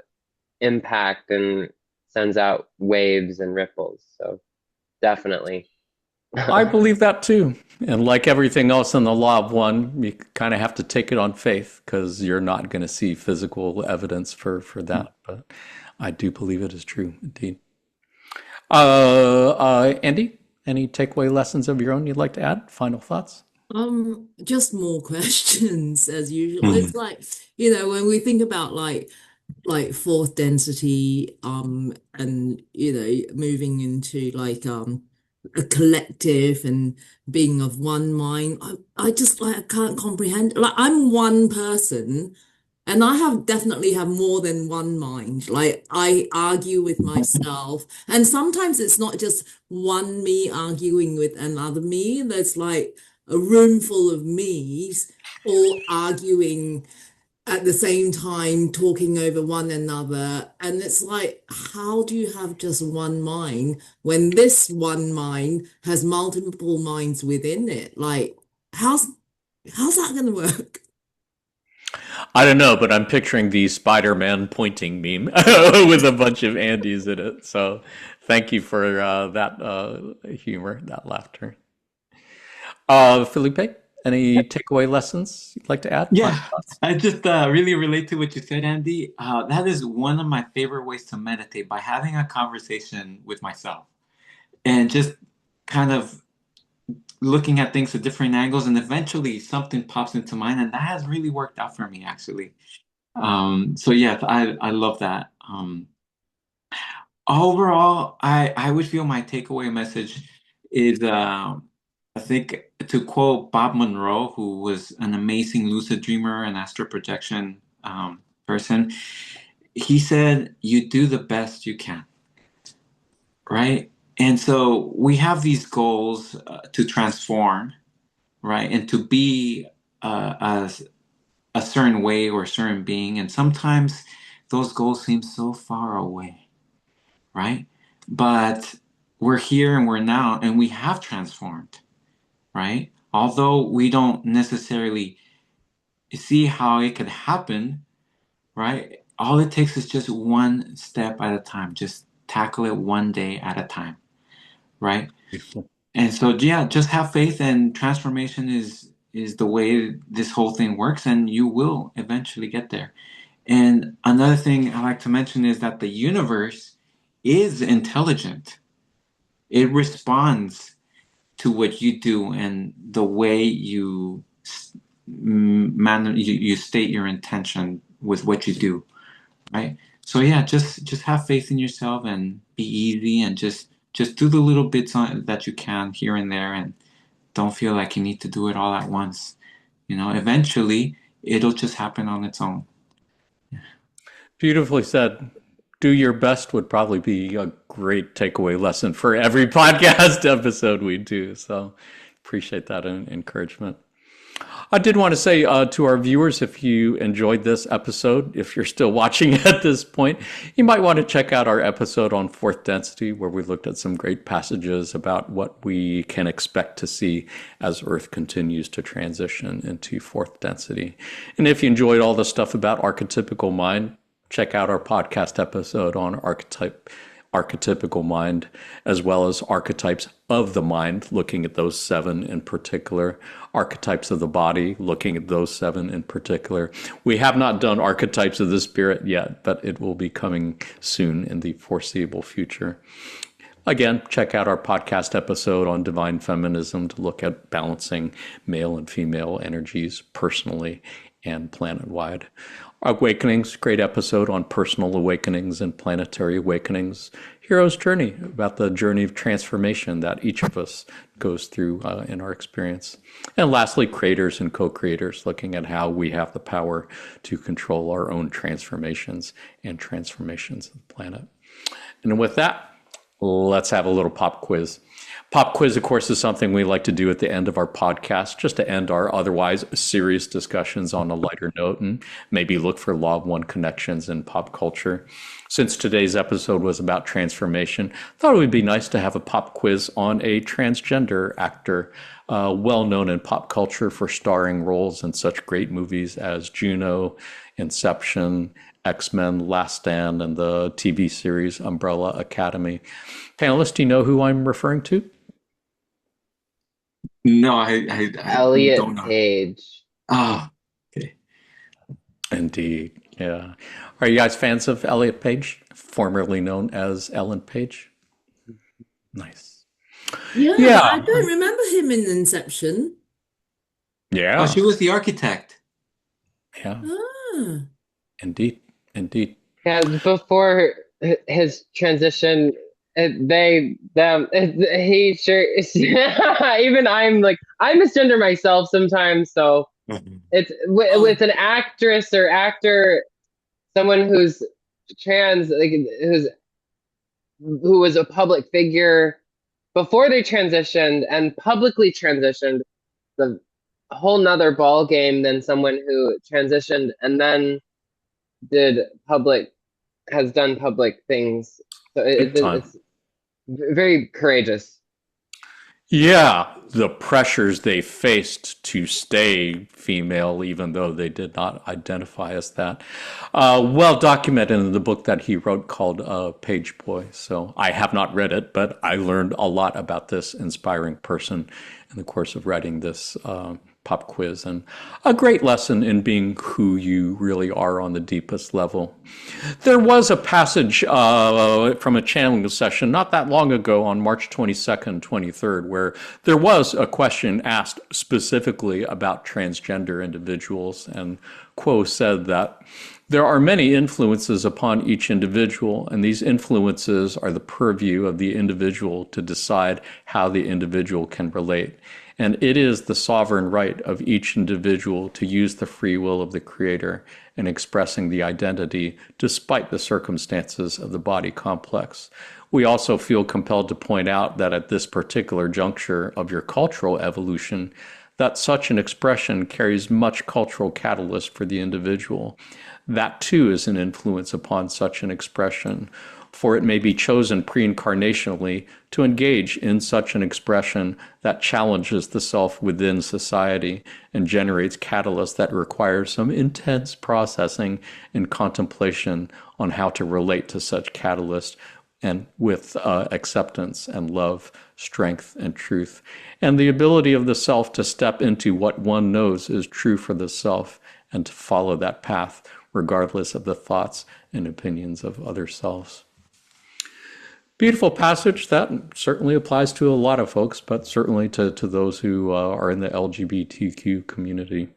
impact and sends out waves and ripples. So definitely. I believe that too. And like everything else in the law of one, you kind of have to take it on faith because you're not going to see physical evidence for that. But I do believe it is true, indeed. Andy, any takeaway lessons of your own you'd like to add? Final thoughts? Just more questions as usual. It's like, when we think about like 4th density, and moving into like a collective and being of one mind. I just like I can't comprehend. Like I'm one person and I definitely have more than one mind. Like I argue with myself, and sometimes it's not just one me arguing with another me. There's like a room full of me's all arguing at the same time talking over one another. And it's like, how do you have just one mind when this one mind has multiple minds within it? Like, how's how's that going to work? I don't know, but I'm picturing the Spider-Man pointing meme with a bunch of Andys in it. So thank you for that humor, that laughter. Felipe, any takeaway lessons you'd like to add? Final Yeah, thoughts? I just really relate to what you said, Andy. That is one of my favorite ways to meditate, by having a conversation with myself and just kind of looking at things at different angles, and eventually something pops into mind, and that has really worked out for me, actually. So yeah, I love that. Overall, I would feel my takeaway message is, I think, to quote Bob Monroe, who was an amazing lucid dreamer and astral projection person. He said, "You do the best you can," right? And so we have these goals to transform, right, and to be as a certain way or a certain being, and sometimes those goals seem so far away, right? But we're here and we're now, and we have transformed, right? Although we don't necessarily see how it could happen, right? All it takes is just one step at a time. Just tackle it one day at a time, right? Beautiful. And so, yeah, just have faith, and transformation is the way this whole thing works, and you will eventually get there. And another thing I like to mention is that the universe is intelligent. It responds to what you do and the way you you state your intention with what you do, right? So yeah, just have faith in yourself and be easy, and just do the little bits that you can here and there, and don't feel like you need to do it all at once. Eventually it'll just happen on its own. Beautifully said. Do your best would probably be a great takeaway lesson for every podcast episode we do. So appreciate that encouragement. I did want to say to our viewers, if you enjoyed this episode, if you're still watching at this point, you might want to check out our episode on fourth density, where we looked at some great passages about what we can expect to see as Earth continues to transition into fourth density. And if you enjoyed all the stuff about archetypical mind, check out our podcast episode on archetypical mind, as well as archetypes of the mind, looking at those 7 in particular, archetypes of the body, looking at those 7 in particular. We have not done archetypes of the spirit yet, but it will be coming soon in the foreseeable future. Again, check out our podcast episode on divine feminism to look at balancing male and female energies personally and planet-wide. Awakenings, great episode on personal awakenings and planetary awakenings. Hero's Journey, about the journey of transformation that each of us goes through in our experience. And lastly, creators and co-creators, looking at how we have the power to control our own transformations and transformations of the planet. And with that, let's have a little pop quiz. Pop quiz, of course, is something we like to do at the end of our podcast, just to end our otherwise serious discussions on a lighter note and maybe look for law of one connections in pop culture. Since today's episode was about transformation, I thought it would be nice to have a pop quiz on a transgender actor, well known in pop culture for starring roles in such great movies as Juno, Inception, X-Men, Last Stand, and the TV series Umbrella Academy. Panelists, do you know who I'm referring to? No, I don't Elliot know. Page. Oh, okay. Indeed, yeah. Are you guys fans of Elliot Page, formerly known as Ellen Page? Nice. Yeah, I Yeah, don't remember him in Inception. Oh, yeah, she was the architect. yeah. Ah, Indeed, indeed. Yeah, before his transition, he sure even I'm like, I misgender myself sometimes, so Mhm. it's oh, with an actress or actor, someone who's trans, like who was a public figure before they transitioned and publicly transitioned. The whole nother ball game than someone who transitioned and then has done public things. So Big time. it's very courageous. Yeah, the pressures they faced to stay female, even though they did not identify as that. Well documented in the book that he wrote called Page Boy. So I have not read it, but I learned a lot about this inspiring person in the course of writing this pop quiz, and a great lesson in being who you really are on the deepest level. There was a passage from a channeling session not that long ago on March 22nd, 23rd, where there was a question asked specifically about transgender individuals, and Quo said that there are many influences upon each individual, and these influences are the purview of the individual to decide how the individual can relate. And it is the sovereign right of each individual to use the free will of the Creator in expressing the identity despite the circumstances of the body complex. We also feel compelled to point out that at this particular juncture of your cultural evolution, that such an expression carries much cultural catalyst for the individual. That too is an influence upon such an expression, for it may be chosen pre-incarnationally to engage in such an expression that challenges the self within society and generates catalysts that require some intense processing and contemplation on how to relate to such catalyst, and with acceptance and love, strength and truth, and the ability of the self to step into what one knows is true for the self and to follow that path regardless of the thoughts and opinions of other selves. Beautiful passage that certainly applies to a lot of folks, but certainly to those who are in the LGBTQ community.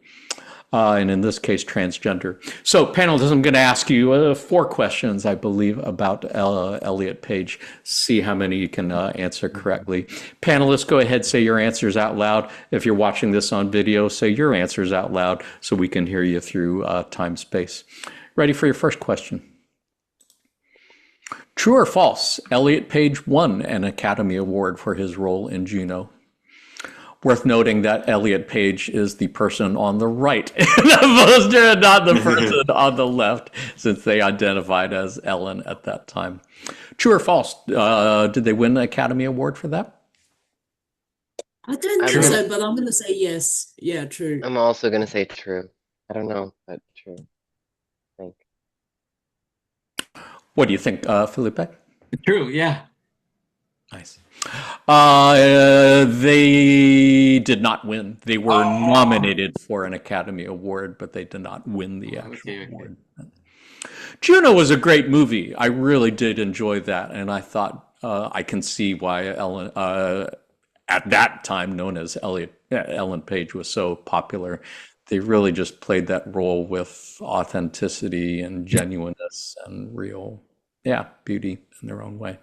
And in this case, transgender. So, panelists, I'm going to ask you 4 questions, I believe, about Elliot Page. See how many you can answer correctly. Panelists, go ahead, say your answers out loud. If you're watching this on video, say your answers out loud so we can hear you through time-space. Ready for your first question? True or false, Elliot Page won an Academy Award for his role in Juno? Worth noting that Elliot Page is the person on the right in the poster and not the person on the left, since they identified as Ellen at that time. True or false, did they win the Academy Award for that? I don't think so, but I'm going to say yes. Yeah, true. I'm also going to say true. I don't know, but true. I think. What do you think, Felipe? True, yeah. Nice. They did not win. They were nominated for an Academy Award, but they did not win the actual award. Juno was a great movie. I really did enjoy that, and I thought I can see why Ellen, at that time known as Ellen Page, was so popular. They really just played that role with authenticity and genuineness and real, beauty in their own way.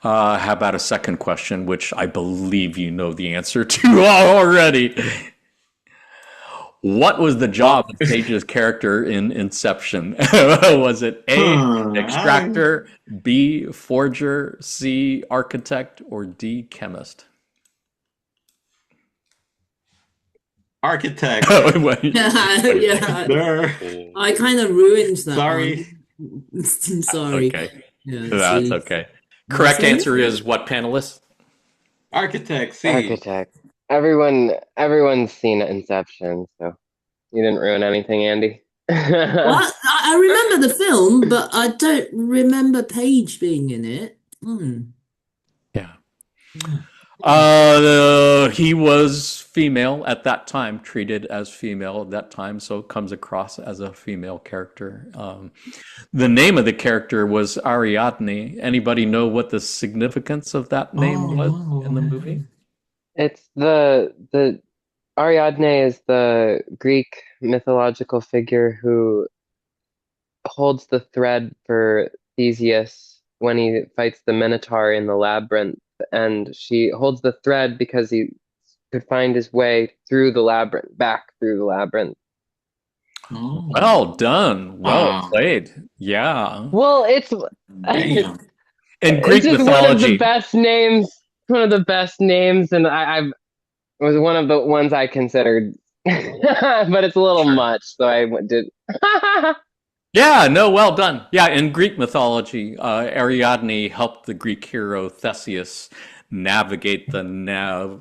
How about a second question, which I believe you know the answer to already? What was the job of Page's character in Inception? Was it A, extractor, B, forger, C, architect, or D, chemist? Architect. Yeah. I kind of ruined that. Sorry. Sorry. Okay. Yeah, That's okay. Correct answer is what, panelists? Architect. C. Architect. Everyone's seen Inception, so you didn't ruin anything, Andy. Well, I remember the film, but I don't remember Paige being in it. Yeah. He was female at that time, treated as female at that time, so comes across as a female character. The name of the character was Ariadne. Anybody know what the significance of that name was in the movie? It's the Ariadne is the Greek mythological figure who holds the thread for Theseus when he fights the Minotaur in the labyrinth, and she holds the thread because he could find his way through the labyrinth, back through the labyrinth. Well done. Well played. Yeah. Well, it's in Greek just mythology. One of the best names, and was one of the ones I considered, but it's a little Sure. much, so I did. Yeah, no, well done. Yeah, in Greek mythology, Ariadne helped the Greek hero Theseus navigate the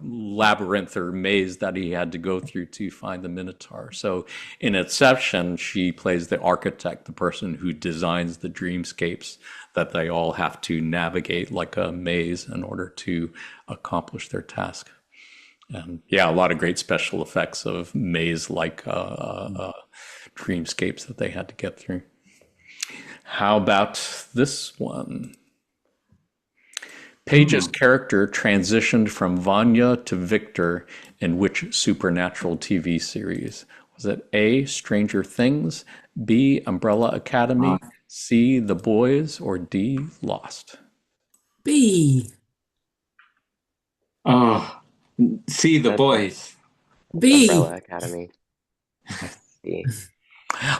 labyrinth or maze that he had to go through to find the Minotaur. So in Inception, she plays the architect, the person who designs the dreamscapes that they all have to navigate like a maze in order to accomplish their task. And yeah, a lot of great special effects of maze-like dreamscapes that they had to get through. How about this one? Paige's character transitioned from Vanya to Victor in which supernatural TV series? Was it A, Stranger Things, B, Umbrella Academy, C, The Boys, or D, Lost? B. Oh, see the That's boys. Umbrella B. Academy. See.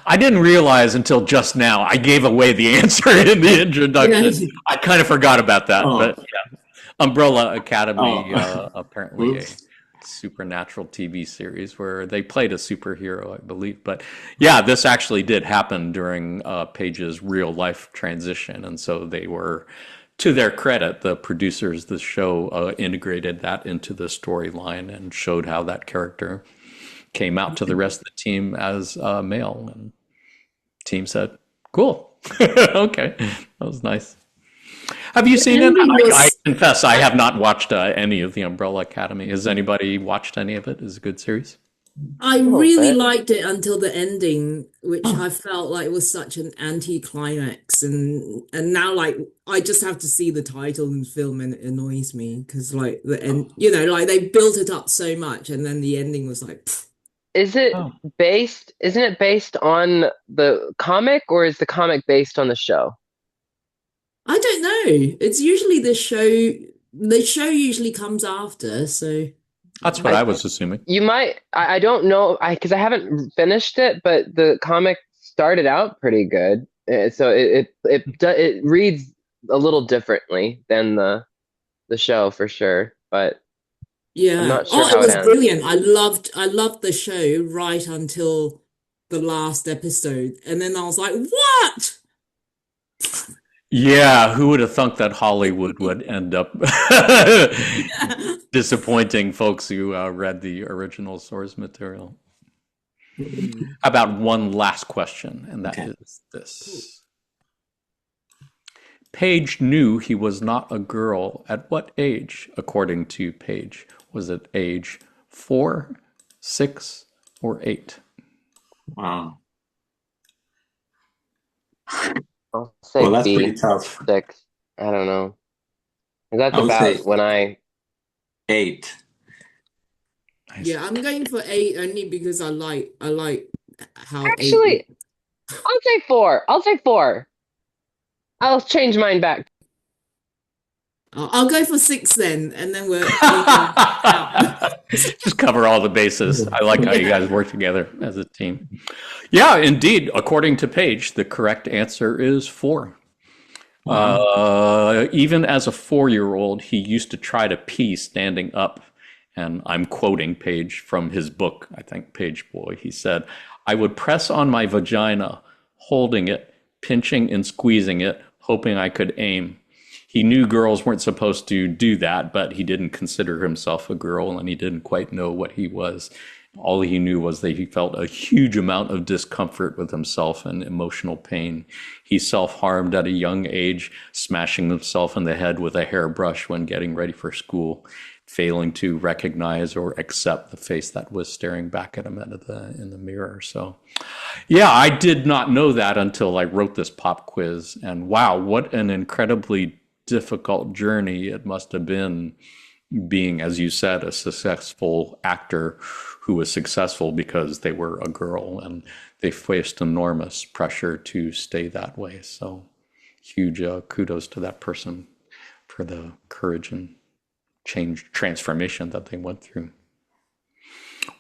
I didn't realize until just now I gave away the answer in the introduction. Yeah. I kind of forgot about that, Oh. but yeah. Umbrella Academy, Oh. apparently a Oops. supernatural TV series where they played a superhero, I believe. But yeah, this actually did happen during Paige's real life transition. And so they were, to their credit, the producers of the show integrated that into the storyline and showed how that character came out to the rest of the team as male. And team said, cool. Okay, that was nice. Have you seen it? ending I was- confess I have not watched any of the Umbrella Academy. Has anybody watched any of it? Is it a good series? I little really bit. liked it until the ending, which I felt like was such an anti-climax, and now like I just have to see the title and film, and it annoys me because like the end, you know, like they built it up so much, and then the ending was like, pfft. Isn't it based on the comic, or is the comic based on the show? I don't know. It's usually the show. The show usually comes after, so That's what I was assuming. You might, I don't know, because I haven't finished it, but the comic started out pretty good. So it reads a little differently than the show for sure, but yeah. I'm not sure Oh, it how it was ends. brilliant. I loved the show right until the last episode, and then I was like, what? Yeah, who would have thunk that Hollywood would end up disappointing folks who read the original source material? How about one last question, and that is this. Paige knew he was not a girl at what age, according to Paige? Was it age 4, 6, or 8? Wow. I'll say Well, that's B, pretty tough. 6. I don't know. That's I would say about when I 8. Nice. Yeah, I'm going for 8 only because I like how 8 actually, I'll say 4. I'll say 4. I'll change mine back. I'll go for 6 then, and then we can out. Just cover all the bases. I like how you guys work together as a team. Yeah, indeed. According to Paige, the correct answer is 4. Even as a 4-year-old, he used to try to pee standing up. And I'm quoting Paige from his book, I think, Page Boy. He said, I would press on my vagina, holding it, pinching and squeezing it, hoping I could aim. He knew girls weren't supposed to do that, but he didn't consider himself a girl, and he didn't quite know what he was. All he knew was that he felt a huge amount of discomfort with himself and emotional pain. He self-harmed at a young age, smashing himself in the head with a hairbrush when getting ready for school, failing to recognize or accept the face that was staring back at him in the mirror. So, yeah, I did not know that until I wrote this pop quiz. And wow, what an incredibly difficult journey it must have been being, as you said, a successful actor who was successful because they were a girl, and they faced enormous pressure to stay that way. So huge kudos to that person for the courage and transformation that they went through.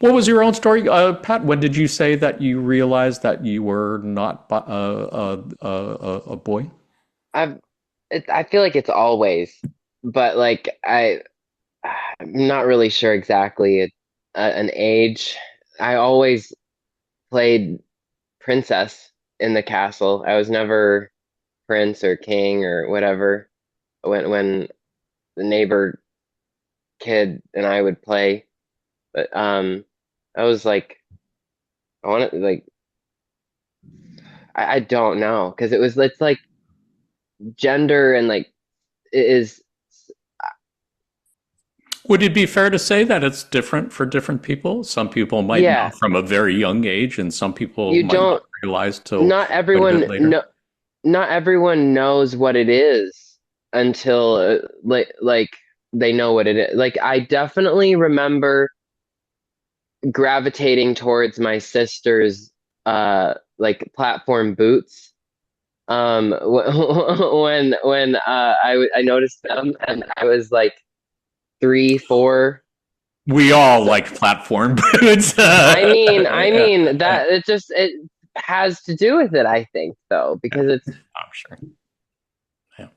What was your own story, Pat? When did you say that you realized that you were not a boy? I feel like it's always, but like I'm not really sure exactly an age. I always played princess in the castle. I was never prince or king or whatever. When the neighbor kid and I would play, but I was like, I want to like, I don't know because it's like gender and like it is. Would it be fair to say that it's different for different people? Some people might know Yeah, from a very young age, and some people you might not don't. realize till Not quite a bit everyone later. no, not everyone knows what it is until like they know what it is. Like I definitely remember gravitating towards my sister's like platform boots when I noticed them and I was like 3 4. We all So like platform boots. I Yeah, mean that it has to do with it, I think, though, because it's I'm sure. Yeah.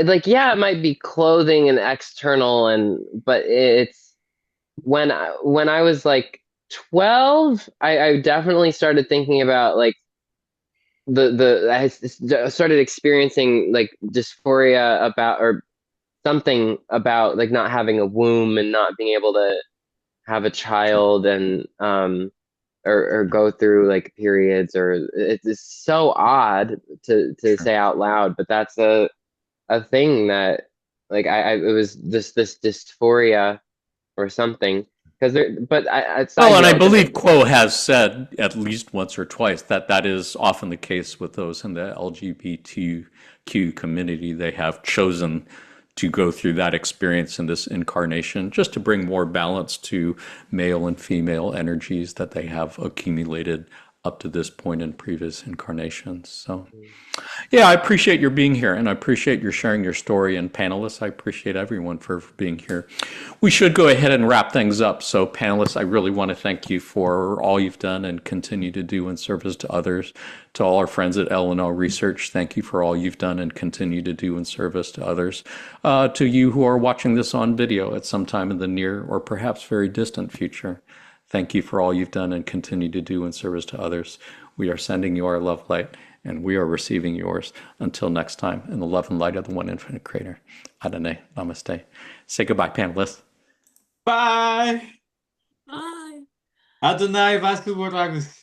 like yeah, it might be clothing and external and but it's when I was like 12, I definitely started thinking about like started experiencing like dysphoria about or something about like not having a womb and not being able to have a Sure. child and or go through like periods or it's so odd to Sure. say out loud, but that's a thing that like I it was this dysphoria or something because there but I Well, side and I note believe Quo has said at least once or twice that that is often the case with those in the LGBTQ community. They have chosen to go through that experience in this incarnation just to bring more balance to male and female energies that they have accumulated up to this point in previous incarnations. So yeah, I appreciate your being here and I appreciate your sharing your story. And panelists, I appreciate everyone for being here. We should go ahead and wrap things up. So, panelists, I really want to thank you for all you've done and continue to do in service to others. To all our friends at L&L Research, thank you for all you've done and continue to do in service to others. To you who are watching this on video at some time in the near or perhaps very distant future, thank you for all you've done and continue to do in service to others. We are sending you our love light and we are receiving yours. Until next time, in the love and light of the one infinite creator. Adonai, namaste. Say goodbye, panelists. Bye. Bye. Adonai Vasco Borragus.